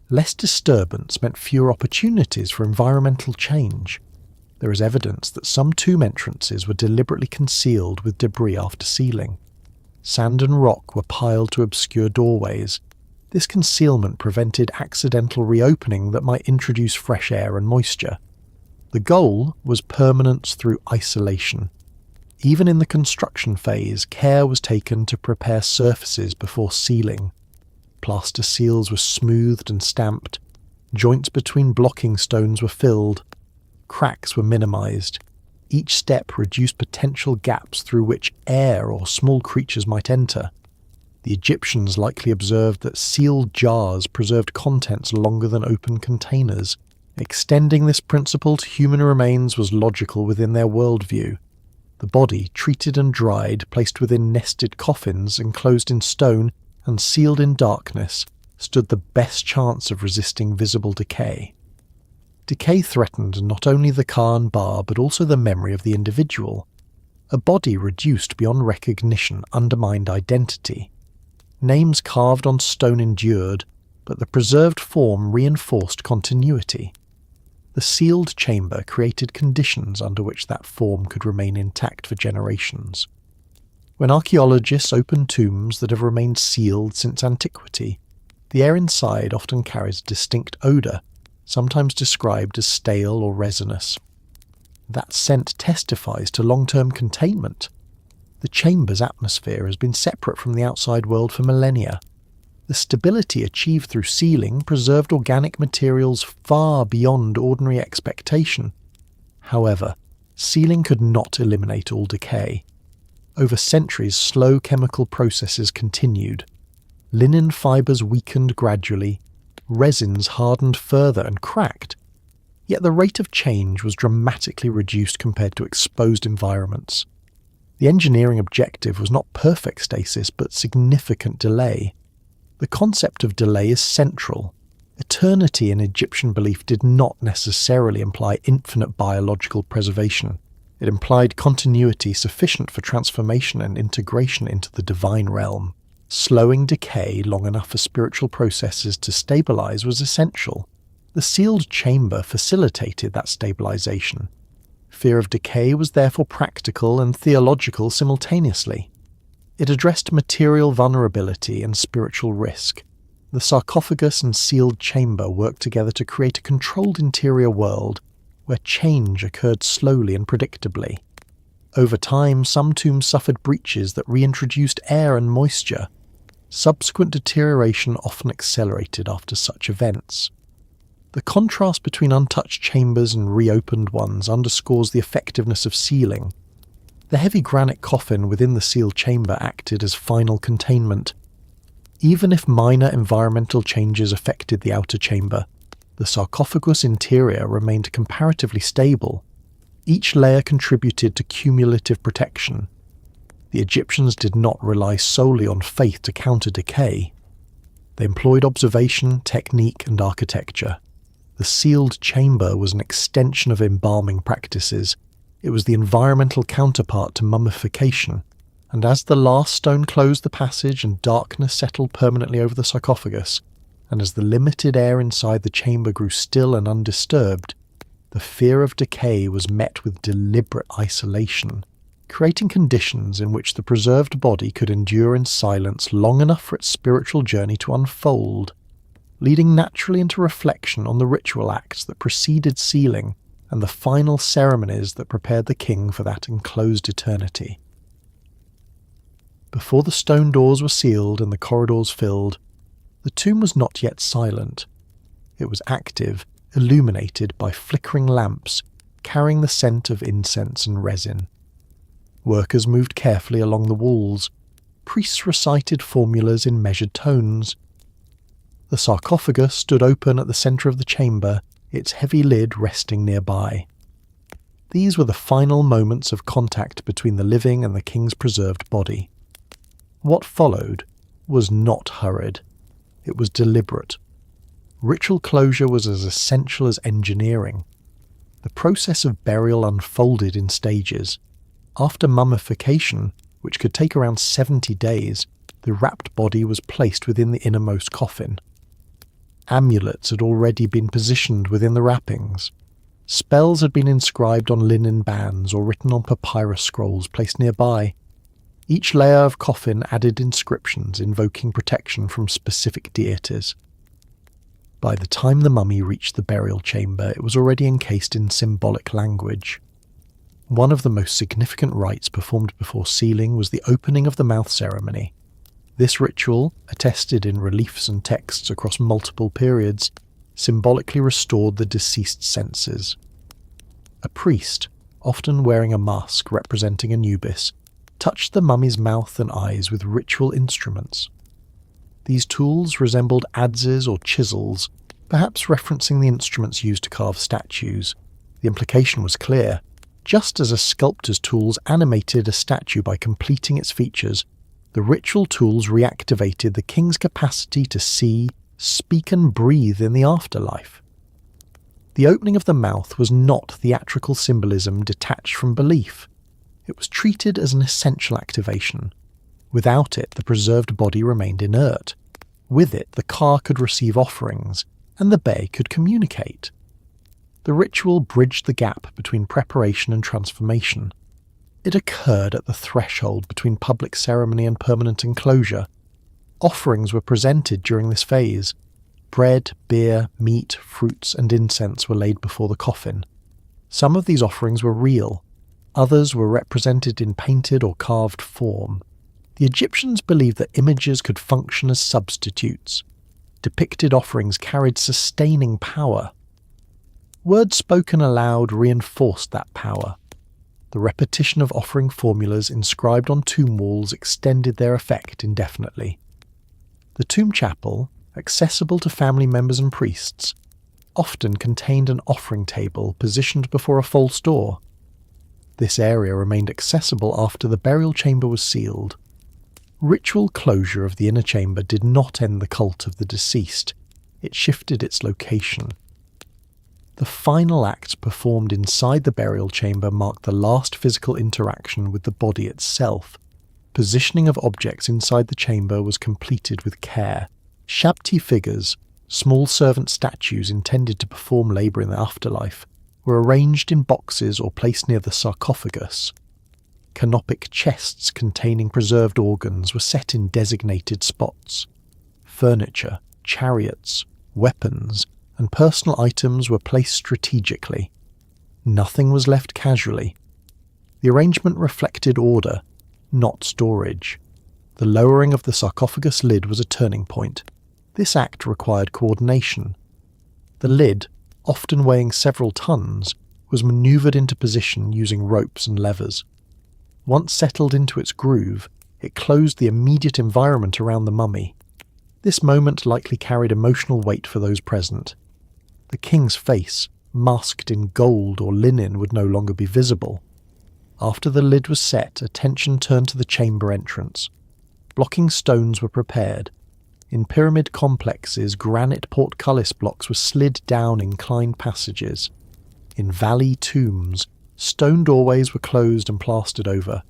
Less disturbance meant fewer opportunities for environmental change. There is evidence that some tomb entrances were deliberately concealed with debris after sealing. Sand and rock were piled to obscure doorways. This concealment prevented accidental reopening that might introduce fresh air and moisture. The goal was permanence through isolation. Even in the construction phase, care was taken to prepare surfaces before sealing. Plaster seals were smoothed and stamped. Joints between blocking stones were filled. Cracks were minimized. Each step reduced potential gaps through which air or small creatures might enter. The Egyptians likely observed that sealed jars preserved contents longer than open containers. Extending this principle to human remains was logical within their worldview. The body, treated and dried, placed within nested coffins, enclosed in stone, and sealed in darkness, stood the best chance of resisting visible decay. Decay threatened not only the ka and ba, but also the memory of the individual. A body reduced beyond recognition undermined identity. Names carved on stone endured, but the preserved form reinforced continuity. The sealed chamber created conditions under which that form could remain intact for generations. When archaeologists open tombs that have remained sealed since antiquity, the air inside often carries a distinct odour, sometimes described as stale or resinous. That scent testifies to long-term containment. The chamber's atmosphere has been separate from the outside world for millennia. The stability achieved through sealing preserved organic materials far beyond ordinary expectation. However, sealing could not eliminate all decay. Over centuries, slow chemical processes continued. Linen fibres weakened gradually, resins hardened further and cracked. Yet the rate of change was dramatically reduced compared to exposed environments. The engineering objective was not perfect stasis, but significant delay. The concept of delay is central. Eternity in Egyptian belief did not necessarily imply infinite biological preservation. It implied continuity sufficient for transformation and integration into the divine realm. Slowing decay long enough for spiritual processes to stabilize was essential. The sealed chamber facilitated that stabilization. Fear of decay was therefore practical and theological simultaneously. It addressed material vulnerability and spiritual risk. The sarcophagus and sealed chamber worked together to create a controlled interior world where change occurred slowly and predictably. Over time, some tombs suffered breaches that reintroduced air and moisture. Subsequent deterioration often accelerated after such events. The contrast between untouched chambers and reopened ones underscores the effectiveness of sealing. The heavy granite coffin within the sealed chamber acted as final containment. Even if minor environmental changes affected the outer chamber, the sarcophagus interior remained comparatively stable. Each layer contributed to cumulative protection. The Egyptians did not rely solely on faith to counter decay. They employed observation, technique, and architecture. The sealed chamber was an extension of embalming practices. It was the environmental counterpart to mummification, and as the last stone closed the passage and darkness settled permanently over the sarcophagus, and as the limited air inside the chamber grew still and undisturbed, the fear of decay was met with deliberate isolation, creating conditions in which the preserved body could endure in silence long enough for its spiritual journey to unfold, leading naturally into reflection on the ritual acts that preceded sealing and the final ceremonies that prepared the king for that enclosed eternity. Before the stone doors were sealed and the corridors filled, the tomb was not yet silent. It was active, illuminated by flickering lamps carrying the scent of incense and resin. Workers moved carefully along the walls. Priests recited formulas in measured tones. The sarcophagus stood open at the centre of the chamber, its heavy lid resting nearby. These were the final moments of contact between the living and the king's preserved body. What followed was not hurried. It was deliberate. Ritual closure was as essential as engineering. The process of burial unfolded in stages. After mummification, which could take around 70 days, the wrapped body was placed within the innermost coffin. Amulets had already been positioned within the wrappings. Spells had been inscribed on linen bands or written on papyrus scrolls placed nearby. Each layer of coffin added inscriptions invoking protection from specific deities. By the time the mummy reached the burial chamber, it was already encased in symbolic language. One of the most significant rites performed before sealing was the opening of the mouth ceremony. This ritual, attested in reliefs and texts across multiple periods, symbolically restored the deceased's senses. A priest, often wearing a mask representing Anubis, touched the mummy's mouth and eyes with ritual instruments. These tools resembled adzes or chisels, perhaps referencing the instruments used to carve statues. The implication was clear. Just as a sculptor's tools animated a statue by completing its features, the ritual tools reactivated the king's capacity to see, speak and breathe in the afterlife. The opening of the mouth was not theatrical symbolism detached from belief. It was treated as an essential activation. Without it, the preserved body remained inert. With it, the car could receive offerings, and the bay could communicate. The ritual bridged the gap between preparation and transformation. It occurred at the threshold between public ceremony and permanent enclosure. Offerings were presented during this phase. Bread, beer, meat, fruits, and incense were laid before the coffin. Some of these offerings were real. Others were represented in painted or carved form. The Egyptians believed that images could function as substitutes. Depicted offerings carried sustaining power. Words spoken aloud reinforced that power. The repetition of offering formulas inscribed on tomb walls extended their effect indefinitely. The tomb chapel, accessible to family members and priests, often contained an offering table positioned before a false door. This area remained accessible after the burial chamber was sealed. Ritual closure of the inner chamber did not end the cult of the deceased. It shifted its location. The final act performed inside the burial chamber marked the last physical interaction with the body itself. Positioning of objects inside the chamber was completed with care. Shabti figures, small servant statues intended to perform labour in the afterlife, were arranged in boxes or placed near the sarcophagus. Canopic chests containing preserved organs were set in designated spots. Furniture, chariots, weapons, and personal items were placed strategically. Nothing was left casually. The arrangement reflected order, not storage. The lowering of the sarcophagus lid was a turning point. This act required coordination. The lid, often weighing several tons, was manoeuvred into position using ropes and levers. Once settled into its groove, it closed the immediate environment around the mummy. This moment likely carried emotional weight for those present. The king's face, masked in gold or linen, would no longer be visible. After the lid was set, attention turned to the chamber entrance. Blocking stones were prepared. In pyramid complexes, granite portcullis blocks were slid down inclined passages. In valley tombs, stone doorways were closed and plastered over.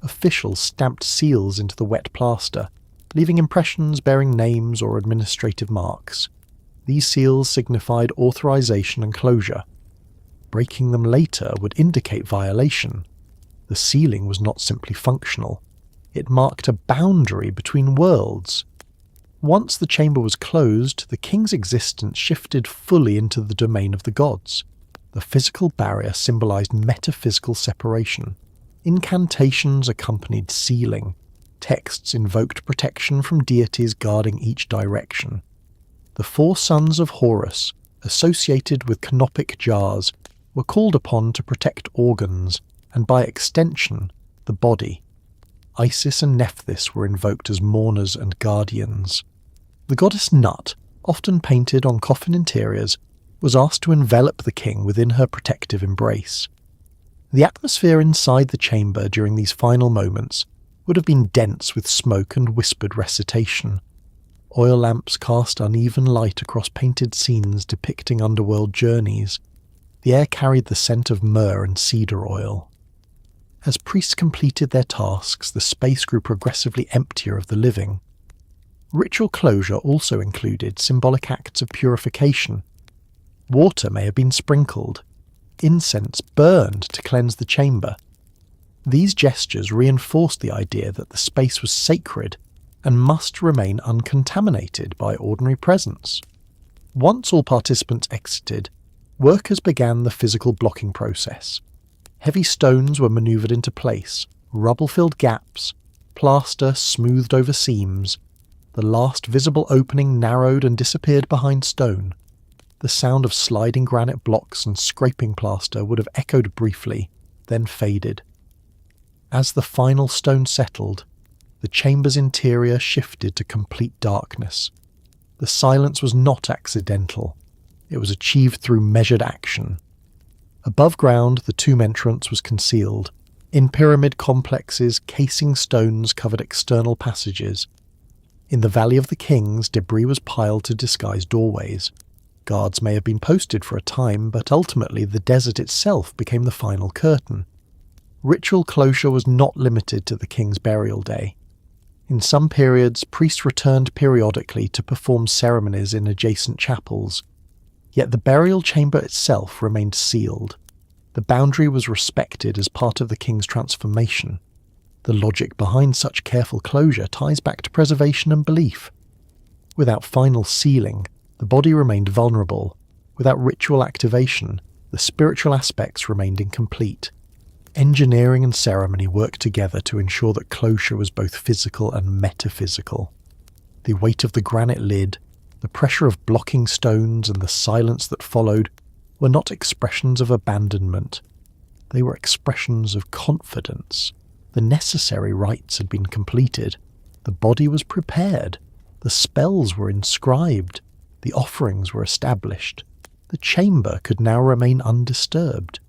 Officials stamped seals into the wet plaster, leaving impressions bearing names or administrative marks. These seals signified authorization and closure. Breaking them later would indicate violation. The sealing was not simply functional. It marked a boundary between worlds. Once the chamber was closed, the king's existence shifted fully into the domain of the gods. The physical barrier symbolized metaphysical separation. Incantations accompanied sealing. Texts invoked protection from deities guarding each direction. The 4 sons of Horus, associated with canopic jars, were called upon to protect organs, and by extension, the body. Isis and Nephthys were invoked as mourners and guardians. The goddess Nut, often painted on coffin interiors, was asked to envelop the king within her protective embrace. The atmosphere inside the chamber during these final moments would have been dense with smoke and whispered recitation. Oil lamps cast uneven light across painted scenes depicting underworld journeys. The air carried the scent of myrrh and cedar oil. As priests completed their tasks, the space grew progressively emptier of the living. Ritual closure also included symbolic acts of purification. Water may have been sprinkled. Incense burned to cleanse the chamber. These gestures reinforced the idea that the space was sacred and must remain uncontaminated by ordinary presence. Once all participants exited, workers began the physical blocking process. Heavy stones were manoeuvred into place, rubble filled gaps, plaster smoothed over seams. The last visible opening narrowed and disappeared behind stone. The sound of sliding granite blocks and scraping plaster would have echoed briefly, then faded. As the final stone settled, the chamber's interior shifted to complete darkness. The silence was not accidental. It was achieved through measured action. Above ground, the tomb entrance was concealed. In pyramid complexes, casing stones covered external passages. In the Valley of the Kings, debris was piled to disguise doorways. Guards may have been posted for a time, but ultimately the desert itself became the final curtain. Ritual closure was not limited to the king's burial day. In some periods, priests returned periodically to perform ceremonies in adjacent chapels. Yet the burial chamber itself remained sealed. The boundary was respected as part of the king's transformation. The logic behind such careful closure ties back to preservation and belief. Without final sealing, the body remained vulnerable. Without ritual activation, the spiritual aspects remained incomplete. Engineering and ceremony worked together to ensure that closure was both physical and metaphysical. The weight of the granite lid, the pressure of blocking stones, and the silence that followed were not expressions of abandonment. They were expressions of confidence. The necessary rites had been completed. The body was prepared. The spells were inscribed. The offerings were established. The chamber could now remain undisturbed.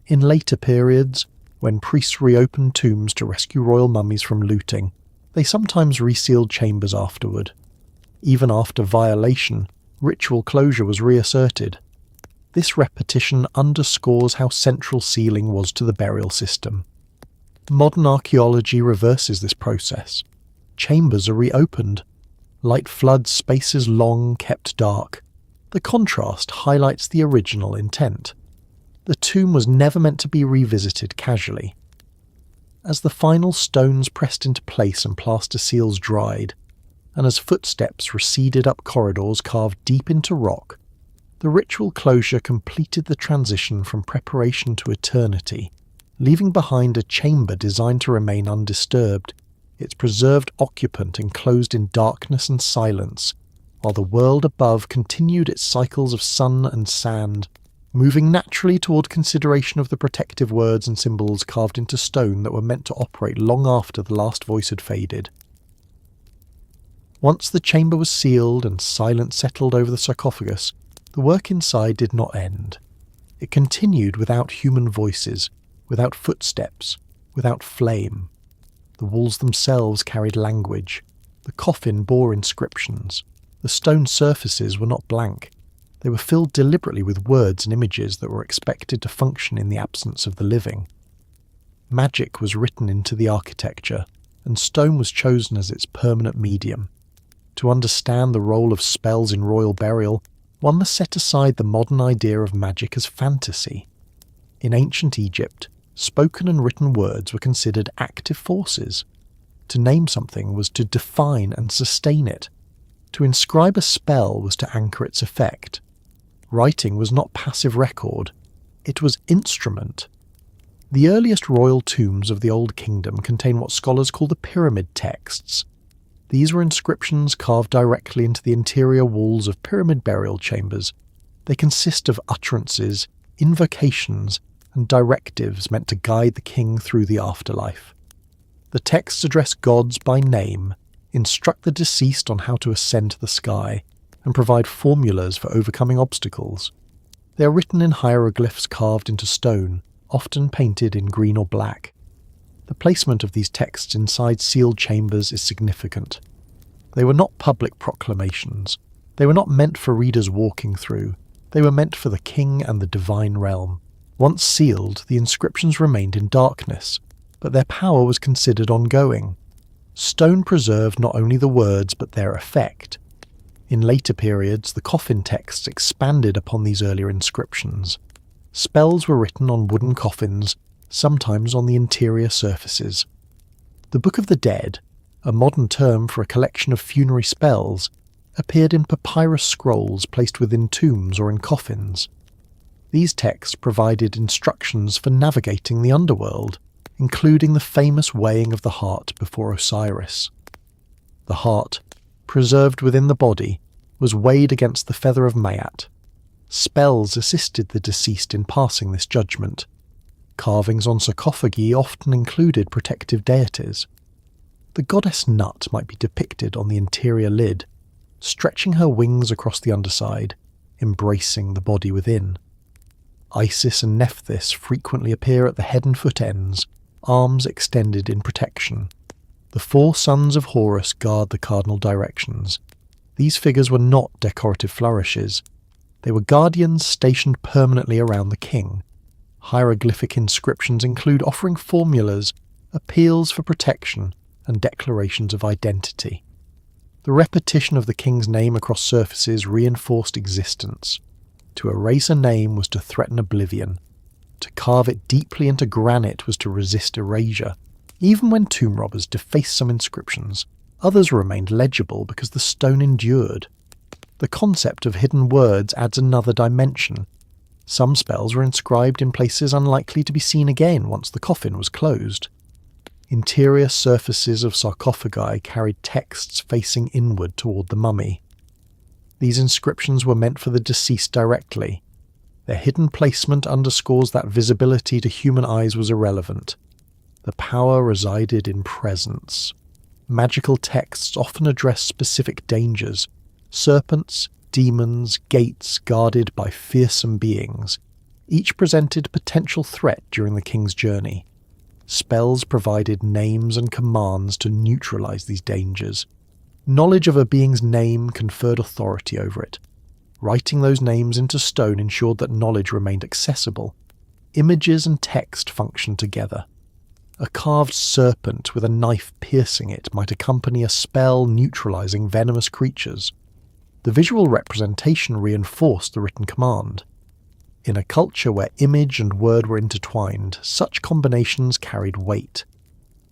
In later periods, when priests reopened tombs to rescue royal mummies from looting, they sometimes resealed chambers afterward. Even after violation, ritual closure was reasserted. This repetition underscores how central sealing was to the burial system. Modern archaeology reverses this process. Chambers are reopened. Light floods spaces long kept dark. The contrast highlights the original intent. The tomb was never meant to be revisited casually. As the final stones pressed into place and plaster seals dried, and as footsteps receded up corridors carved deep into rock, the ritual closure completed the transition from preparation to eternity, leaving behind a chamber designed to remain undisturbed, its preserved occupant enclosed in darkness and silence, while the world above continued its cycles of sun and sand, moving naturally toward consideration of the protective words and symbols carved into stone that were meant to operate long after the last voice had faded. Once the chamber was sealed and silence settled over the sarcophagus, the work inside did not end. It continued without human voices, without footsteps, without flame. The walls themselves carried language. The coffin bore inscriptions. The stone surfaces were not blank. They were filled deliberately with words and images that were expected to function in the absence of the living. Magic was written into the architecture, and stone was chosen as its permanent medium. To understand the role of spells in royal burial, one must set aside the modern idea of magic as fantasy. In ancient Egypt, spoken and written words were considered active forces. To name something was to define and sustain it. To inscribe a spell was to anchor its effect. Writing was not passive record, it was instrument. The earliest royal tombs of the Old Kingdom contain what scholars call the pyramid texts. These were inscriptions carved directly into the interior walls of pyramid burial chambers. They consist of utterances, invocations, and directives meant to guide the king through the afterlife. The texts address gods by name, instruct the deceased on how to ascend to the sky, and provide formulas for overcoming obstacles. They are written in hieroglyphs carved into stone, often painted in green or black. The placement of these texts inside sealed chambers is significant. They were not public proclamations. They were not meant for readers walking through. They were meant for the king and the divine realm. Once sealed, the inscriptions remained in darkness, but their power was considered ongoing. Stone preserved not only the words but their effect. In later periods, the coffin texts expanded upon these earlier inscriptions. Spells were written on wooden coffins, sometimes on the interior surfaces. The Book of the Dead, a modern term for a collection of funerary spells, appeared in papyrus scrolls placed within tombs or in coffins. These texts provided instructions for navigating the underworld, including the famous weighing of the heart before Osiris. The heart, preserved within the body, was weighed against the feather of Maat. Spells assisted the deceased in passing this judgment. Carvings on sarcophagi often included protective deities. The goddess Nut might be depicted on the interior lid, stretching her wings across the underside, embracing the body within. Isis and Nephthys frequently appear at the head and foot ends, arms extended in protection. The 4 sons of Horus guard the cardinal directions. These figures were not decorative flourishes. They were guardians stationed permanently around the king. Hieroglyphic inscriptions include offering formulas, appeals for protection, and declarations of identity. The repetition of the king's name across surfaces reinforced existence. To erase a name was to threaten oblivion. To carve it deeply into granite was to resist erasure. Even when tomb robbers defaced some inscriptions, others remained legible because the stone endured. The concept of hidden words adds another dimension. Some spells were inscribed in places unlikely to be seen again once the coffin was closed. Interior surfaces of sarcophagi carried texts facing inward toward the mummy. These inscriptions were meant for the deceased directly. Their hidden placement underscores that visibility to human eyes was irrelevant. The power resided in presence. Magical texts often address specific dangers: serpents, demons, gates guarded by fearsome beings. Each presented potential threat during the king's journey. Spells provided names and commands to neutralize these dangers. Knowledge of a being's name conferred authority over it. Writing those names into stone ensured that knowledge remained accessible. Images and text functioned together. A carved serpent with a knife piercing it might accompany a spell neutralizing venomous creatures. The visual representation reinforced the written command. In a culture where image and word were intertwined, such combinations carried weight.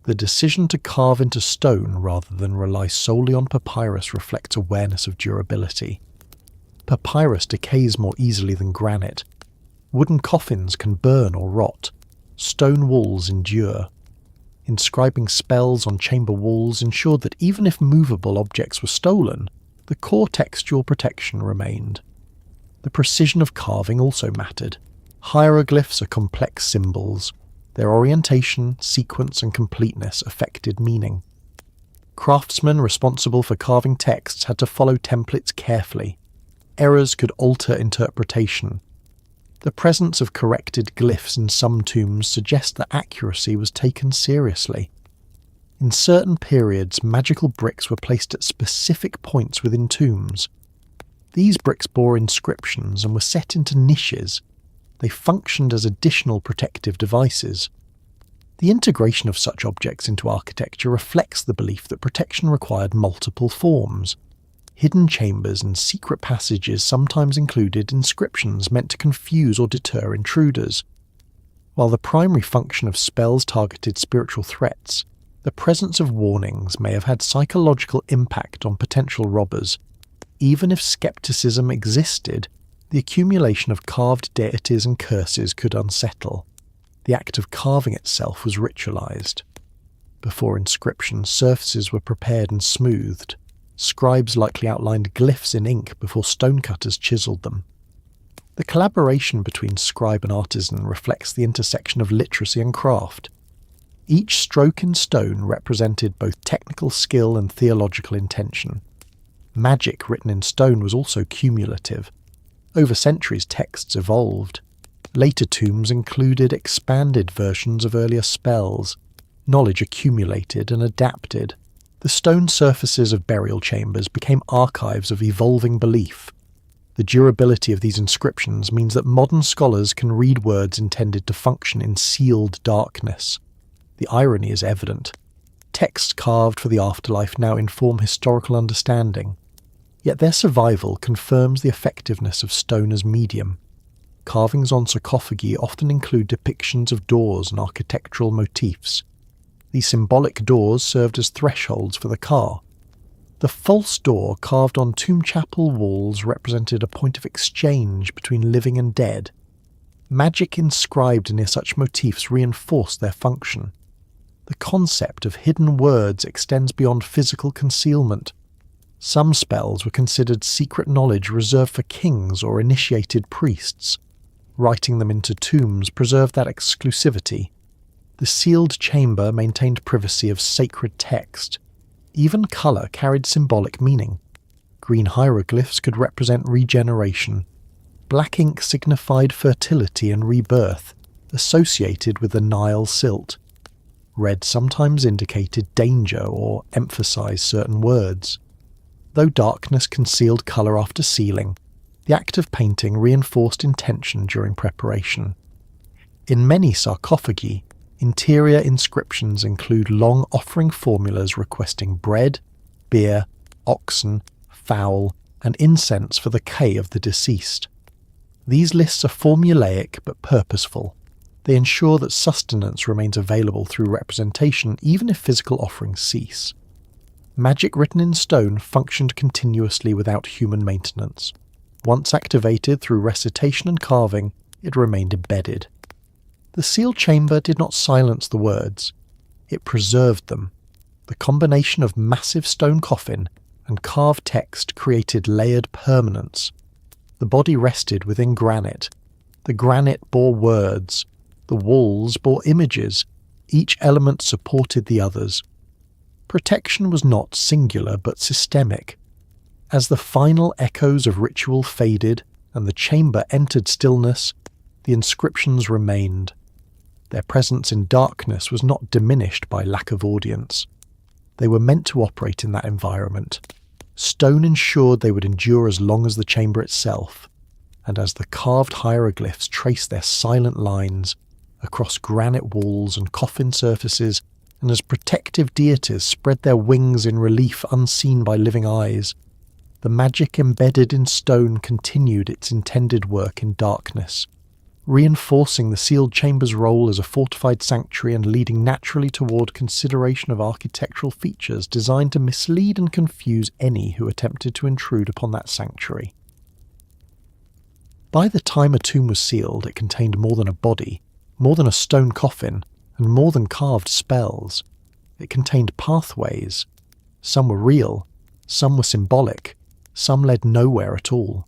The decision to carve into stone rather than rely solely on papyrus reflects awareness of durability. Papyrus decays more easily than granite. Wooden coffins can burn or rot. Stone walls endure. Inscribing spells on chamber walls ensured that even if movable objects were stolen, the core textual protection remained. The precision of carving also mattered. Hieroglyphs are complex symbols. Their orientation, sequence, and completeness affected meaning. Craftsmen responsible for carving texts had to follow templates carefully. Errors could alter interpretation. The presence of corrected glyphs in some tombs suggests that accuracy was taken seriously. In certain periods, magical bricks were placed at specific points within tombs. These bricks bore inscriptions and were set into niches. They functioned as additional protective devices. The integration of such objects into architecture reflects the belief that protection required multiple forms. Hidden chambers and secret passages sometimes included inscriptions meant to confuse or deter intruders. While the primary function of spells targeted spiritual threats, the presence of warnings may have had psychological impact on potential robbers. Even if skepticism existed, the accumulation of carved deities and curses could unsettle. The act of carving itself was ritualized. Before inscription, surfaces were prepared and smoothed. Scribes likely outlined glyphs in ink before stonecutters chiseled them. The collaboration between scribe and artisan reflects the intersection of literacy and craft. Each stroke in stone represented both technical skill and theological intention. Magic written in stone was also cumulative. Over centuries, texts evolved. Later tombs included expanded versions of earlier spells. Knowledge accumulated and adapted. The stone surfaces of burial chambers became archives of evolving belief. The durability of these inscriptions means that modern scholars can read words intended to function in sealed darkness. The irony is evident. Texts carved for the afterlife now inform historical understanding. Yet their survival confirms the effectiveness of stone as medium. carvings on sarcophagi often include depictions of doors and architectural motifs. These symbolic doors served as thresholds for the ka. The false door carved on tomb chapel walls represented a point of exchange between living and dead. Magic inscribed near such motifs reinforced their function. The concept of hidden words extends beyond physical concealment. Some spells were considered secret knowledge reserved for kings or initiated priests. Writing them into tombs preserved that exclusivity. The sealed chamber maintained privacy of sacred text. Even colour carried symbolic meaning. Green hieroglyphs could represent regeneration. Black ink signified fertility and rebirth, associated with the Nile silt. Red sometimes indicated danger or emphasized certain words. Though darkness concealed colour after sealing, the act of painting reinforced intention during preparation. In many sarcophagi, interior inscriptions include long offering formulas requesting bread, beer, oxen, fowl, and incense for the K of the deceased. These lists are formulaic but purposeful. They ensure that sustenance remains available through representation even if physical offerings cease. Magic written in stone functioned continuously without human maintenance. Once activated through recitation and carving, it remained embedded. The sealed chamber did not silence the words. It preserved them. The combination of massive stone coffin and carved text created layered permanence. The body rested within granite. The granite bore words. The walls bore images. Each element supported the others. Protection was not singular but systemic. As the final echoes of ritual faded and the chamber entered stillness, the inscriptions remained. Their presence in darkness was not diminished by lack of audience. They were meant to operate in that environment. Stone ensured they would endure as long as the chamber itself, and as the carved hieroglyphs traced their silent lines across granite walls and coffin surfaces, and as protective deities spread their wings in relief unseen by living eyes, the magic embedded in stone continued its intended work in darkness, reinforcing the sealed chamber's role as a fortified sanctuary and leading naturally toward consideration of architectural features designed to mislead and confuse any who attempted to intrude upon that sanctuary. By the time a tomb was sealed, it contained more than a body, more than a stone coffin, and more than carved spells. It contained pathways. Some were real, some were symbolic, some led nowhere at all.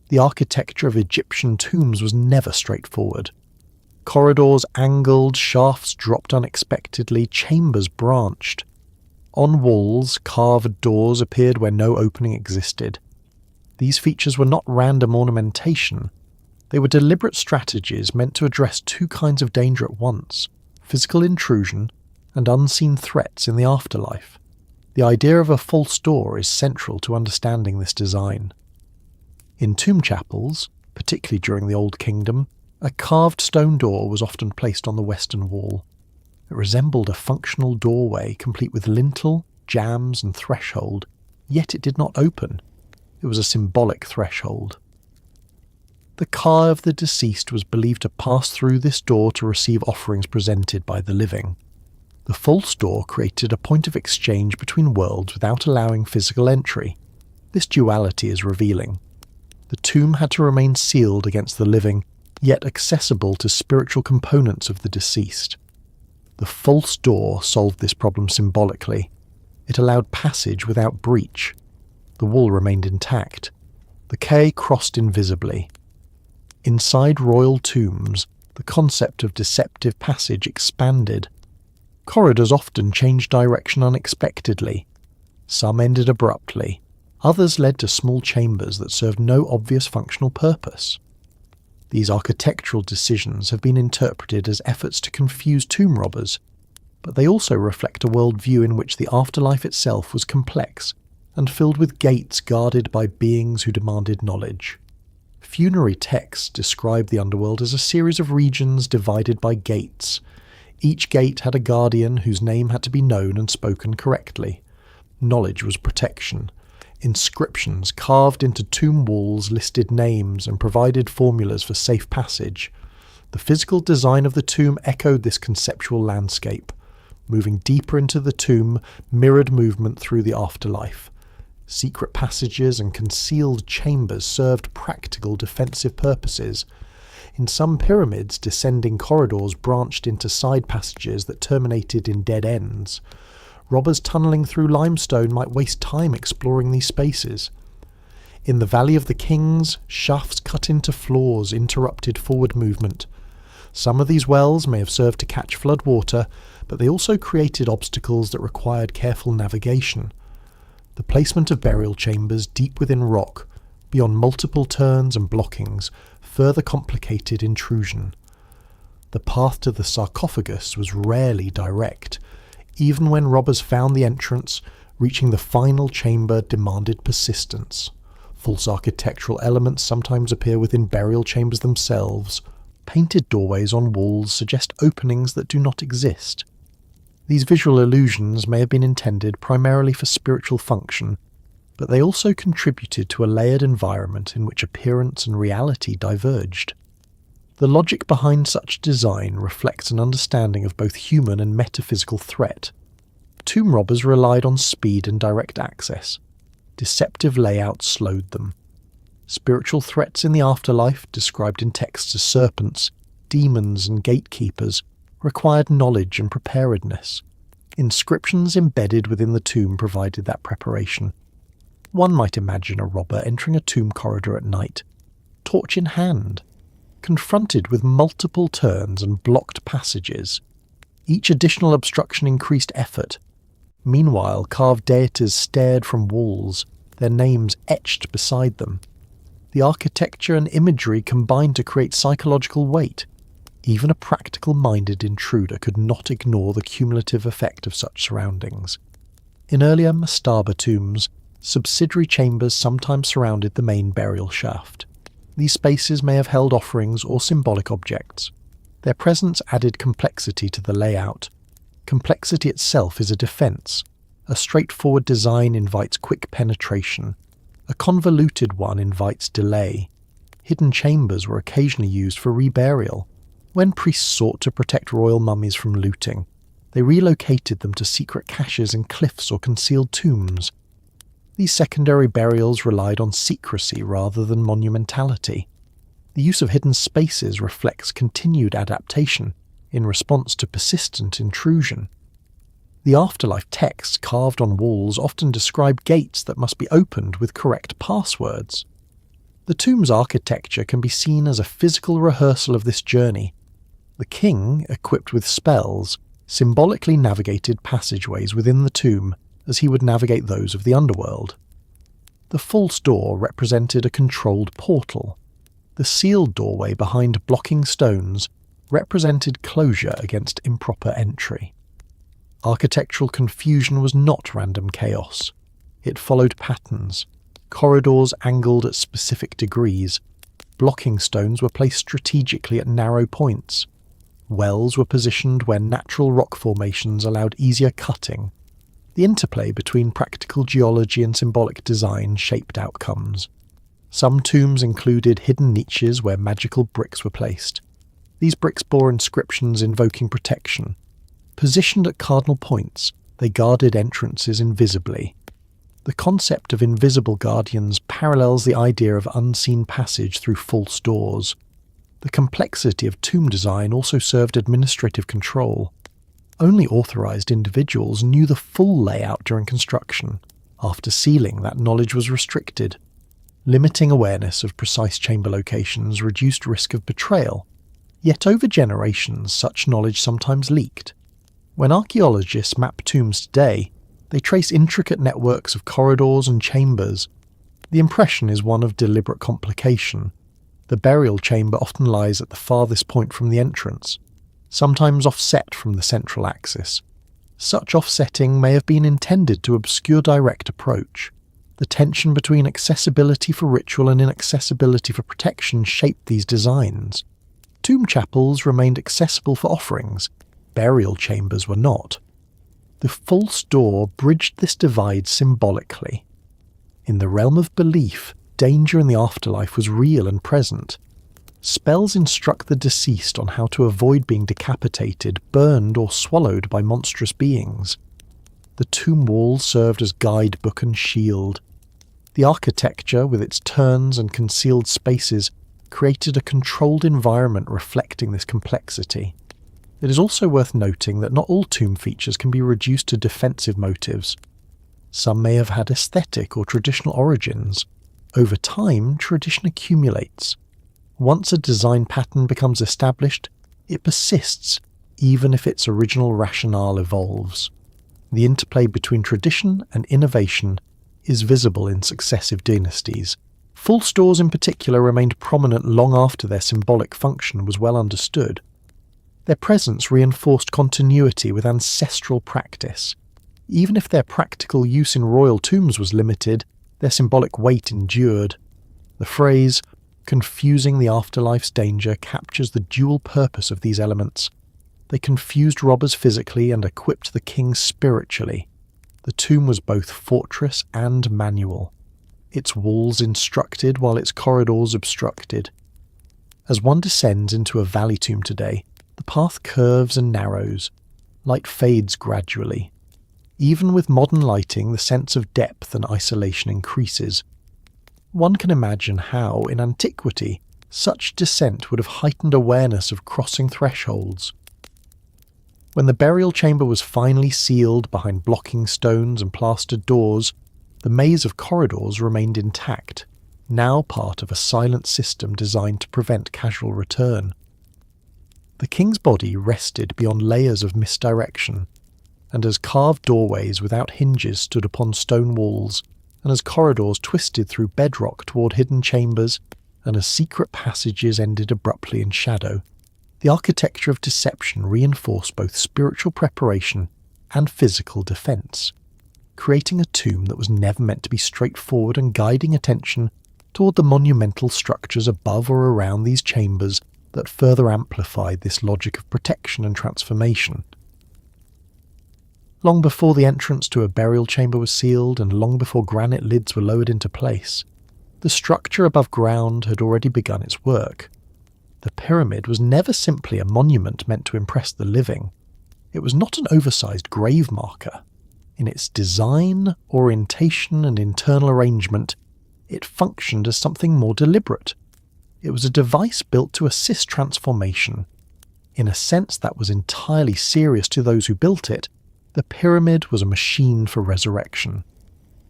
The architecture of Egyptian tombs was never straightforward. Corridors angled, shafts dropped unexpectedly, chambers branched. On walls, carved doors appeared where no opening existed. These features were not random ornamentation. They were deliberate strategies meant to address two kinds of danger at once: physical intrusion and unseen threats in the afterlife. The idea of a false door is central to understanding this design. In tomb chapels, particularly during the Old Kingdom, a carved stone door was often placed on the western wall. It resembled a functional doorway complete with lintel, jambs and threshold, yet it did not open. It was a symbolic threshold. The ka of the deceased was believed to pass through this door to receive offerings presented by the living. The false door created a point of exchange between worlds without allowing physical entry. This duality is revealing. The tomb had to remain sealed against the living, yet accessible to spiritual components of the deceased. The false door solved this problem symbolically. It allowed passage without breach. The wall remained intact. The K crossed invisibly. Inside royal tombs, the concept of deceptive passage expanded. Corridors often changed direction unexpectedly. Some ended abruptly. Others led to small chambers that served no obvious functional purpose. These architectural decisions have been interpreted as efforts to confuse tomb robbers, but they also reflect a worldview in which the afterlife itself was complex and filled with gates guarded by beings who demanded knowledge. Funerary texts describe the underworld as a series of regions divided by gates. Each gate had a guardian whose name had to be known and spoken correctly. Knowledge was protection. Inscriptions carved into tomb walls listed names and provided formulas for safe passage. The physical design of the tomb echoed this conceptual landscape. Moving deeper into the tomb mirrored movement through the afterlife. Secret passages and concealed chambers served practical defensive purposes. In some pyramids, descending corridors branched into side passages that terminated in dead ends. Robbers tunnelling through limestone might waste time exploring these spaces. In the Valley of the Kings, shafts cut into floors interrupted forward movement. Some of these wells may have served to catch flood water, but they also created obstacles that required careful navigation. The placement of burial chambers deep within rock, beyond multiple turns and blockings, further complicated intrusion. The path to the sarcophagus was rarely direct. Even when robbers found the entrance, reaching the final chamber demanded persistence. False architectural elements sometimes appear within burial chambers themselves. Painted doorways on walls suggest openings that do not exist. These visual illusions may have been intended primarily for spiritual function, but they also contributed to a layered environment in which appearance and reality diverged. The logic behind such design reflects an understanding of both human and metaphysical threat. Tomb robbers relied on speed and direct access. Deceptive layouts slowed them. Spiritual threats in the afterlife, described in texts as serpents, demons and gatekeepers, required knowledge and preparedness. Inscriptions embedded within the tomb provided that preparation. One might imagine a robber entering a tomb corridor at night, torch in hand, confronted with multiple turns and blocked passages. Each additional obstruction increased effort. Meanwhile, carved deities stared from walls, their names etched beside them. The architecture and imagery combined to create psychological weight. Even a practical-minded intruder could not ignore the cumulative effect of such surroundings. In earlier mastaba tombs, subsidiary chambers sometimes surrounded the main burial shaft. These spaces may have held offerings or symbolic objects. Their presence added complexity to the layout. Complexity itself is a defense. A straightforward design invites quick penetration. A convoluted one invites delay. Hidden chambers were occasionally used for reburial. When priests sought to protect royal mummies from looting, they relocated them to secret caches in cliffs or concealed tombs. These secondary burials relied on secrecy rather than monumentality. The use of hidden spaces reflects continued adaptation in response to persistent intrusion. The afterlife texts carved on walls often describe gates that must be opened with correct passwords. The tomb's architecture can be seen as a physical rehearsal of this journey. The king, equipped with spells, symbolically navigated passageways within the tomb as he would navigate those of the underworld. The false door represented a controlled portal. The sealed doorway behind blocking stones represented closure against improper entry. Architectural confusion was not random chaos. It followed patterns. Corridors angled at specific degrees. Blocking stones were placed strategically at narrow points. Wells were positioned where natural rock formations allowed easier cutting. The interplay between practical geology and symbolic design shaped outcomes. Some tombs included hidden niches where magical bricks were placed. These bricks bore inscriptions invoking protection. Positioned at cardinal points, they guarded entrances invisibly. The concept of invisible guardians parallels the idea of unseen passage through false doors. The complexity of tomb design also served administrative control. Only authorized individuals knew the full layout during construction. After sealing, that knowledge was restricted. Limiting awareness of precise chamber locations reduced risk of betrayal. Yet over generations, such knowledge sometimes leaked. When archaeologists map tombs today, they trace intricate networks of corridors and chambers. The impression is one of deliberate complication. The burial chamber often lies at the farthest point from the entrance, sometimes offset from the central axis. Such offsetting may have been intended to obscure direct approach. The tension between accessibility for ritual and inaccessibility for protection shaped these designs. Tomb chapels remained accessible for offerings. Burial chambers were not. The false door bridged this divide symbolically. In the realm of belief, danger in the afterlife was real and present. Spells instruct the deceased on how to avoid being decapitated, burned, or swallowed by monstrous beings. The tomb walls served as guidebook and shield. The architecture, with its turns and concealed spaces, created a controlled environment reflecting this complexity. It is also worth noting that not all tomb features can be reduced to defensive motives. Some may have had aesthetic or traditional origins. Over time, tradition accumulates. Once a design pattern becomes established, it persists, even if its original rationale evolves. The interplay between tradition and innovation is visible in successive dynasties. False doors in particular remained prominent long after their symbolic function was well understood. Their presence reinforced continuity with ancestral practice. Even if their practical use in royal tombs was limited, their symbolic weight endured. The phrase, "confusing the afterlife's danger," captures the dual purpose of these elements. They confused robbers physically and equipped the king spiritually. The tomb was both fortress and manual. Its walls instructed while its corridors obstructed. As one descends into a valley tomb today, the path curves and narrows. Light fades gradually. Even with modern lighting, the sense of depth and isolation increases. One can imagine how, in antiquity, such descent would have heightened awareness of crossing thresholds. When the burial chamber was finally sealed behind blocking stones and plastered doors, the maze of corridors remained intact, now part of a silent system designed to prevent casual return. The king's body rested beyond layers of misdirection, and as carved doorways without hinges stood upon stone walls, and as corridors twisted through bedrock toward hidden chambers, and as secret passages ended abruptly in shadow, the architecture of deception reinforced both spiritual preparation and physical defense, creating a tomb that was never meant to be straightforward and guiding attention toward the monumental structures above or around these chambers that further amplified this logic of protection and transformation. Long before the entrance to a burial chamber was sealed and long before granite lids were lowered into place, the structure above ground had already begun its work. The pyramid was never simply a monument meant to impress the living. It was not an oversized grave marker. In its design, orientation, and internal arrangement, it functioned as something more deliberate. It was a device built to assist transformation. In a sense that was entirely serious to those who built it, the pyramid was a machine for resurrection.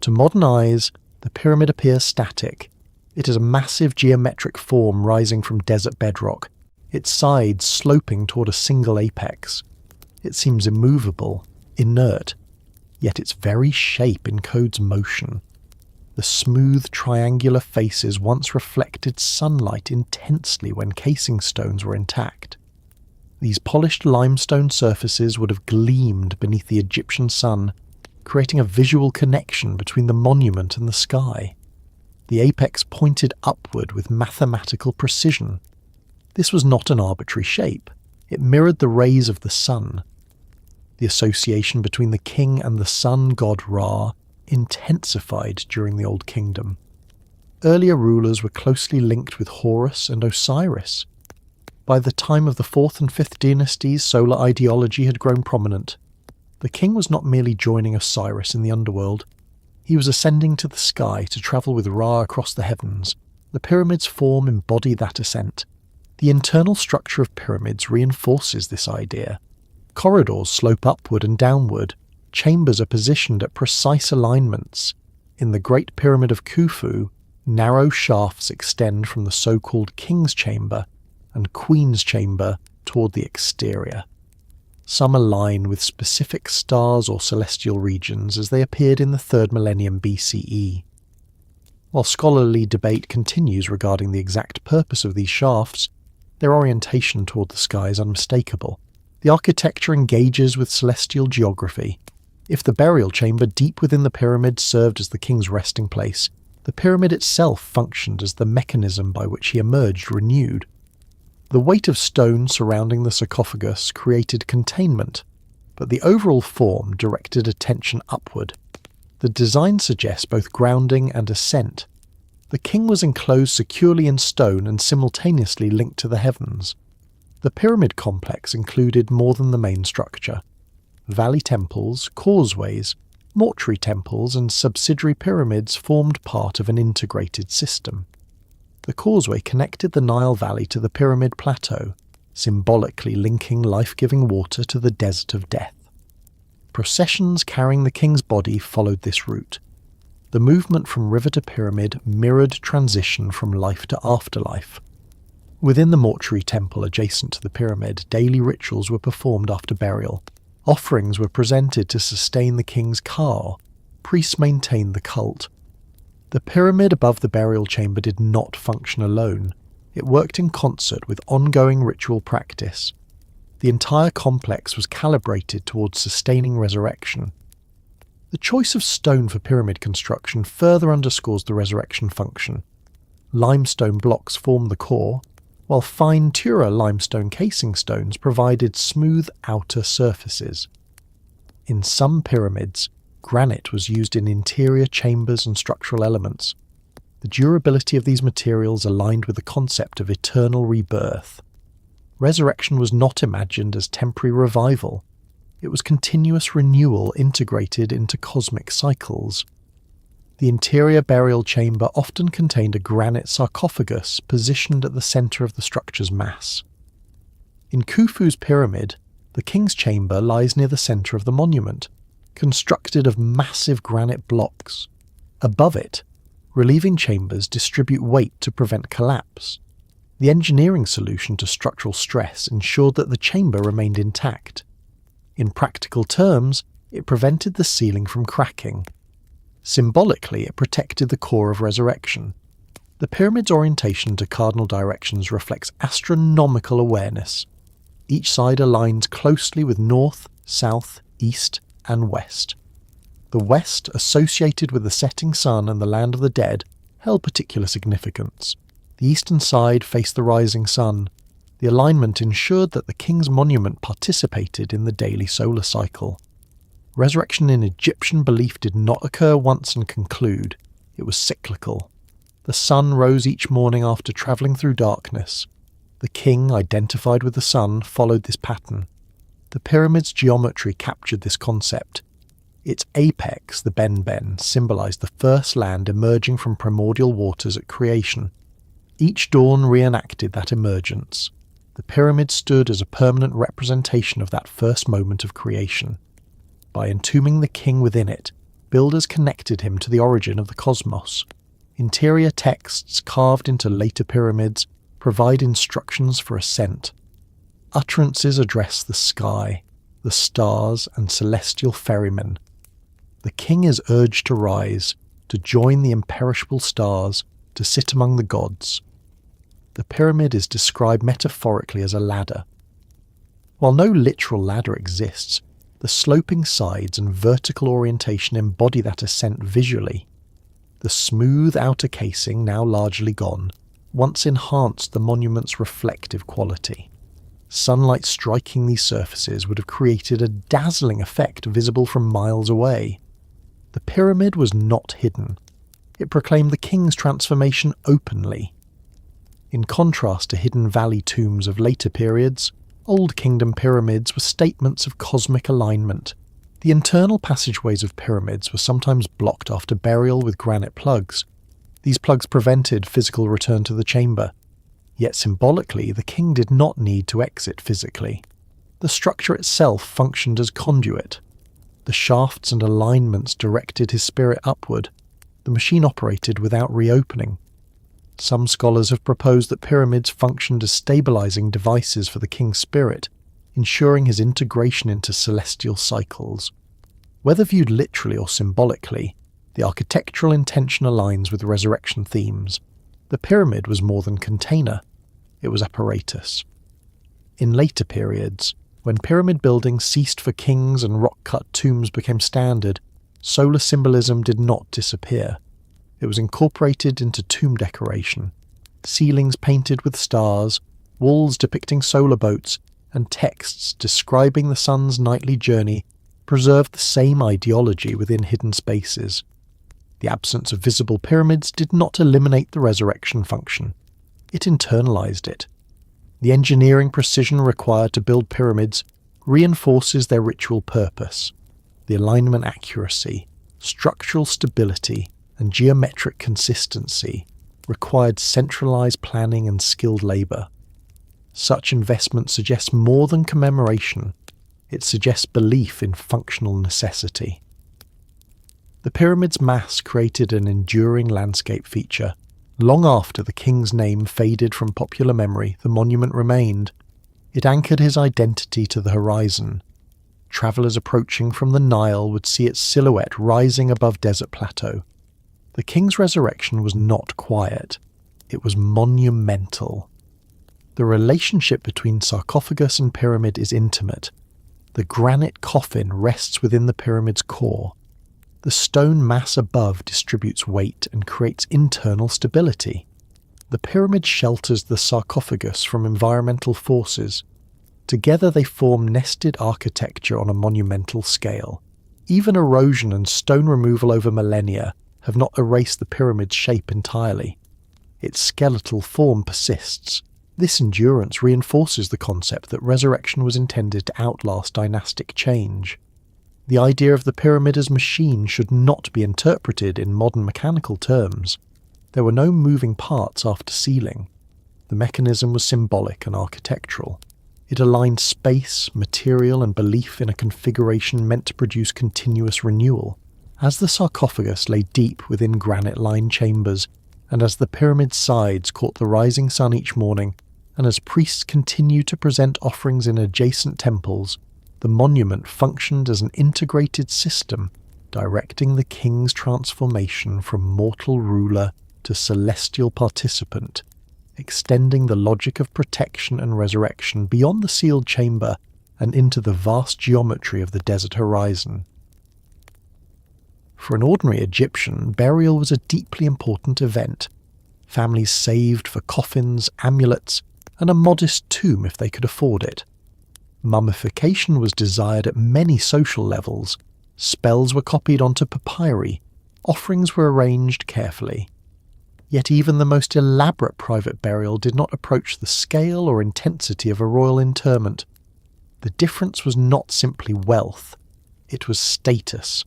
To modern eyes, the pyramid appears static. It is a massive geometric form rising from desert bedrock, its sides sloping toward a single apex. It seems immovable, inert, yet its very shape encodes motion. The smooth triangular faces once reflected sunlight intensely when casing stones were intact. These polished limestone surfaces would have gleamed beneath the Egyptian sun, creating a visual connection between the monument and the sky. The apex pointed upward with mathematical precision. This was not an arbitrary shape. It mirrored the rays of the sun. The association between the king and the sun god Ra intensified during the Old Kingdom. Earlier rulers were closely linked with Horus and Osiris. By the time of the 4th and 5th dynasties, solar ideology had grown prominent. The king was not merely joining Osiris in the underworld. He was ascending to the sky to travel with Ra across the heavens. The pyramid's form embodied that ascent. The internal structure of pyramids reinforces this idea. Corridors slope upward and downward. Chambers are positioned at precise alignments. In the Great Pyramid of Khufu, narrow shafts extend from the so-called King's Chamber and Queen's Chamber toward the exterior. Some align with specific stars or celestial regions as they appeared in the 3rd millennium BCE. While scholarly debate continues regarding the exact purpose of these shafts, their orientation toward the sky is unmistakable. The architecture engages with celestial geography. If the burial chamber deep within the pyramid served as the king's resting place, the pyramid itself functioned as the mechanism by which he emerged renewed. The weight of stone surrounding the sarcophagus created containment, but the overall form directed attention upward. The design suggests both grounding and ascent. The king was enclosed securely in stone and simultaneously linked to the heavens. The pyramid complex included more than the main structure. Valley temples, causeways, mortuary temples and subsidiary pyramids formed part of an integrated system. The causeway connected the Nile Valley to the pyramid plateau, symbolically linking life-giving water to the desert of death. Processions carrying the king's body followed this route. The movement from river to pyramid mirrored transition from life to afterlife. Within the mortuary temple adjacent to the pyramid, daily rituals were performed after burial. Offerings were presented to sustain the king's ka. Priests maintained the cult. The pyramid above the burial chamber did not function alone. It worked in concert with ongoing ritual practice. The entire complex was calibrated towards sustaining resurrection. The choice of stone for pyramid construction further underscores the resurrection function. Limestone blocks formed the core, while fine Tura limestone casing stones provided smooth outer surfaces. In some pyramids, granite was used in interior chambers and structural elements. The durability of these materials aligned with the concept of eternal rebirth. Resurrection was not imagined as temporary revival. It was continuous renewal integrated into cosmic cycles. The interior burial chamber often contained a granite sarcophagus positioned at the centre of the structure's mass. In Khufu's pyramid, the king's chamber lies near the centre of the monument, constructed of massive granite blocks. Above it, relieving chambers distribute weight to prevent collapse. The engineering solution to structural stress ensured that the chamber remained intact. In practical terms, it prevented the ceiling from cracking. Symbolically, it protected the core of resurrection. The pyramid's orientation to cardinal directions reflects astronomical awareness. Each side aligns closely with north, south, east, and west. The west, associated with the setting sun and the land of the dead, held particular significance. The eastern side faced the rising sun. The alignment ensured that the king's monument participated in the daily solar cycle. Resurrection in Egyptian belief did not occur once and conclude. It was cyclical. The sun rose each morning after travelling through darkness. The king, identified with the sun, followed this pattern. The pyramid's geometry captured this concept. Its apex, the Ben, symbolised the first land emerging from primordial waters at creation. Each dawn reenacted that emergence. The pyramid stood as a permanent representation of that first moment of creation. By entombing the king within it, builders connected him to the origin of the cosmos. Interior texts carved into later pyramids provide instructions for ascent. Utterances address the sky, the stars, and celestial ferrymen. The king is urged to rise, to join the imperishable stars, to sit among the gods. The pyramid is described metaphorically as a ladder. While no literal ladder exists, the sloping sides and vertical orientation embody that ascent visually. The smooth outer casing, now largely gone, once enhanced the monument's reflective quality. Sunlight striking these surfaces would have created a dazzling effect visible from miles away. The pyramid was not hidden. It proclaimed the king's transformation openly. In contrast to hidden valley tombs of later periods, Old Kingdom pyramids were statements of cosmic alignment. The internal passageways of pyramids were sometimes blocked after burial with granite plugs. These plugs prevented physical return to the chamber. Yet symbolically, the king did not need to exit physically. The structure itself functioned as conduit. The shafts and alignments directed his spirit upward. The machine operated without reopening. Some scholars have proposed that pyramids functioned as stabilizing devices for the king's spirit, ensuring his integration into celestial cycles. Whether viewed literally or symbolically, the architectural intention aligns with resurrection themes. The pyramid was more than container, it was apparatus. In later periods, when pyramid building ceased for kings and rock-cut tombs became standard, solar symbolism did not disappear. It was incorporated into tomb decoration. Ceilings painted with stars, walls depicting solar boats, and texts describing the sun's nightly journey preserved the same ideology within hidden spaces. The absence of visible pyramids did not eliminate the resurrection function. It internalized it. The engineering precision required to build pyramids reinforces their ritual purpose. The alignment accuracy, structural stability, and geometric consistency required centralized planning and skilled labor. Such investment suggests more than commemoration. It suggests belief in functional necessity. The pyramid's mass created an enduring landscape feature. Long after the king's name faded from popular memory, the monument remained. It anchored his identity to the horizon. Travellers approaching from the Nile would see its silhouette rising above desert plateau. The king's resurrection was not quiet. It was monumental. The relationship between sarcophagus and pyramid is intimate. The granite coffin rests within the pyramid's core. The stone mass above distributes weight and creates internal stability. The pyramid shelters the sarcophagus from environmental forces. Together they form nested architecture on a monumental scale. Even erosion and stone removal over millennia have not erased the pyramid's shape entirely. Its skeletal form persists. This endurance reinforces the concept that resurrection was intended to outlast dynastic change. The idea of the pyramid as machine should not be interpreted in modern mechanical terms. There were no moving parts after sealing. The mechanism was symbolic and architectural. It aligned space, material, and belief in a configuration meant to produce continuous renewal. As the sarcophagus lay deep within granite-lined chambers, and as the pyramid's sides caught the rising sun each morning, and as priests continued to present offerings in adjacent temples, the monument functioned as an integrated system, directing the king's transformation from mortal ruler to celestial participant, extending the logic of protection and resurrection beyond the sealed chamber and into the vast geometry of the desert horizon. For an ordinary Egyptian, burial was a deeply important event. Families saved for coffins, amulets, and a modest tomb if they could afford it. Mummification was desired at many social levels. Spells were copied onto papyri. Offerings were arranged carefully. Yet even the most elaborate private burial did not approach the scale or intensity of a royal interment. The difference was not simply wealth, it was status.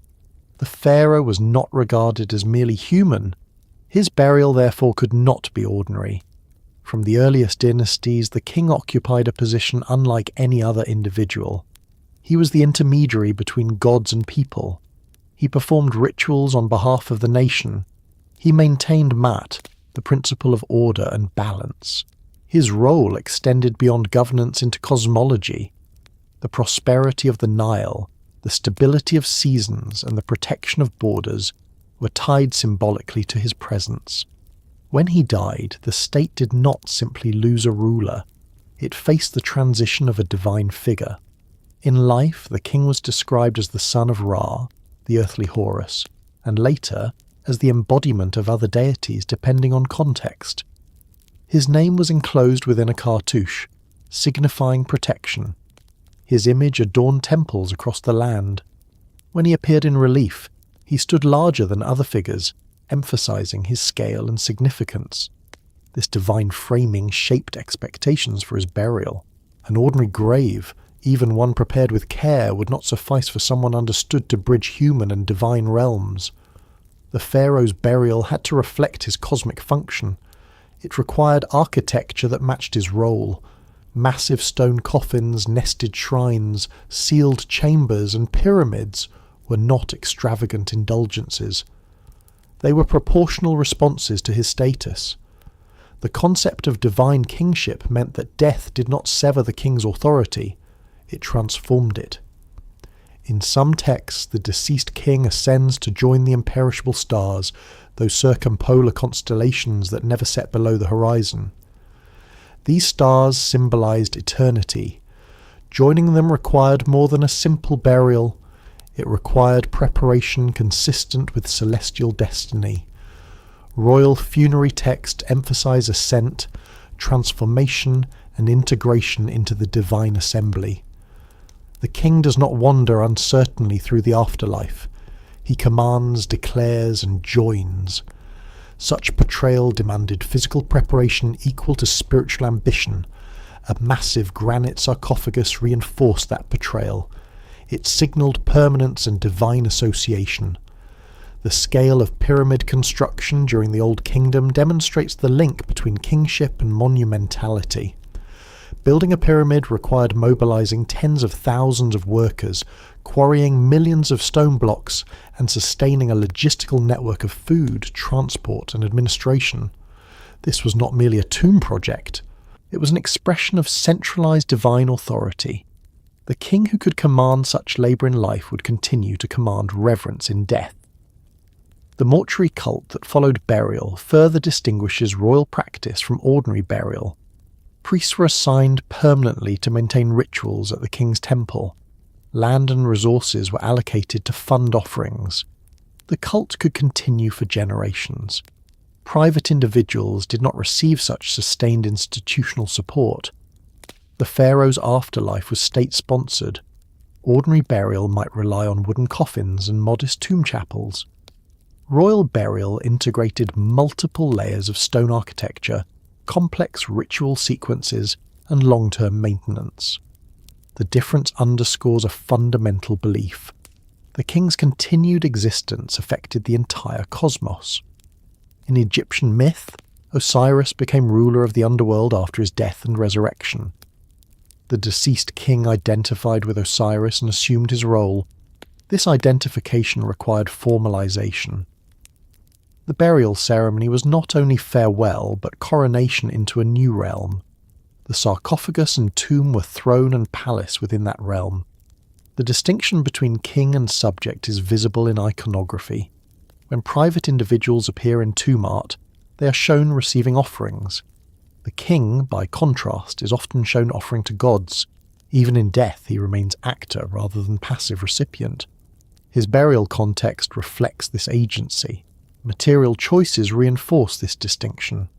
The pharaoh was not regarded as merely human. His burial therefore could not be ordinary. From the earliest dynasties, the king occupied a position unlike any other individual. He was the intermediary between gods and people. He performed rituals on behalf of the nation. He maintained Mat, the principle of order and balance. His role extended beyond governance into cosmology. The prosperity of the Nile, the stability of seasons, and the protection of borders were tied symbolically to his presence. When he died, the state did not simply lose a ruler. It faced the transition of a divine figure. In life, the king was described as the son of Ra, the earthly Horus, and later as the embodiment of other deities depending on context. His name was enclosed within a cartouche, signifying protection. His image adorned temples across the land. When he appeared in relief, he stood larger than other figures, emphasizing his scale and significance. This divine framing shaped expectations for his burial. An ordinary grave, even one prepared with care, would not suffice for someone understood to bridge human and divine realms. The pharaoh's burial had to reflect his cosmic function. It required architecture that matched his role. Massive stone coffins, nested shrines, sealed chambers, and pyramids were not extravagant indulgences. They were proportional responses to his status. The concept of divine kingship meant that death did not sever the king's authority, it transformed it. In some texts, the deceased king ascends to join the imperishable stars, those circumpolar constellations that never set below the horizon. These stars symbolized eternity. Joining them required more than a simple burial. It required preparation consistent with celestial destiny. Royal funerary texts emphasize ascent, transformation, and integration into the divine assembly. The king does not wander uncertainly through the afterlife. He commands, declares, and joins. Such portrayal demanded physical preparation equal to spiritual ambition. A massive granite sarcophagus reinforced that portrayal. It signalled permanence and divine association. The scale of pyramid construction during the Old Kingdom demonstrates the link between kingship and monumentality. Building a pyramid required mobilizing tens of thousands of workers, quarrying millions of stone blocks, and sustaining a logistical network of food, transport, and administration. This was not merely a tomb project. It was an expression of centralized divine authority. The king who could command such labour in life would continue to command reverence in death. The mortuary cult that followed burial further distinguishes royal practice from ordinary burial. Priests were assigned permanently to maintain rituals at the king's temple. Land and resources were allocated to fund offerings. The cult could continue for generations. Private individuals did not receive such sustained institutional support. The pharaoh's afterlife was state-sponsored. Ordinary burial might rely on wooden coffins and modest tomb chapels. Royal burial integrated multiple layers of stone architecture, complex ritual sequences, and long-term maintenance. The difference underscores a fundamental belief. The king's continued existence affected the entire cosmos. In Egyptian myth, Osiris became ruler of the underworld after his death and resurrection. The deceased king identified with Osiris and assumed his role. This identification required formalization. The burial ceremony was not only farewell, but coronation into a new realm. The sarcophagus and tomb were throne and palace within that realm. The distinction between king and subject is visible in iconography. When private individuals appear in tomb art, they are shown receiving offerings. The king, by contrast, is often shown offering to gods. Even in death, he remains actor rather than passive recipient. His burial context reflects this agency. Material choices reinforce this distinction.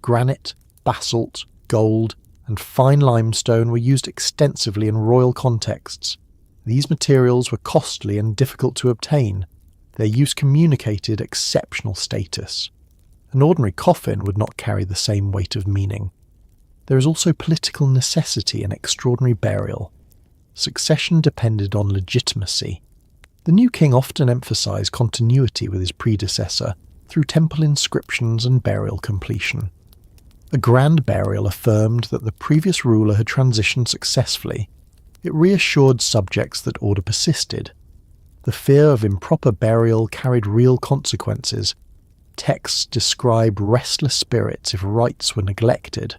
Granite, basalt, gold, and fine limestone were used extensively in royal contexts. These materials were costly and difficult to obtain. Their use communicated exceptional status. An ordinary coffin would not carry the same weight of meaning. There is also political necessity in extraordinary burial. Succession depended on legitimacy. The new king often emphasized continuity with his predecessor through temple inscriptions and burial completion. A grand burial affirmed that the previous ruler had transitioned successfully. It reassured subjects that order persisted. The fear of improper burial carried real consequences. Texts describe restless spirits if rites were neglected.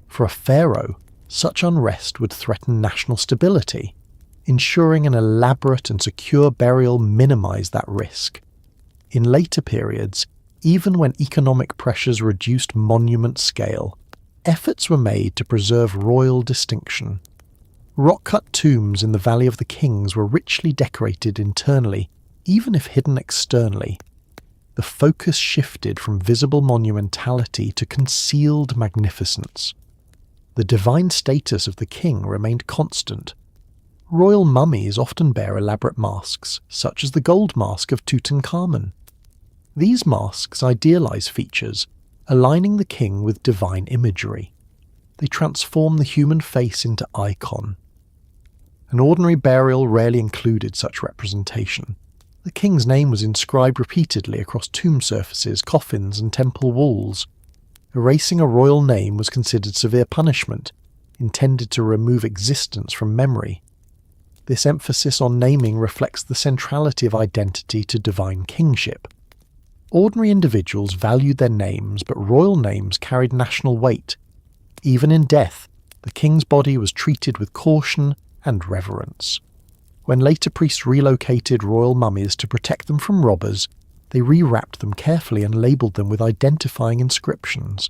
For a pharaoh, such unrest would threaten national stability. Ensuring an elaborate and secure burial minimized that risk. In later periods, even when economic pressures reduced monument scale, efforts were made to preserve royal distinction. Rock-cut tombs in the Valley of the Kings were richly decorated internally, even if hidden externally. The focus shifted from visible monumentality to concealed magnificence. The divine status of the king remained constant. Royal mummies often bear elaborate masks, such as the gold mask of Tutankhamun. These masks idealize features, aligning the king with divine imagery. They transform the human face into icon. An ordinary burial rarely included such representation. The king's name was inscribed repeatedly across tomb surfaces, coffins, and temple walls. Erasing a royal name was considered severe punishment, intended to remove existence from memory. This emphasis on naming reflects the centrality of identity to divine kingship. Ordinary individuals valued their names, but royal names carried national weight. Even in death, the king's body was treated with caution and reverence. When later priests relocated royal mummies to protect them from robbers, they rewrapped them carefully and labelled them with identifying inscriptions.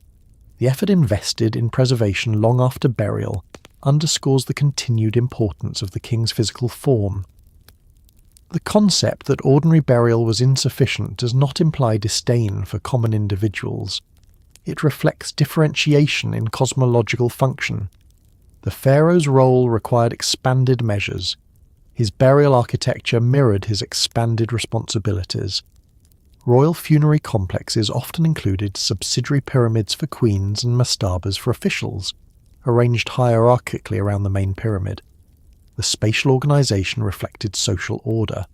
The effort invested in preservation long after burial underscores the continued importance of the king's physical form. The concept that ordinary burial was insufficient does not imply disdain for common individuals. It reflects differentiation in cosmological function. The The pharaoh's role required expanded measures. His burial architecture mirrored his expanded responsibilities. Royal funerary complexes often included subsidiary pyramids for queens and mastabas for officials, arranged hierarchically around the main pyramid. The spatial organisation reflected social order.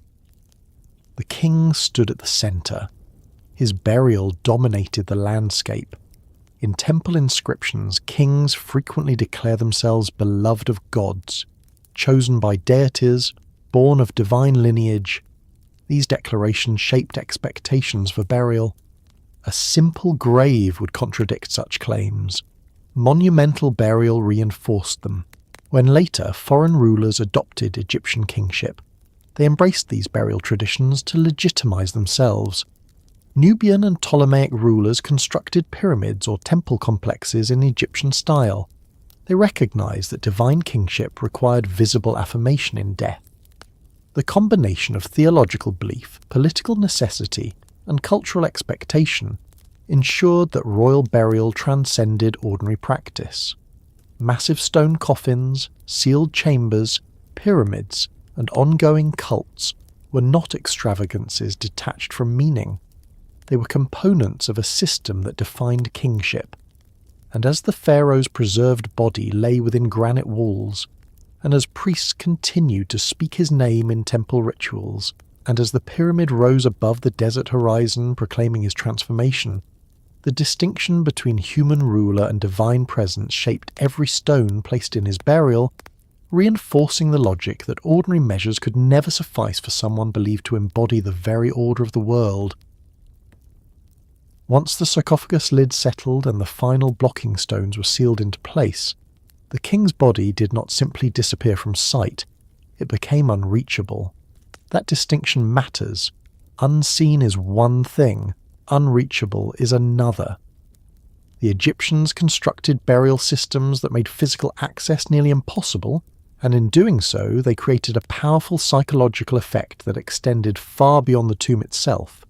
The king stood at the centre. His burial dominated the landscape. In temple inscriptions, kings frequently declare themselves beloved of gods, chosen by deities, born of divine lineage. These declarations shaped expectations for burial. A simple grave would contradict such claims. Monumental burial reinforced them. When later foreign rulers adopted Egyptian kingship, they embraced these burial traditions to legitimize themselves. Nubian and Ptolemaic rulers constructed pyramids or temple complexes in Egyptian style. They recognized that divine kingship required visible affirmation in death. The combination of theological belief, political necessity, and cultural expectation ensured that royal burial transcended ordinary practice. Massive stone coffins, sealed chambers, pyramids, and ongoing cults were not extravagances detached from meaning. They were components of a system that defined kingship. And as the pharaoh's preserved body lay within granite walls, and as priests continued to speak his name in temple rituals, and as the pyramid rose above the desert horizon proclaiming his transformation, the distinction between human ruler and divine presence shaped every stone placed in his burial, reinforcing the logic that ordinary measures could never suffice for someone believed to embody the very order of the world. Once the sarcophagus lid settled and the final blocking stones were sealed into place, the king's body did not simply disappear from sight, it became unreachable. That distinction matters. Unseen is one thing, unreachable is another. The Egyptians constructed burial systems that made physical access nearly impossible, and in doing so they created a powerful psychological effect that extended far beyond the tomb itself.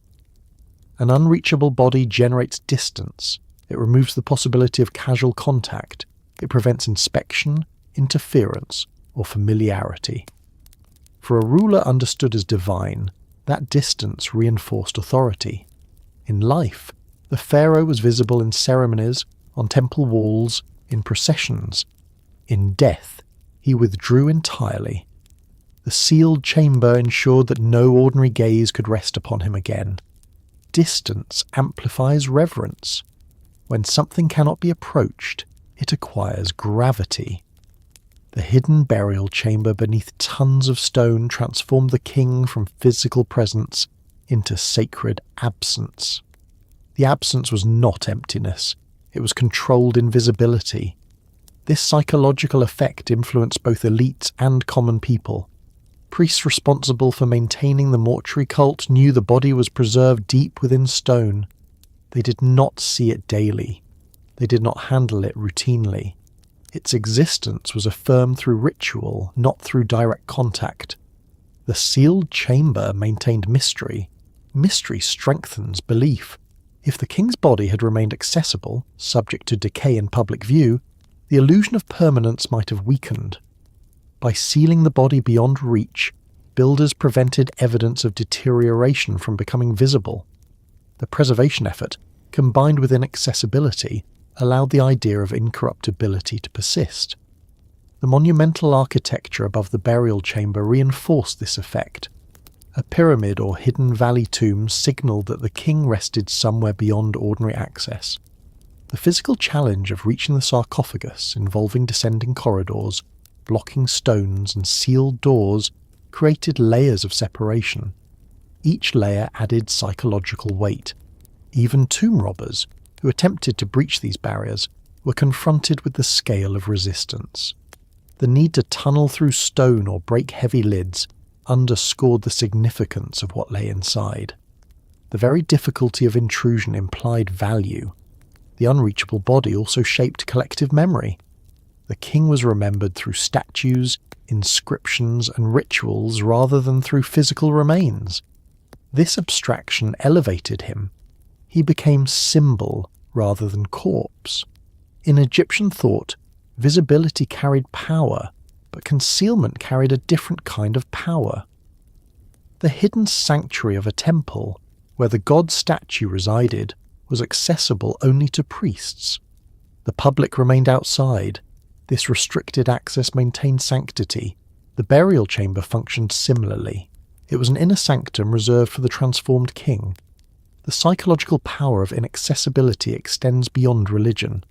An unreachable body generates distance. It removes the possibility of casual contact. It prevents inspection, interference, or familiarity. For a ruler understood as divine, that distance reinforced authority. In life, the pharaoh was visible in ceremonies, on temple walls, in processions. In death, he withdrew entirely. The sealed chamber ensured that no ordinary gaze could rest upon him again. Distance amplifies reverence. When something cannot be approached, it acquires gravity. The hidden burial chamber beneath tons of stone transformed the king from physical presence into sacred absence. The absence was not emptiness, it was controlled invisibility. This psychological effect influenced both elites and common people. Priests responsible for maintaining the mortuary cult knew the body was preserved deep within stone. They did not see it daily. They did not handle it routinely. Its existence was affirmed through ritual, not through direct contact. The sealed chamber maintained mystery. Mystery strengthens belief. If the king's body had remained accessible, subject to decay in public view, the illusion of permanence might have weakened. By sealing the body beyond reach, builders prevented evidence of deterioration from becoming visible. The preservation effort, combined with inaccessibility, allowed the idea of incorruptibility to persist. The monumental architecture above the burial chamber reinforced this effect. A pyramid or hidden valley tomb signalled that the king rested somewhere beyond ordinary access. The physical challenge of reaching the sarcophagus, involving descending corridors, blocking stones and sealed doors, created layers of separation. Each layer added psychological weight. Even tomb robbers, who attempted to breach these barriers, were confronted with the scale of resistance. The need to tunnel through stone or break heavy lids underscored the significance of what lay inside. The very difficulty of intrusion implied value. The unreachable body also shaped collective memory. The king was remembered through statues, inscriptions, and rituals rather than through physical remains. This abstraction elevated him. He became symbol rather than corpse. In Egyptian thought, Visibility carried power, but concealment carried a different kind of power. The hidden sanctuary of a temple, where the god statue resided, was accessible only to priests. The public remained outside. This restricted access maintained sanctity. The burial chamber functioned similarly. It was an inner sanctum reserved for the transformed king. The psychological power of inaccessibility extends beyond religion.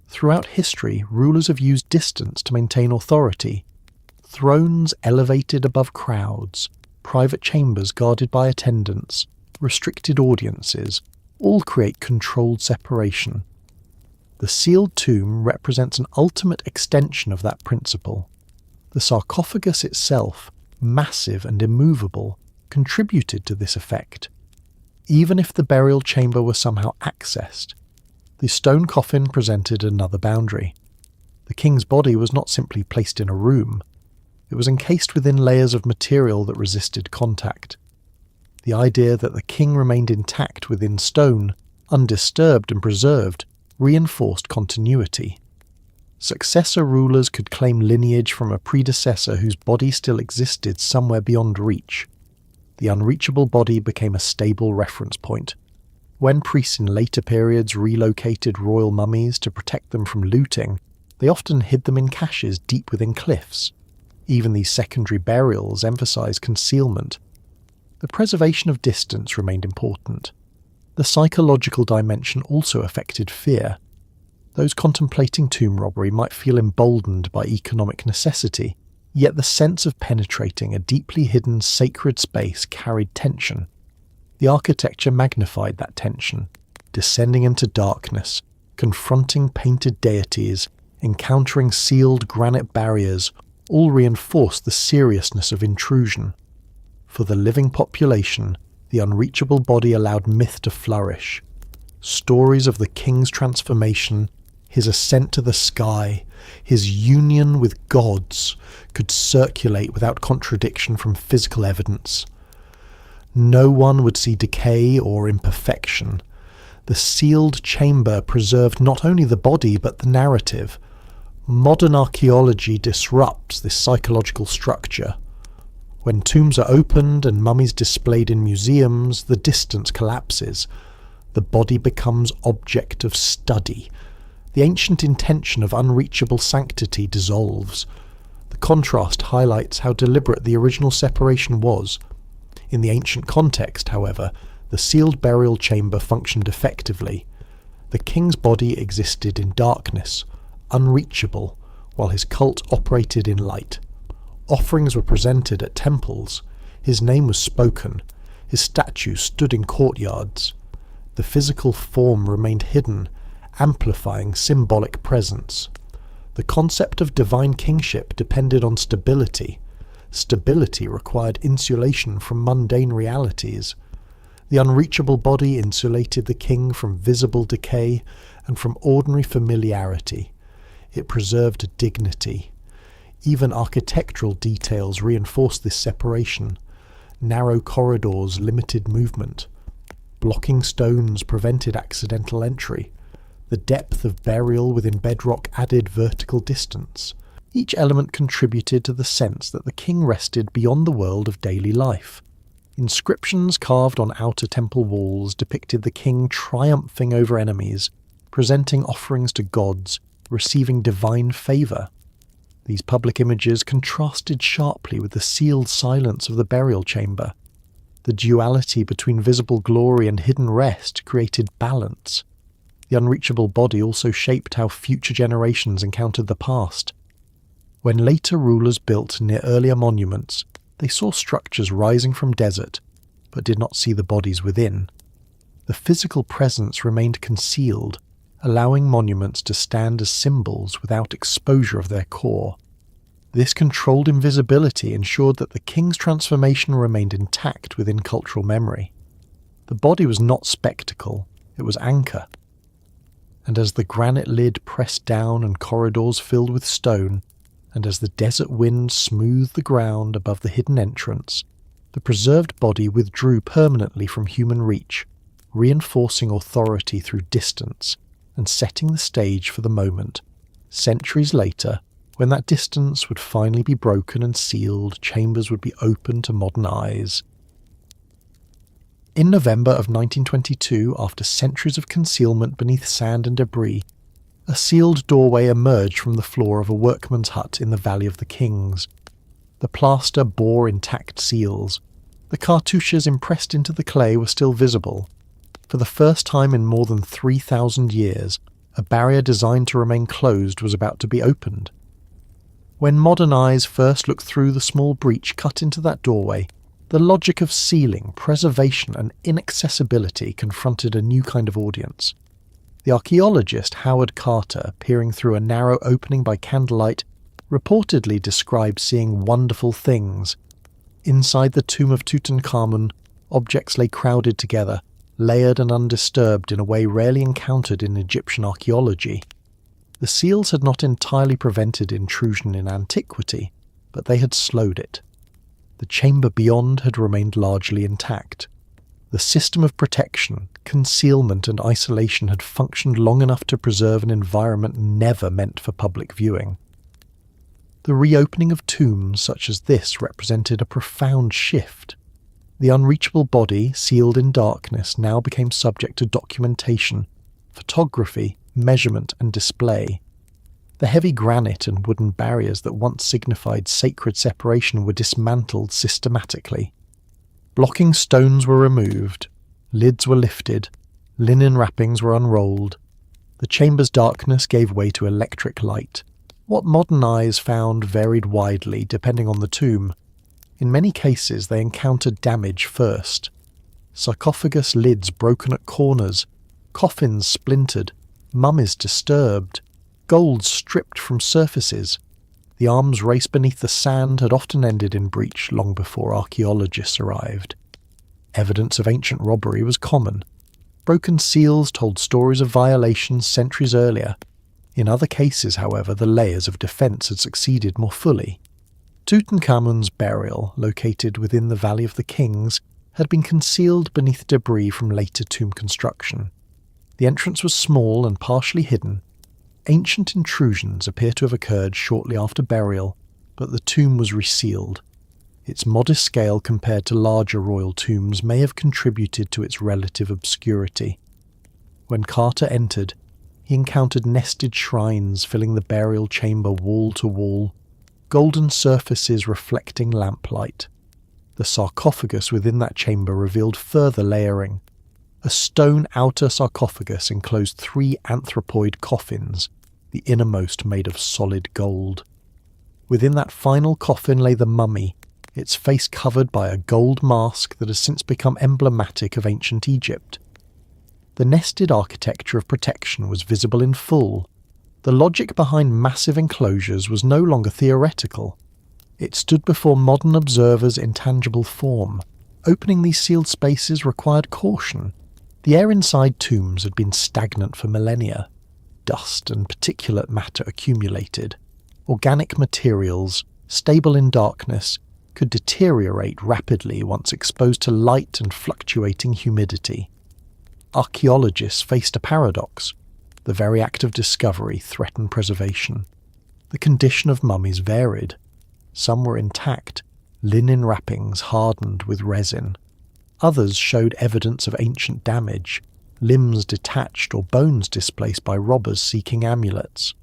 Throughout history, rulers have used distance to maintain authority. Thrones elevated above crowds, private chambers guarded by attendants, restricted audiences, all create controlled separation. The sealed tomb represents an ultimate extension of that principle. The sarcophagus itself, massive and immovable, contributed to this effect. Even if the burial chamber were somehow accessed, the stone coffin presented another boundary. The king's body was not simply placed in a room. It was encased within layers of material that resisted contact. The idea that the king remained intact within stone, undisturbed and preserved, reinforced continuity. Successor rulers could claim lineage from a predecessor whose body still existed somewhere beyond reach. The unreachable body became a stable reference point. When priests in later periods relocated royal mummies to protect them from looting, they often hid them in caches deep within cliffs. Even these secondary burials emphasized concealment. The preservation of distance remained important. The psychological dimension also affected fear. Those contemplating tomb robbery might feel emboldened by economic necessity, yet the sense of penetrating a deeply hidden sacred space carried tension. The architecture magnified that tension, descending into darkness, confronting painted deities, encountering sealed granite barriers, all reinforced the seriousness of intrusion. For the living population, the unreachable body allowed myth to flourish. Stories of the king's transformation, his ascent to the sky, his union with gods could circulate without contradiction from physical evidence. No one would see decay or imperfection. The sealed chamber preserved not only the body but the narrative. Modern archaeology disrupts this psychological structure. When tombs are opened and mummies displayed in museums, the distance collapses. The body becomes object of study. The ancient intention of unreachable sanctity dissolves. The contrast highlights how deliberate the original separation was. In the ancient context, however, the sealed burial chamber functioned effectively. The king's body existed in darkness, unreachable, while his cult operated in light. Offerings were presented at temples. His name was spoken. His statue stood in courtyards. The physical form remained hidden, amplifying symbolic presence. The concept of divine kingship depended on stability. Stability required insulation from mundane realities. The unreachable body insulated the king from visible decay and from ordinary familiarity. It preserved dignity. Even architectural details reinforced this separation. Narrow corridors limited movement. Blocking stones prevented accidental entry. The depth of burial within bedrock added vertical distance. Each element contributed to the sense that the king rested beyond the world of daily life. Inscriptions carved on outer temple walls depicted the king triumphing over enemies, presenting offerings to gods, receiving divine favour. These public images contrasted sharply with the sealed silence of the burial chamber. The duality between visible glory and hidden rest created balance. The unreachable body also shaped how future generations encountered the past. When later rulers built near earlier monuments, they saw structures rising from desert, but did not see the bodies within. The physical presence remained concealed, allowing monuments to stand as symbols without exposure of their core. This controlled invisibility ensured that the king's transformation remained intact within cultural memory. The body was not spectacle, it was anchor. And as the granite lid pressed down and corridors filled with stone, and as the desert wind smoothed the ground above the hidden entrance, the preserved body withdrew permanently from human reach, reinforcing authority through distance and setting the stage for the moment, Centuries later, when that distance would finally be broken and sealed, chambers would be open to modern eyes. In November of 1922, after centuries of concealment beneath sand and debris, a sealed doorway emerged from the floor of a workman's hut in the Valley of the Kings. The plaster bore intact seals. The cartouches impressed into the clay were still visible. For the first time in more than 3,000 years, a barrier designed to remain closed was about to be opened. When modern eyes first looked through the small breach cut into that doorway, the logic of sealing, preservation and inaccessibility confronted a new kind of audience. The archaeologist Howard Carter, peering through a narrow opening by candlelight, reportedly described seeing wonderful things. Inside the tomb of Tutankhamun, objects lay crowded together, layered and undisturbed in a way rarely encountered in Egyptian archaeology. The seals had not entirely prevented intrusion in antiquity, but they had slowed it. The chamber beyond had remained largely intact. The system of protection, concealment and isolation had functioned long enough to preserve an environment never meant for public viewing. The reopening of tombs such as this represented a profound shift. The unreachable body, sealed in darkness, now became subject to documentation, photography, measurement and display. The heavy granite and wooden barriers that once signified sacred separation were dismantled systematically. Blocking stones were removed, lids were lifted, linen wrappings were unrolled. The chamber's darkness gave way to electric light. What modern eyes found varied widely depending on the tomb. In many cases they encountered damage first. Sarcophagus lids broken at corners, coffins splintered, mummies disturbed, gold stripped from surfaces. The arms race beneath the sand had often ended in breach long before archaeologists arrived. Evidence of ancient robbery was common. Broken seals told stories of violations centuries earlier. In other cases, however, the layers of defence had succeeded more fully. Tutankhamun's burial, located within the Valley of the Kings, had been concealed beneath debris from later tomb construction. The entrance was small and partially hidden. Ancient intrusions appear to have occurred shortly after burial, but the tomb was resealed. Its modest scale compared to larger royal tombs may have contributed to its relative obscurity. When Carter entered, he encountered nested shrines filling the burial chamber wall to wall, golden surfaces reflecting lamplight. The sarcophagus within that chamber revealed further layering. A stone outer sarcophagus enclosed 3 anthropoid coffins, the innermost made of solid gold. Within that final coffin lay the mummy, its face covered by a gold mask that has since become emblematic of ancient Egypt. The nested architecture of protection was visible in full. The logic behind massive enclosures was no longer theoretical. It stood before modern observers in tangible form. Opening these sealed spaces required caution. The air inside tombs had been stagnant for millennia. Dust and particulate matter accumulated. Organic materials, stable in darkness, could deteriorate rapidly once exposed to light and fluctuating humidity. Archaeologists faced a paradox. The very act of discovery threatened preservation. The condition of mummies varied. Some were intact, linen wrappings hardened with resin. Others showed evidence of ancient damage, limbs detached or bones displaced by robbers seeking amulets.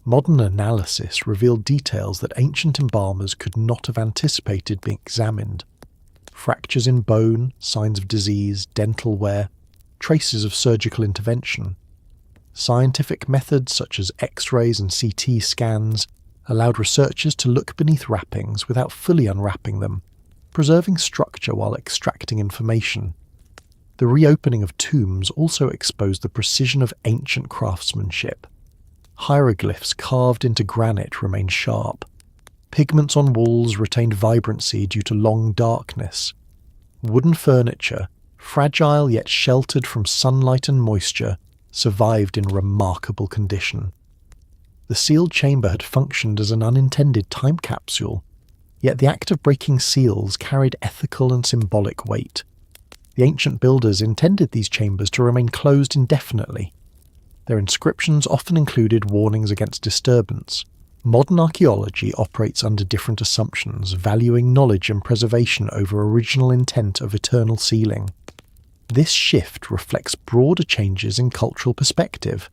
Modern analysis revealed details that ancient embalmers could not have anticipated being examined. Fractures in bone, signs of disease, dental wear, traces of surgical intervention. Scientific methods such as X-rays and CT scans allowed researchers to look beneath wrappings without fully unwrapping them, preserving structure while extracting information. The reopening of tombs also exposed the precision of ancient craftsmanship. Hieroglyphs carved into granite remained sharp. Pigments on walls retained vibrancy due to long darkness. Wooden furniture, fragile yet sheltered from sunlight and moisture, survived in remarkable condition. The sealed chamber had functioned as an unintended time capsule, yet the act of breaking seals carried ethical and symbolic weight. The ancient builders intended these chambers to remain closed indefinitely. Their inscriptions often included warnings against disturbance. Modern archaeology operates under different assumptions, valuing knowledge and preservation over original intent of eternal sealing. This shift reflects broader changes in cultural perspective.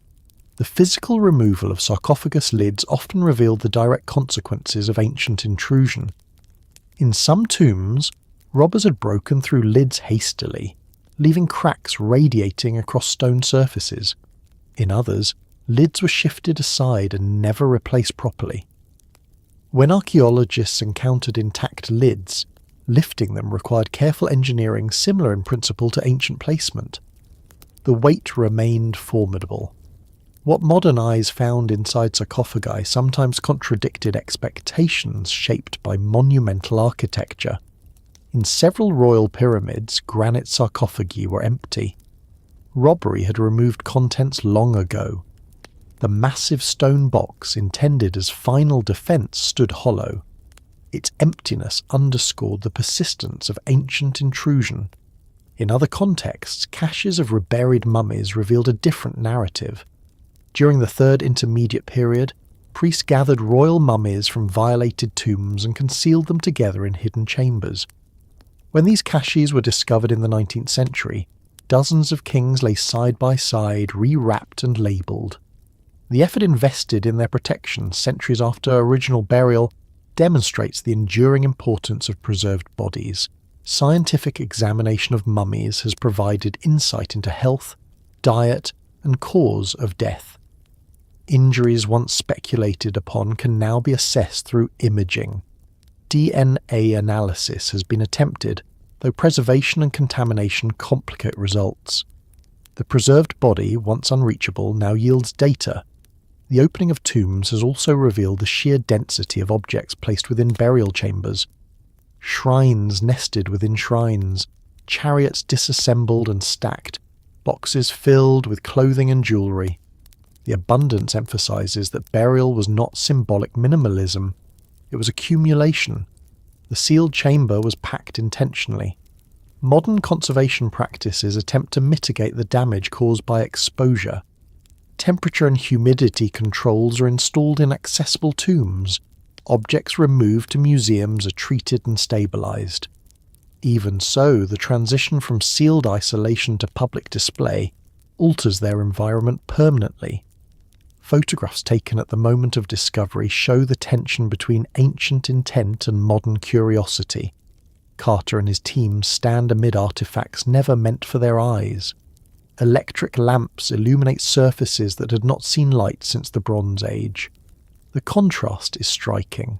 The physical removal of sarcophagus lids often revealed the direct consequences of ancient intrusion. In some tombs, robbers had broken through lids hastily, leaving cracks radiating across stone surfaces. In others, lids were shifted aside and never replaced properly. When archaeologists encountered intact lids, lifting them required careful engineering similar in principle to ancient placement. The weight remained formidable. What modern eyes found inside sarcophagi sometimes contradicted expectations shaped by monumental architecture. In several royal pyramids, granite sarcophagi were empty. Robbery had removed contents long ago. The massive stone box intended as final defence stood hollow. Its emptiness underscored the persistence of ancient intrusion. In other contexts, caches of reburied mummies revealed a different narrative. During the Third Intermediate Period, priests gathered royal mummies from violated tombs and concealed them together in hidden chambers. When these caches were discovered in the 19th century, dozens of kings lay side by side, rewrapped and labelled. The effort invested in their protection centuries after original burial demonstrates the enduring importance of preserved bodies. Scientific examination of mummies has provided insight into health, diet, and cause of death. Injuries once speculated upon can now be assessed through imaging. DNA analysis has been attempted, though preservation and contamination complicate results. The preserved body, once unreachable, now yields data. The opening of tombs has also revealed the sheer density of objects placed within burial chambers. Shrines nested within shrines, chariots disassembled and stacked, boxes filled with clothing and jewellery. The abundance emphasises that burial was not symbolic minimalism, it was accumulation. The sealed chamber was packed intentionally. Modern conservation practices attempt to mitigate the damage caused by exposure. Temperature and humidity controls are installed in accessible tombs. Objects removed to museums are treated and stabilised. Even so, the transition from sealed isolation to public display alters their environment permanently. Photographs taken at the moment of discovery show the tension between ancient intent and modern curiosity. Carter and his team stand amid artefacts never meant for their eyes. Electric lamps illuminate surfaces that had not seen light since the Bronze Age. The contrast is striking.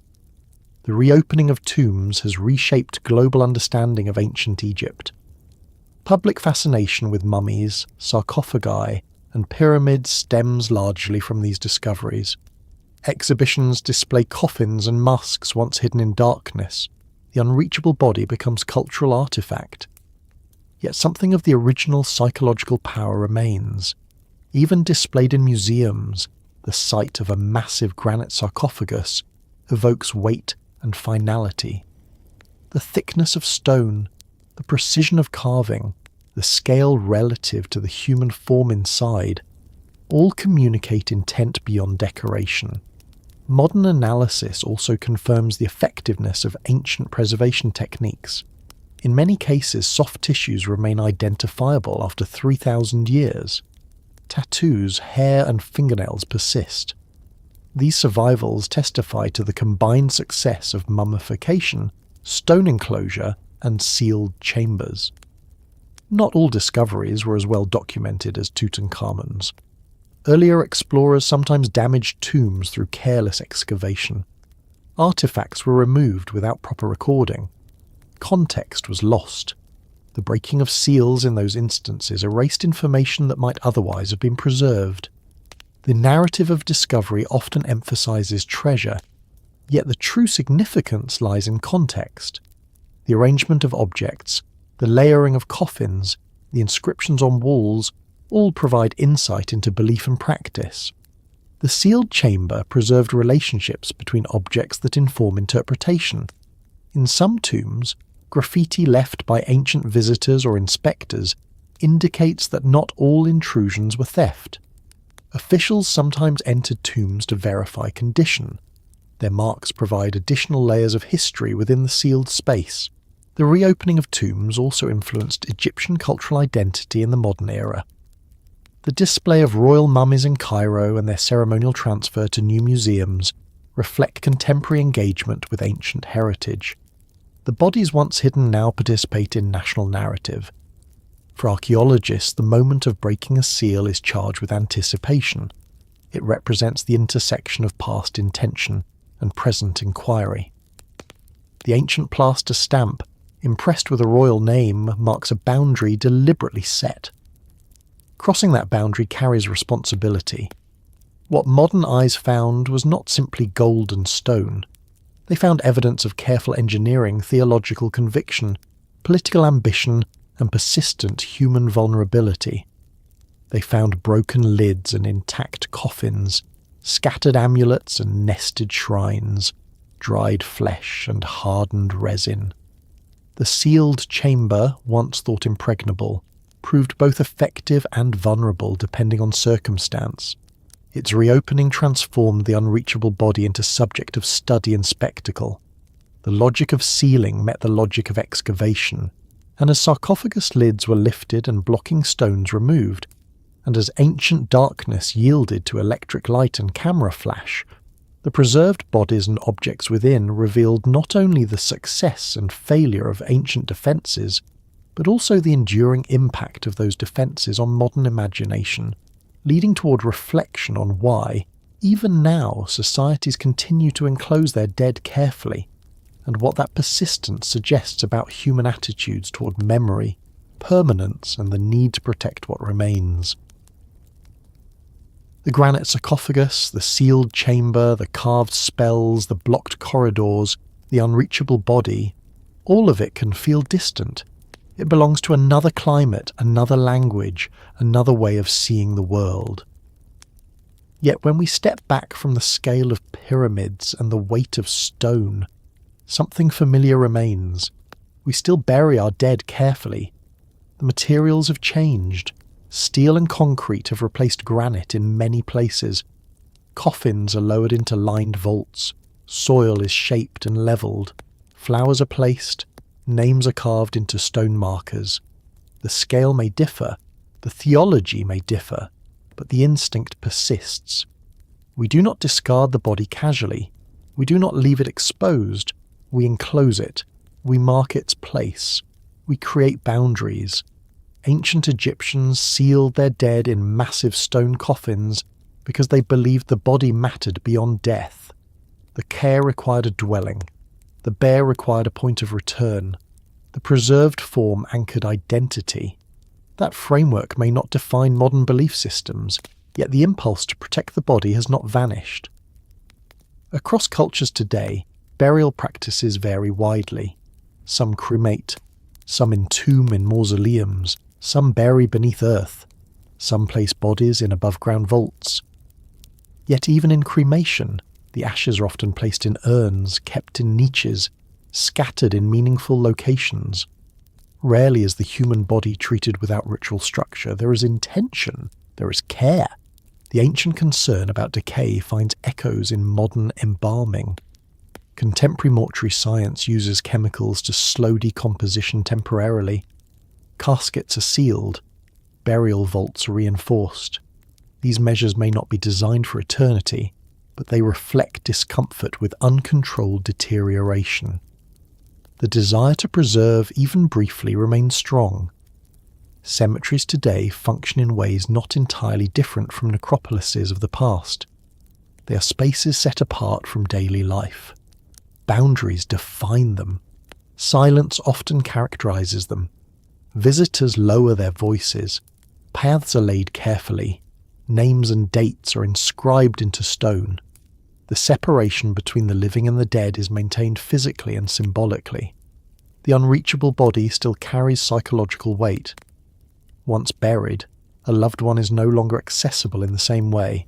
The reopening of tombs has reshaped global understanding of ancient Egypt. Public fascination with mummies, sarcophagi, and pyramids stems largely from these discoveries. Exhibitions display coffins and masks once hidden in darkness. The unreachable body becomes cultural artifact. Yet something of the original psychological power remains. Even displayed in museums, the sight of a massive granite sarcophagus evokes weight and finality. The thickness of stone, the precision of carving, the scale relative to the human form inside, all communicate intent beyond decoration. Modern analysis also confirms the effectiveness of ancient preservation techniques. In many cases, soft tissues remain identifiable after 3,000 years. Tattoos, hair and fingernails persist. These survivals testify to the combined success of mummification, stone enclosure, and sealed chambers. Not all discoveries were as well documented as Tutankhamun's. Earlier explorers sometimes damaged tombs through careless excavation. Artifacts were removed without proper recording. Context was lost. The breaking of seals in those instances erased information that might otherwise have been preserved. The narrative of discovery often emphasises treasure, yet the true significance lies in context. The arrangement of objects, the layering of coffins, the inscriptions on walls, all provide insight into belief and practice. The sealed chamber preserved relationships between objects that inform interpretation. In some tombs, graffiti left by ancient visitors or inspectors indicates that not all intrusions were theft. Officials sometimes entered tombs to verify condition. Their marks provide additional layers of history within the sealed space. The reopening of tombs also influenced Egyptian cultural identity in the modern era. The display of royal mummies in Cairo and their ceremonial transfer to new museums reflect contemporary engagement with ancient heritage. The bodies once hidden now participate in national narrative. For archaeologists, the moment of breaking a seal is charged with anticipation. It represents the intersection of past intention and present inquiry. The ancient plaster stamp, impressed with a royal name, marks a boundary deliberately set. Crossing that boundary carries responsibility. What modern eyes found was not simply gold and stone. They found evidence of careful engineering, theological conviction, political ambition, and persistent human vulnerability. They found broken lids and intact coffins, scattered amulets and nested shrines, dried flesh and hardened resin. The sealed chamber, once thought impregnable, proved both effective and vulnerable depending on circumstance. Its reopening transformed the unreachable body into subject of study and spectacle. The logic of sealing met the logic of excavation, and as sarcophagus lids were lifted and blocking stones removed, and as ancient darkness yielded to electric light and camera flash, the preserved bodies and objects within revealed not only the success and failure of ancient defences, but also the enduring impact of those defences on modern imagination, leading toward reflection on why, even now, societies continue to enclose their dead carefully, and what that persistence suggests about human attitudes toward memory, permanence, and the need to protect what remains. The granite sarcophagus, the sealed chamber, the carved spells, the blocked corridors, the unreachable body, all of it can feel distant. It belongs to another climate, another language, another way of seeing the world. Yet when we step back from the scale of pyramids and the weight of stone, something familiar remains. We still bury our dead carefully. The materials have changed. Steel and concrete have replaced granite in many places. Coffins are lowered into lined vaults. Soil is shaped and levelled. Flowers are placed. Names are carved into stone markers. The scale may differ. The theology may differ. But the instinct persists. We do not discard the body casually. We do not leave it exposed. We enclose it. We mark its place. We create boundaries. Ancient Egyptians sealed their dead in massive stone coffins because they believed the body mattered beyond death. The care required a dwelling. The bear required a point of return. The preserved form anchored identity. That framework may not define modern belief systems, yet the impulse to protect the body has not vanished. Across cultures today, burial practices vary widely. Some cremate, some entomb in mausoleums, some bury beneath earth, some place bodies in above-ground vaults. Yet even in cremation, the ashes are often placed in urns, kept in niches, scattered in meaningful locations. Rarely is the human body treated without ritual structure. There is intention, there is care. The ancient concern about decay finds echoes in modern embalming. Contemporary mortuary science uses chemicals to slow decomposition temporarily. Caskets are sealed. Burial vaults are reinforced. These measures may not be designed for eternity, but they reflect discomfort with uncontrolled deterioration. The desire to preserve, even briefly, remains strong. Cemeteries today function in ways not entirely different from necropolises of the past. They are spaces set apart from daily life. Boundaries define them. Silence often characterizes them. Visitors lower their voices. Paths are laid carefully. Names and dates are inscribed into stone. The separation between the living and the dead is maintained physically and symbolically. The unreachable body still carries psychological weight. Once buried, a loved one is no longer accessible in the same way.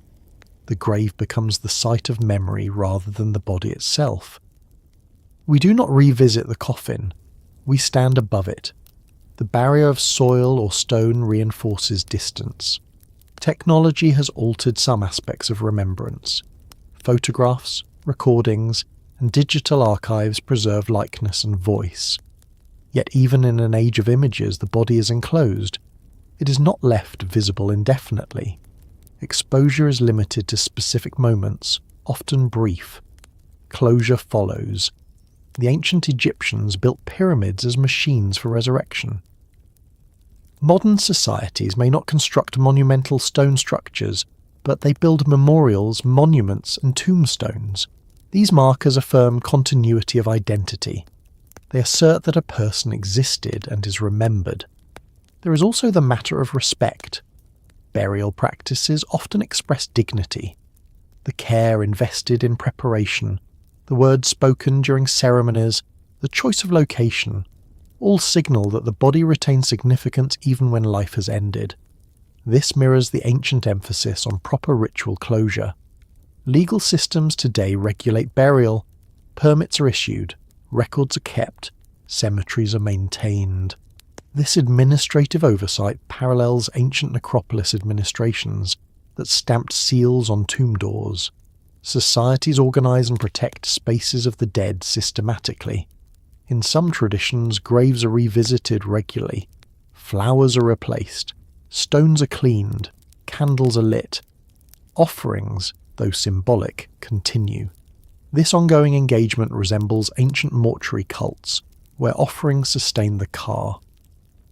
The grave becomes the site of memory rather than the body itself. We do not revisit the coffin. We stand above it. The barrier of soil or stone reinforces distance. Technology has altered some aspects of remembrance. Photographs, recordings, and digital archives preserve likeness and voice. Yet even in an age of images, the body is enclosed. It is not left visible indefinitely. Exposure is limited to specific moments, often brief. Closure follows. The ancient Egyptians built pyramids as machines for resurrection. Modern societies may not construct monumental stone structures, but they build memorials, monuments, and tombstones. These markers affirm continuity of identity. They assert that a person existed and is remembered. There is also the matter of respect. Burial practices often express dignity. The care invested in preparation, the words spoken during ceremonies, the choice of location, all signal that the body retains significance even when life has ended. This mirrors the ancient emphasis on proper ritual closure. Legal systems today regulate burial. Permits are issued, records are kept, cemeteries are maintained. This administrative oversight parallels ancient necropolis administrations that stamped seals on tomb doors. Societies organize and protect spaces of the dead systematically. In some traditions, graves are revisited regularly. Flowers are replaced. Stones are cleaned. Candles are lit. Offerings, though symbolic, continue. This ongoing engagement resembles ancient mortuary cults, where offerings sustain the car.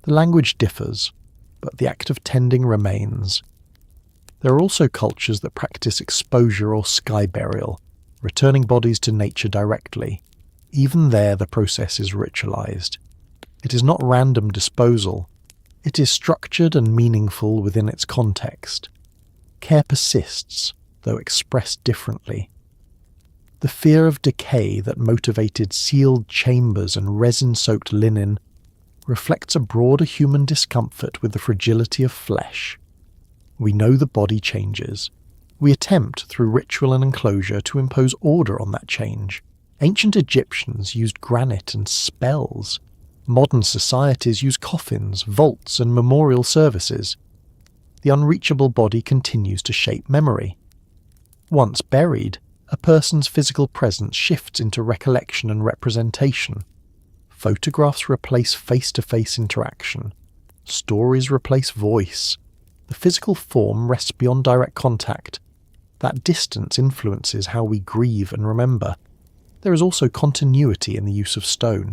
The language differs, but the act of tending remains. There are also cultures that practice exposure or sky burial, returning bodies to nature directly. Even there, the process is ritualized. It is not random disposal. It is structured and meaningful within its context. Care persists, though expressed differently. The fear of decay that motivated sealed chambers and resin-soaked linen reflects a broader human discomfort with the fragility of flesh. We know the body changes. We attempt, through ritual and enclosure, to impose order on that change. Ancient Egyptians used granite and spells. Modern societies use coffins, vaults, and memorial services. The unreachable body continues to shape memory. Once buried, a person's physical presence shifts into recollection and representation. Photographs replace face-to-face interaction. Stories replace voice. The physical form rests beyond direct contact. That distance influences how we grieve and remember. There is also continuity in the use of stone.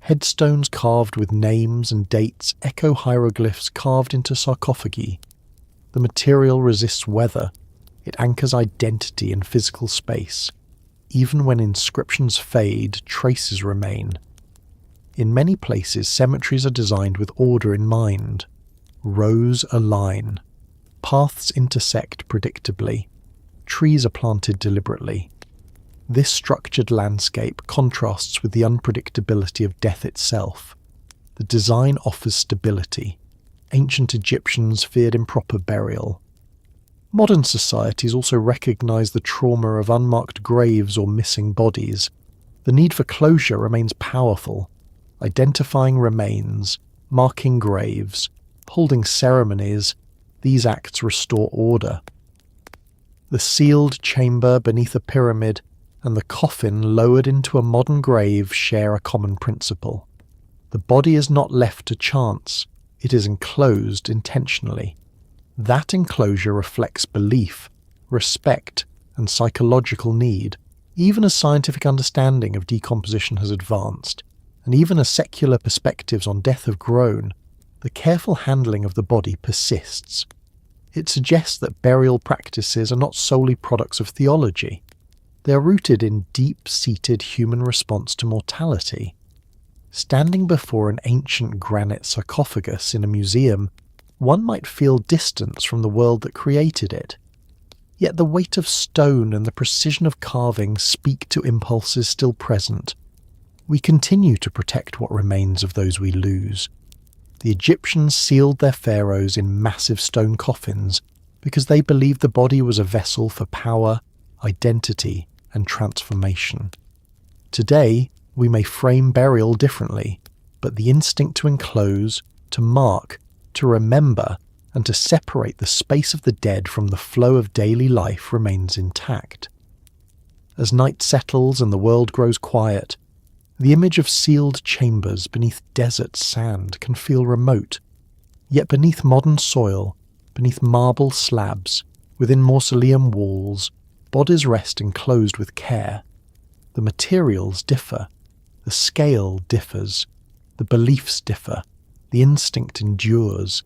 Headstones carved with names and dates echo hieroglyphs carved into sarcophagi. The material resists weather. It anchors identity in physical space. Even when inscriptions fade, traces remain. In many places, cemeteries are designed with order in mind. Rows align. Paths intersect predictably. Trees are planted deliberately. This structured landscape contrasts with the unpredictability of death itself. The design offers stability. Ancient Egyptians feared improper burial. Modern societies also recognize the trauma of unmarked graves or missing bodies. The need for closure remains powerful. Identifying remains, marking graves, holding ceremonies, these acts restore order. The sealed chamber beneath a pyramid and the coffin lowered into a modern grave share a common principle. The body is not left to chance, it is enclosed intentionally. That enclosure reflects belief, respect, and psychological need. Even as scientific understanding of decomposition has advanced, and even as secular perspectives on death have grown, the careful handling of the body persists. It suggests that burial practices are not solely products of theology. They are rooted in deep-seated human response to mortality. Standing before an ancient granite sarcophagus in a museum, one might feel distance from the world that created it. Yet the weight of stone and the precision of carving speak to impulses still present. We continue to protect what remains of those we lose. The Egyptians sealed their pharaohs in massive stone coffins because they believed the body was a vessel for power, identity, and transformation. Today, we may frame burial differently, but the instinct to enclose, to mark, to remember, and to separate the space of the dead from the flow of daily life remains intact. As night settles and the world grows quiet, the image of sealed chambers beneath desert sand can feel remote, yet beneath modern soil, beneath marble slabs, within mausoleum walls, bodies rest enclosed with care. The materials differ, the scale differs, the beliefs differ, the instinct endures,